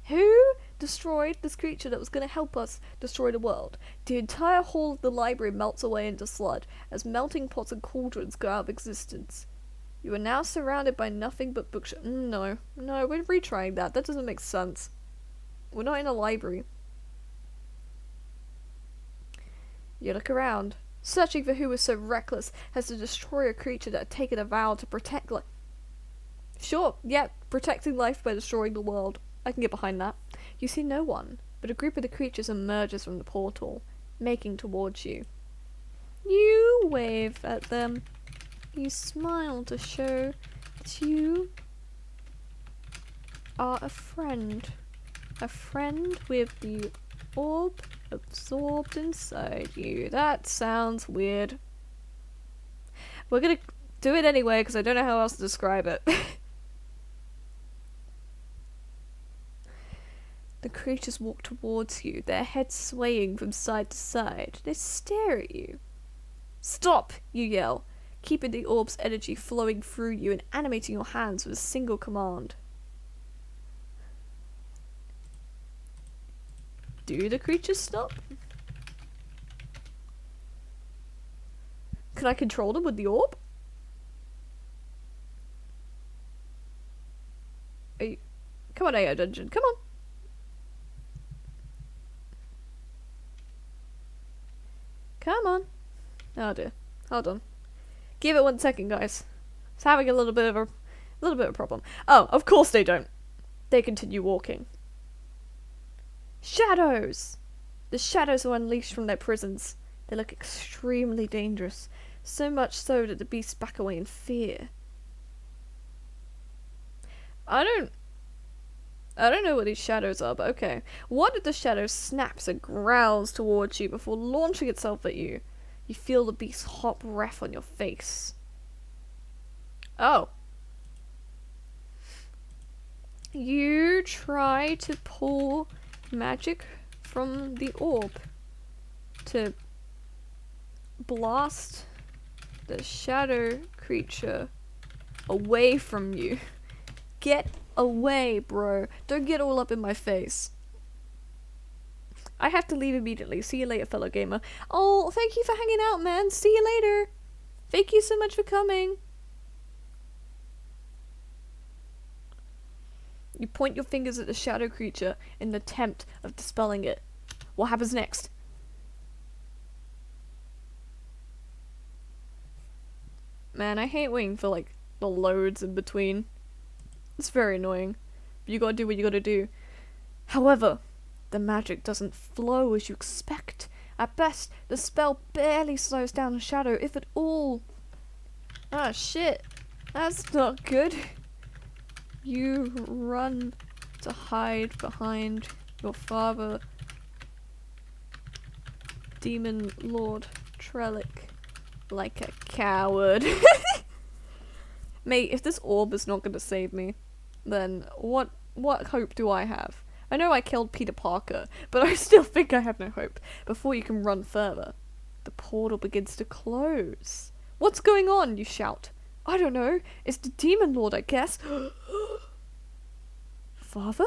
Speaker 1: Who destroyed this creature that was going to help us destroy the world? The entire hall of the library melts away into sludge as melting pots and cauldrons go out of existence. You are now surrounded by nothing but bookshelves. No, we're retrying that. That doesn't make sense. We're not in a library. You look around, searching for who was so reckless as to destroy a creature that had taken a vow to protect life. Sure, yeah, protecting life by destroying the world. I can get behind that. You see no one, but a group of the creatures emerges from the portal, making towards you. You wave at them. You smile to show that you are a friend. A friend with the orb absorbed inside you. That sounds weird. We're gonna do it anyway because I don't know how else to describe it. The creatures walk towards you, their heads swaying from side to side. They stare at you. Stop, you yell, keeping the orb's energy flowing through you and animating your hands with a single command. Do the creatures stop? Can I control them with the orb? Come on, AO Dungeon, come on. Come on. Oh dear. Hold on. Give it 1 second, guys. It's having a little bit of a problem. Oh, of course they don't. They continue walking. Shadows! The shadows are unleashed from their prisons. They look extremely dangerous. So much so that the beasts back away in fear. I don't know what these shadows are, but okay. One of the shadows snaps and growls towards you before launching itself at you. You feel the beast's hot breath on your face. Oh. You try to pull magic from the orb to blast the shadow creature away from you. Get away, bro. Don't get all up in my face. I have to leave immediately. See you later, fellow gamer. Oh, thank you for hanging out, man. See you later. Thank you so much for coming. You point your fingers at the shadow creature in the attempt of dispelling it. What happens next? Man, I hate waiting for, like, the loads in between. It's very annoying. But you gotta do what you gotta do. However, the magic doesn't flow as you expect. At best, the spell barely slows down the shadow, if at all. Ah, shit. That's not good. You run to hide behind your father, Demon Lord Trellick, like a coward. Mate, if this orb is not gonna save me, then what hope do I have? I know I killed Peter Parker, but I still think I have no hope. Before you can run further, the portal begins to close. What's going on? You shout. I don't know. It's the Demon Lord, I guess. Father?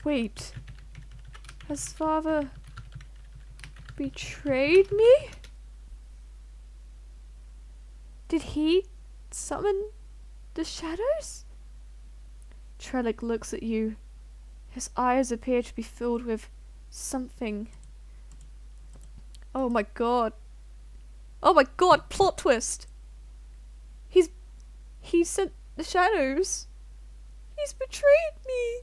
Speaker 1: Wait. Has Father betrayed me? Did he summon the shadows? Trellick looks at you. His eyes appear to be filled with something. Oh my god. Oh my god, plot twist! He sent the shadows. He's betrayed me.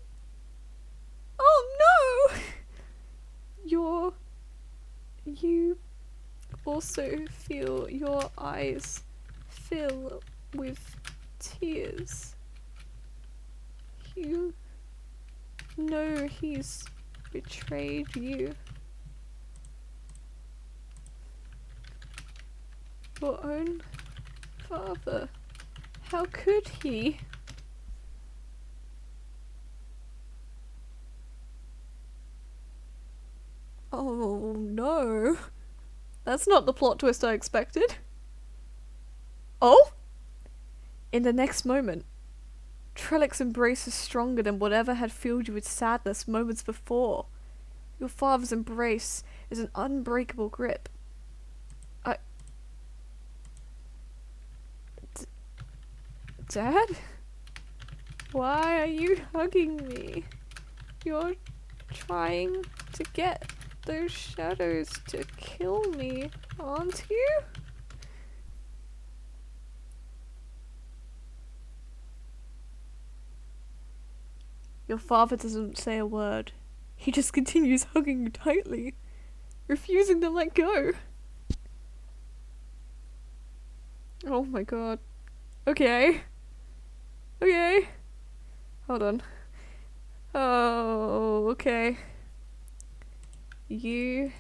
Speaker 1: Oh no! You also feel your eyes fill with tears. You know he's betrayed you. Your own father. How could he? Oh no. That's not the plot twist I expected. Oh? In the next moment, Trellick's embrace is stronger than whatever had filled you with sadness moments before. Your father's embrace is an unbreakable grip. Dad? Why are you hugging me? You're trying to get those shadows to kill me, aren't you? Your father doesn't say a word. He just continues hugging you tightly, refusing to let go. Oh my god. Okay. Okay. Hold on. Oh, okay. You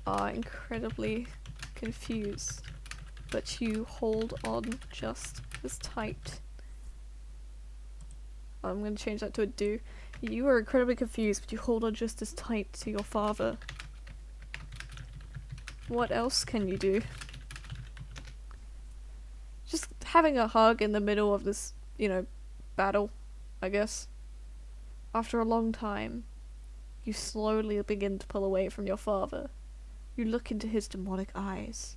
Speaker 1: are incredibly confused, but you hold on just as tight. I'm gonna change that to a do. You are incredibly confused, but you hold on just as tight to your father. What else can you do? Just having a hug in the middle of this, battle, I guess. After a long time, you slowly begin to pull away from your father. You look into his demonic eyes.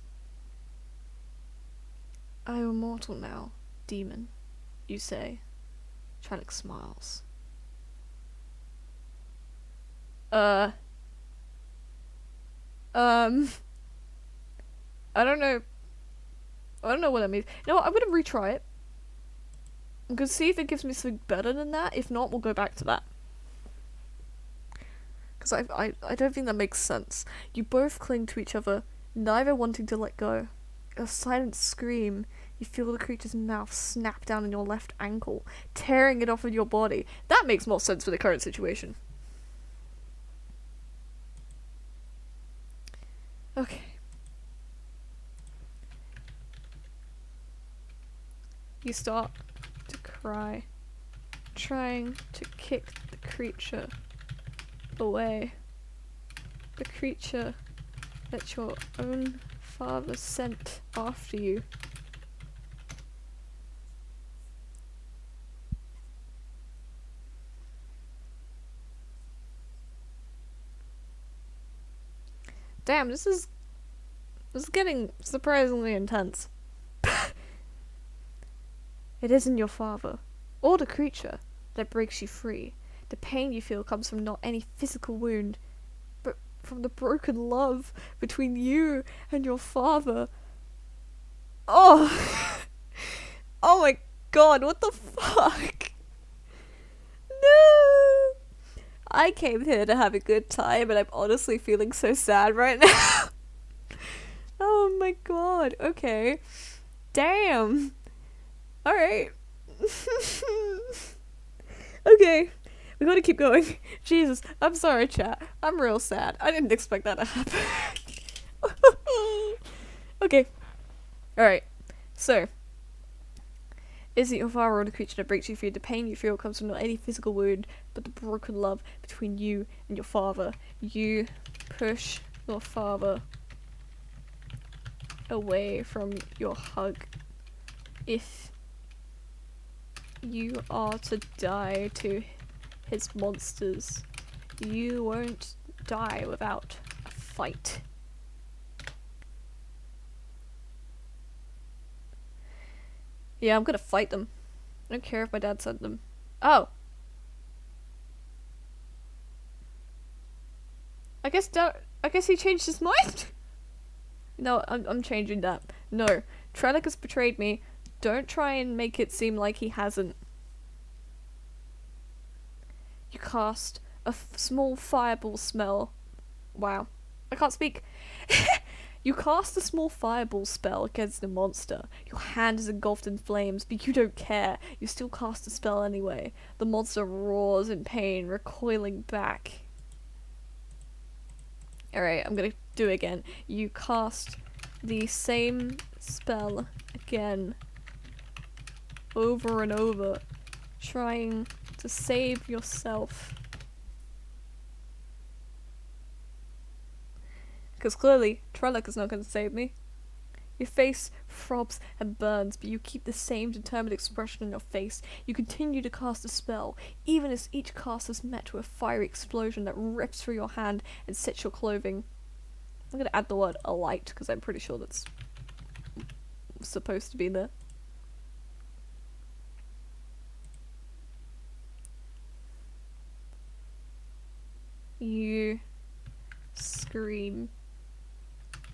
Speaker 1: I am immortal now, demon, you say. Trellick smiles. I don't know. I don't know what that means. No, I'm gonna retry it. I'm gonna see if it gives me something better than that. If not, we'll go back to that. Because I don't think that makes sense. You both cling to each other, neither wanting to let go. A silent scream. You feel the creature's mouth snap down on your left ankle, tearing it off of your body. That makes more sense for the current situation. Okay. You start to cry, trying to kick the creature away. The creature that your own father sent after you. Damn, this is getting surprisingly intense. It isn't your father, or the creature, that breaks you free. The pain you feel comes from not any physical wound, but from the broken love between you and your father. Oh! Oh my god, what the fuck? No! I came here to have a good time, and I'm honestly feeling so sad right now. Oh my god, okay. Damn. Alright. Okay, we gotta keep going. Jesus, I'm sorry, chat. I'm real sad. I didn't expect that to happen. Okay. Alright, so. Is it your father or the creature that breaks you free? The pain you feel comes from not any physical wound, but the broken love between you and your father. You push your father away from your hug. If you are to die to his monsters, you won't die without a fight. Yeah, I'm gonna fight them. I don't care if my dad sent them. Oh! I guess he changed his mind? No, I'm changing that. No. Trellick has betrayed me. Don't try and make it seem like he hasn't. You cast a small fireball spell. Wow. I can't speak. You cast a small fireball spell against the monster. Your hand is engulfed in flames, but you don't care. You still cast the spell anyway. The monster roars in pain, recoiling back. Alright, I'm gonna do it again. You cast the same spell again. Over and over. Trying to save yourself. Because clearly, Trellick is not going to save me. Your face throbs and burns, but you keep the same determined expression on your face. You continue to cast a spell, even as each cast is met with a fiery explosion that rips through your hand and sets your clothing. I'm going to add the word alight, because I'm pretty sure that's supposed to be there. You scream,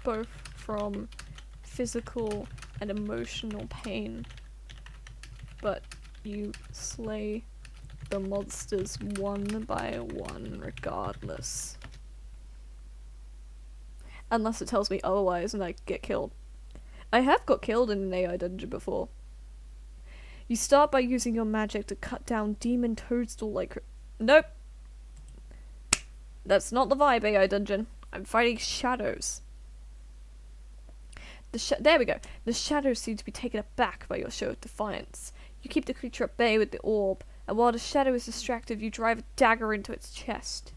Speaker 1: both from physical and emotional pain, but you slay the monsters one by one regardless. Unless it tells me otherwise and I get killed. I have got killed in an AI dungeon before. You start by using your magic to cut down demon toadstool like... Nope! That's not the vibe, AI dungeon. I'm fighting shadows. There we go. The shadows seem to be taken aback by your show of defiance. You keep the creature at bay with the orb, and while the shadow is distracted, you drive a dagger into its chest.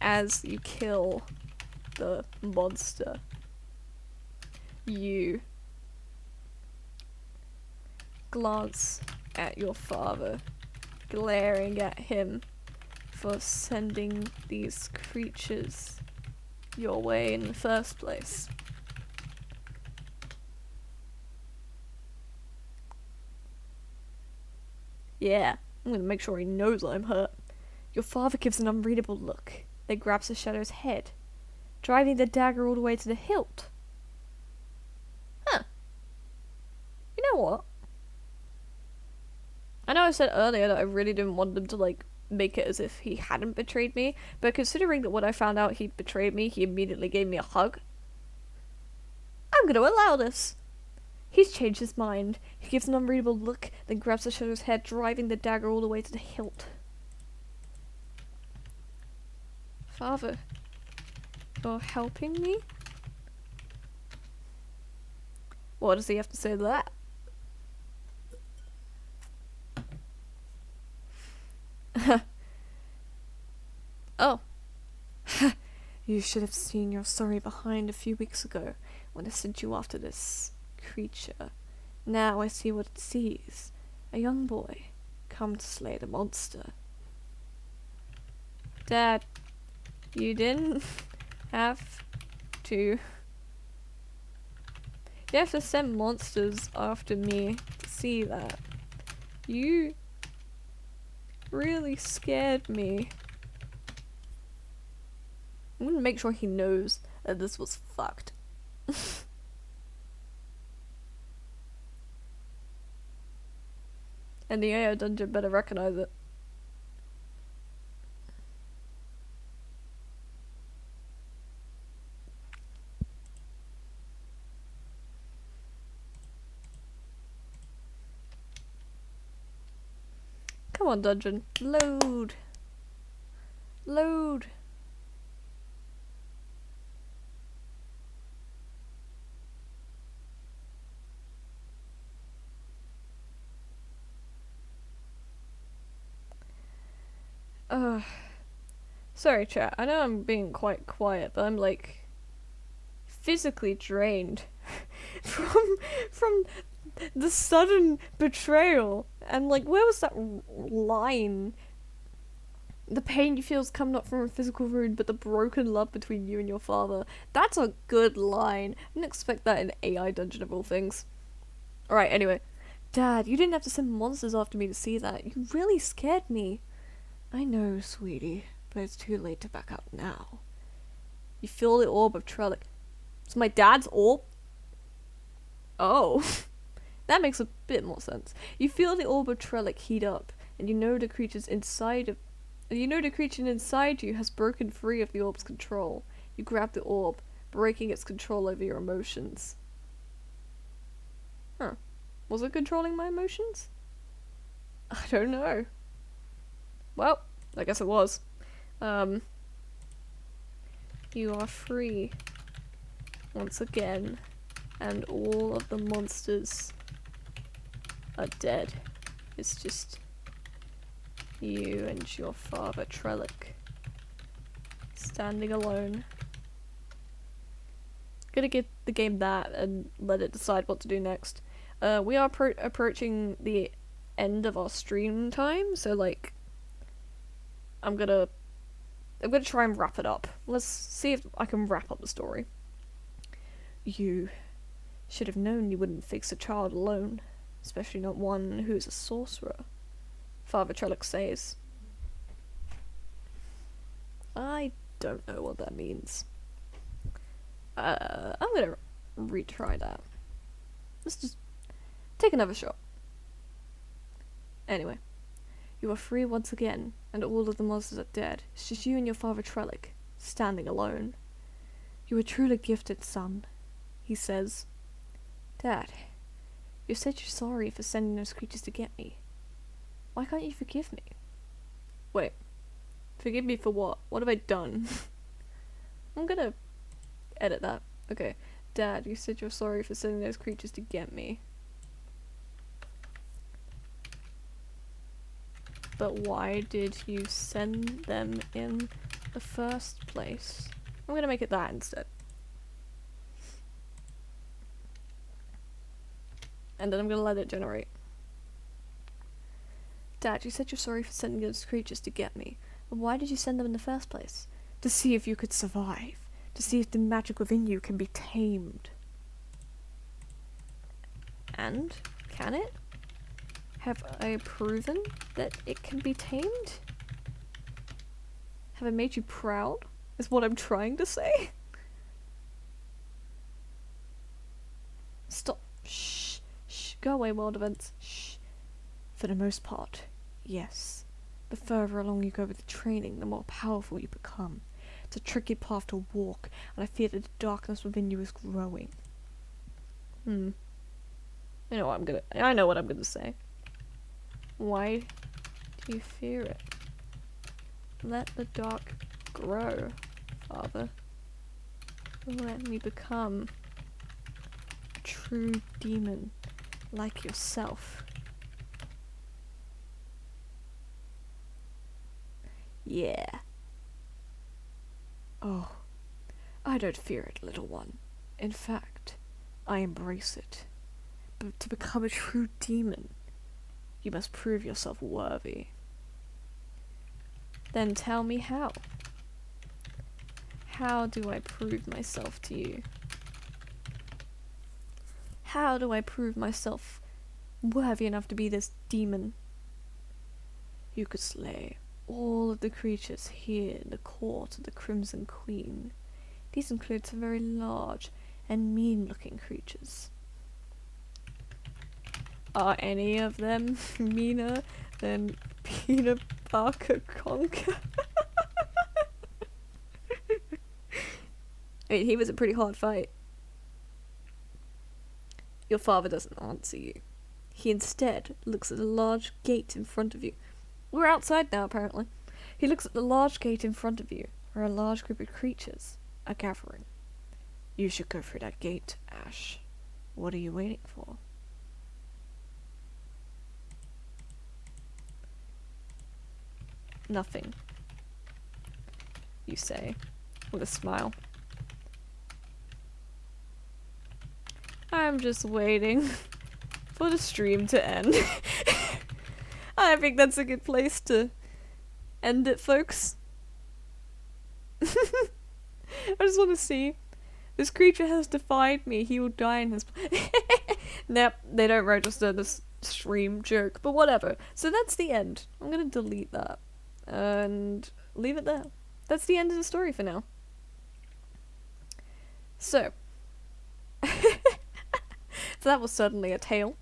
Speaker 1: As you kill the monster, you glance at your father, glaring at him for sending these creatures your way in the first place. Yeah, I'm gonna make sure he knows I'm hurt. Your father gives an unreadable look, then grabs the shadow's head, driving the dagger all the way to the hilt. Huh. You know what? I know I said earlier that I really didn't want them to, like, make it as if he hadn't betrayed me, but considering that when I found out he'd betrayed me, he immediately gave me a hug, I'm gonna allow this. He's changed his mind. He gives an unreadable look, then grabs the shadow's head, driving the dagger all the way to the hilt. Father, you're helping me? What does he have to say to that? Oh. You should have seen your story behind a few weeks ago when I sent you after this creature. Now I see what it sees. A young boy come to slay the monster. Dad, you didn't have to. You have to send monsters after me to see that. You really scared me. I'm gonna make sure he knows that this was fucked. And the AI dungeon better recognize it. Come on, dungeon. Load. Load. Sorry chat, I know I'm being quite quiet, but I'm like physically drained from the sudden betrayal. And like, where was that line? The pain you feel is come not from a physical wound, but the broken love between you and your father. That's a good line. I didn't expect that in AI Dungeon of all things. Alright, anyway. Dad, you didn't have to send monsters after me to see that. You really scared me. I know, sweetie, but it's too late to back up now. You feel the orb of Trellick. It's my dad's orb? Oh. That makes a bit more sense. You feel the orb of Trellick heat up, and you know the creature inside you has broken free of the orb's control. You grab the orb, breaking its control over your emotions. Huh. Was it controlling my emotions? I don't know. Well, I guess it was. You are free once again, and all of the monsters are dead. It's just you and your father Trellick standing alone. Gonna give the game that and let it decide what to do next. We are approaching the end of our stream time, so like I'm gonna try and wrap it up. Let's see if I can wrap up the story. You should have known you wouldn't fix a child alone, especially not one who is a sorcerer, Father Trellick says. I don't know what that means. I'm gonna retry that. Let's just take another shot. Anyway. You are free once again, and all of the monsters are dead. It's just you and your father Trellick, standing alone. You are truly gifted, son, he says. Dad, you said you're sorry for sending those creatures to get me. Why can't you forgive me? Wait. Forgive me for what? What have I done? I'm gonna edit that. Okay. Dad, you said you're sorry for sending those creatures to get me. But why did you send them in the first place? I'm gonna make it that instead. And then I'm gonna let it generate. Dad, you said you're sorry for sending those creatures to get me. But why did you send them in the first place? To see if you could survive. To see if the magic within you can be tamed. And? Can it? Have I proven that it can be tamed? Have I made you proud? Is what I'm trying to say? Stop. Shh. Shh. Go away, world events. Shh. For the most part, yes. The further along you go with the training, the more powerful you become. It's a tricky path to walk, and I fear that the darkness within you is growing. I know what I'm gonna say. Why do you fear it? Let the dark grow, Father. Let me become true demon like yourself. Yeah. Oh, I don't fear it, little one. In fact, I embrace it. But to become a true demon, you must prove yourself worthy. Then tell me how. How do I prove myself to you? How do I prove myself worthy enough to be this demon? You could slay all of the creatures here in the court of the Crimson Queen. These include some very large and mean-looking creatures. Are any of them meaner than Peter Parker Conker? I mean, he was a pretty hard fight. Your father doesn't answer you. He instead looks at a large gate in front of you. We're outside now, apparently. He looks at the large gate in front of you, where a large group of creatures are gathering. You should go through that gate, Ash. What are you waiting for? Nothing, you say, with a smile. I'm just waiting for the stream to end. I think that's a good place to end it, folks. I just want to see. This creature has defied me. He will die in his... Nope, they don't register this stream joke, but whatever. So that's the end. I'm gonna delete that. And leave it there. That's the end of the story for now. So. So that was certainly a tale.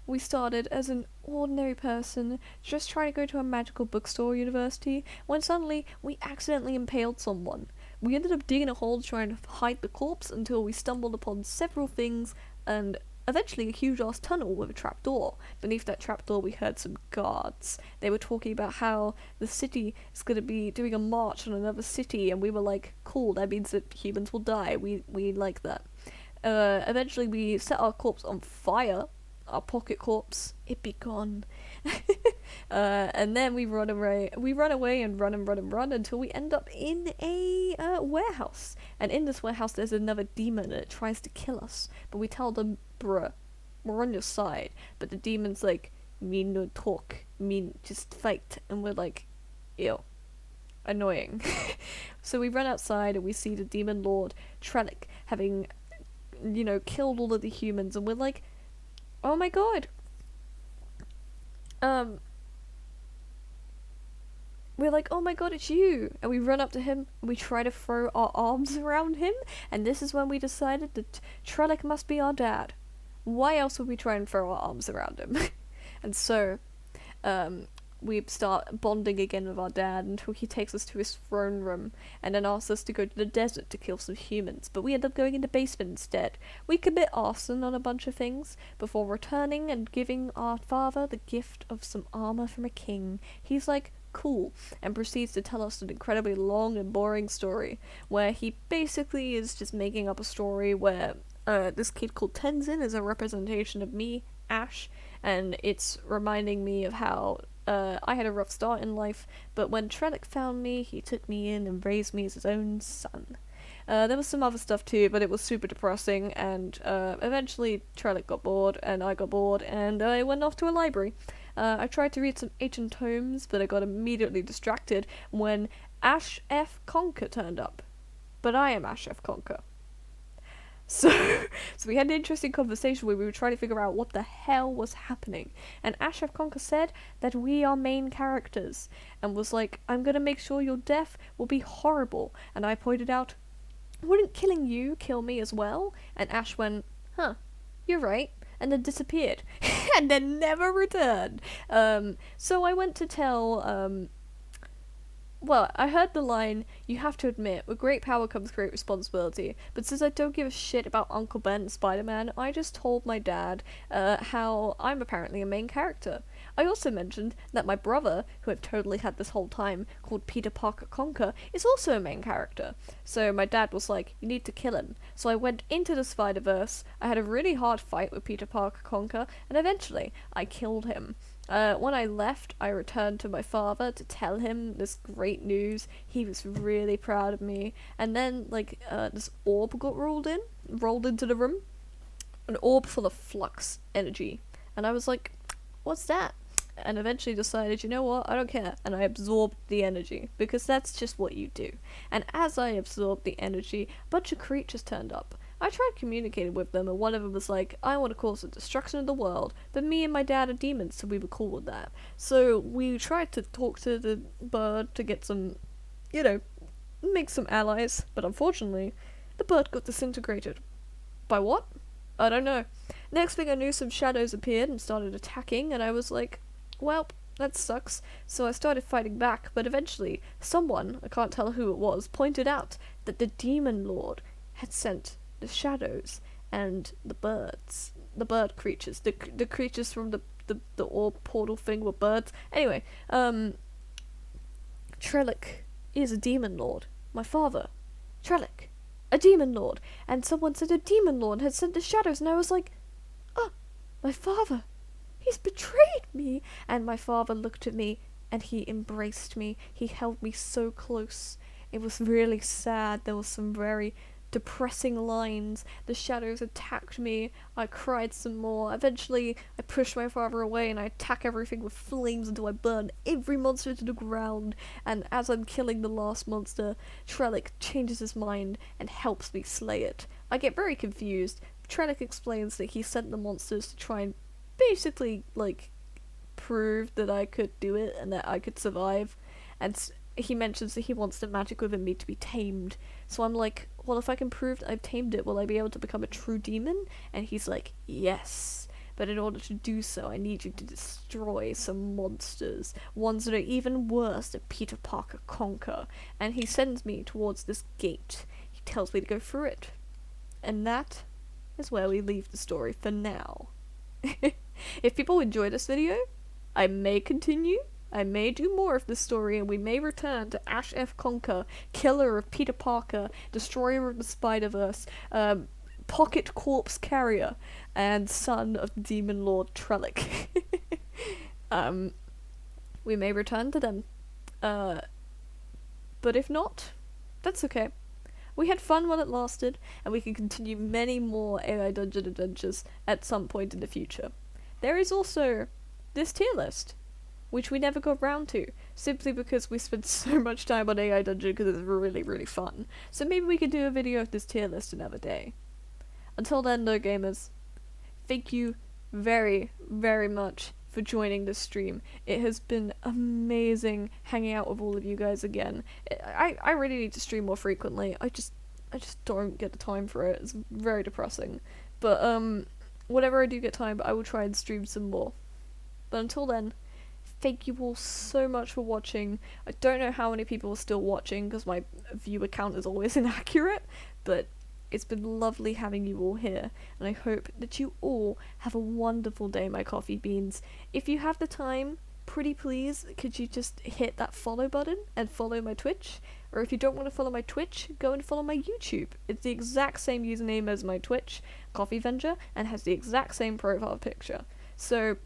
Speaker 1: We started as an ordinary person, just trying to go to a magical bookstore university, when suddenly we accidentally impaled someone. We ended up digging a hole trying to hide the corpse until we stumbled upon several things, and eventually a huge-ass tunnel with a trapdoor. Beneath that trapdoor we heard some guards. They were talking about how the city is going to be doing a march on another city, and we were like, cool, that means that humans will die. We like that. Eventually we set our corpse on fire. Our pocket corpse, it be gone. And then we run away and run until we end up in a warehouse. And in this warehouse there's another demon that tries to kill us. But we tell them, bruh, we're on your side. But the demon's like, me no talk, me just fight. And we're like, ew. Annoying. So we run outside and we see the demon lord, Trellick, having, you know, killed all of the humans. And we're like, oh my god. We're like, oh my god, it's you. And we run up to him and we try to throw our arms around him. And this is when we decided that Trellick must be our dad. Why else would we try and throw our arms around him? And so, we start bonding again with our dad until he takes us to his throne room and then asks us to go to the desert to kill some humans, but we end up going in the basement instead. We commit arson on a bunch of things before returning and giving our father the gift of some armor from a king. He's like, cool, and proceeds to tell us an incredibly long and boring story where he basically is just making up a story where this kid called Tenzin is a representation of me, Ash, and it's reminding me of how I had a rough start in life, but when Trellick found me, he took me in and raised me as his own son. There was some other stuff too, but it was super depressing, and eventually Trellick got bored, and I got bored, and I went off to a library. I tried to read some ancient tomes, but I got immediately distracted when Ash F. Conker turned up. But I am Ash F. Conker. So we had an interesting conversation where we were trying to figure out what the hell was happening. And Ash F. Conker said that we are main characters, and was like, I'm gonna make sure your death will be horrible. And I pointed out, wouldn't killing you kill me as well? And Ash went, huh, you're right, and then disappeared. And then never returned. So I went to tell, well, I heard the line, you have to admit, with great power comes great responsibility, but since I don't give a shit about Uncle Ben and Spider-Man, I just told my dad how I'm apparently a main character. I also mentioned that my brother, who I've totally had this whole time, called Peter Parker Conker, is also a main character. So my dad was like, you need to kill him. So I went into the Spiderverse, I had a really hard fight with Peter Parker Conker, and eventually I killed him. When I left, I returned to my father to tell him this great news. He was really proud of me. And then, this orb got rolled into the room. An orb full of flux energy. And I was like, what's that? And eventually decided, you know what, I don't care. And I absorbed the energy, because that's just what you do. And as I absorbed the energy, a bunch of creatures turned up. I tried communicating with them, and one of them was like, I want to cause the destruction of the world, but me and my dad are demons, so we were cool with that. So we tried to talk to the bird to get some, make some allies, but unfortunately, the bird got disintegrated. By what? I don't know. Next thing I knew, some shadows appeared and started attacking, and I was like, well, that sucks. So I started fighting back, but eventually, someone, I can't tell who it was, pointed out that the Demon Lord had sent the shadows and the birds, the bird creatures, the creatures from the orb portal thing were birds. Anyway, Trellick is a demon lord. My father, Trellick, a demon lord. And someone said a demon lord had sent the shadows, and I was like, oh, my father, he's betrayed me. And my father looked at me and he embraced me. He held me so close. It was really sad. There was some very depressing lines. The shadows attacked me. I cried some more. Eventually, I pushed my father away and I attack everything with flames until I burn every monster to the ground. And as I'm killing the last monster, Trellick changes his mind and helps me slay it. I get very confused. Trellick explains that he sent the monsters to try and basically, prove that I could do it and that I could survive. And he mentions that he wants the magic within me to be tamed. So I'm like, well, if I can prove that I've tamed it, will I be able to become a true demon? And he's like, yes. But in order to do so, I need you to destroy some monsters. Ones that are even worse than Peter Parker Conker. And he sends me towards this gate. He tells me to go through it. And that is where we leave the story for now. If people enjoy this video, I may continue. I may do more of this story, and we may return to Ash F. Conker, killer of Peter Parker, destroyer of the Spiderverse, pocket corpse carrier, and son of Demon Lord Trellick. We may return to them. But if not, that's okay. We had fun while it lasted, and we can continue many more AI Dungeon adventures at some point in the future. There is also this tier list, which we never got round to, simply because we spent so much time on AI Dungeon because it's really, really fun. So maybe we could do a video of this tier list another day. Until then, though, gamers, thank you very, very much for joining this stream. It has been amazing hanging out with all of you guys again. I really need to stream more frequently. I just don't get the time for it. It's very depressing. But, whenever I do get time, I will try and stream some more. But until then, thank you all so much for watching. I don't know how many people are still watching because my viewer count is always inaccurate, but it's been lovely having you all here, and I hope that you all have a wonderful day, my coffee beans. If you have the time, pretty please, could you just hit that follow button and follow my Twitch? Or if you don't want to follow my Twitch, go and follow my YouTube. It's the exact same username as my Twitch, Coffee Venture, and has the exact same profile picture. So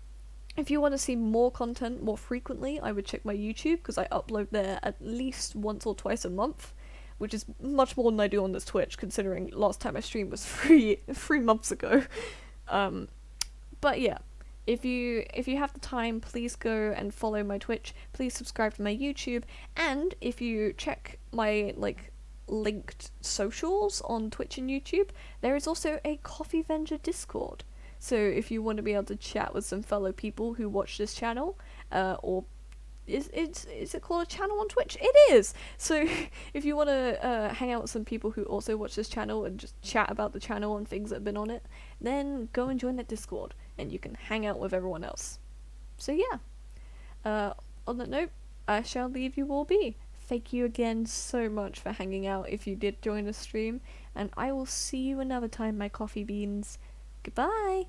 Speaker 1: if you want to see more content more frequently, I would check my YouTube, because I upload there at least once or twice a month, which is much more than I do on this Twitch, considering last time I streamed was three months ago. But yeah, if you have the time, please go and follow my Twitch, please subscribe to my YouTube, and if you check my, linked socials on Twitch and YouTube, there is also a Coffee Venture Discord. So if you want to be able to chat with some fellow people who watch this channel, or is it called a channel on Twitch? It is! So if you want to hang out with some people who also watch this channel and just chat about the channel and things that have been on it, then go and join that Discord, and you can hang out with everyone else. So yeah, on that note, I shall leave you all be. Thank you again so much for hanging out if you did join the stream, and I will see you another time, my coffee beans. Goodbye!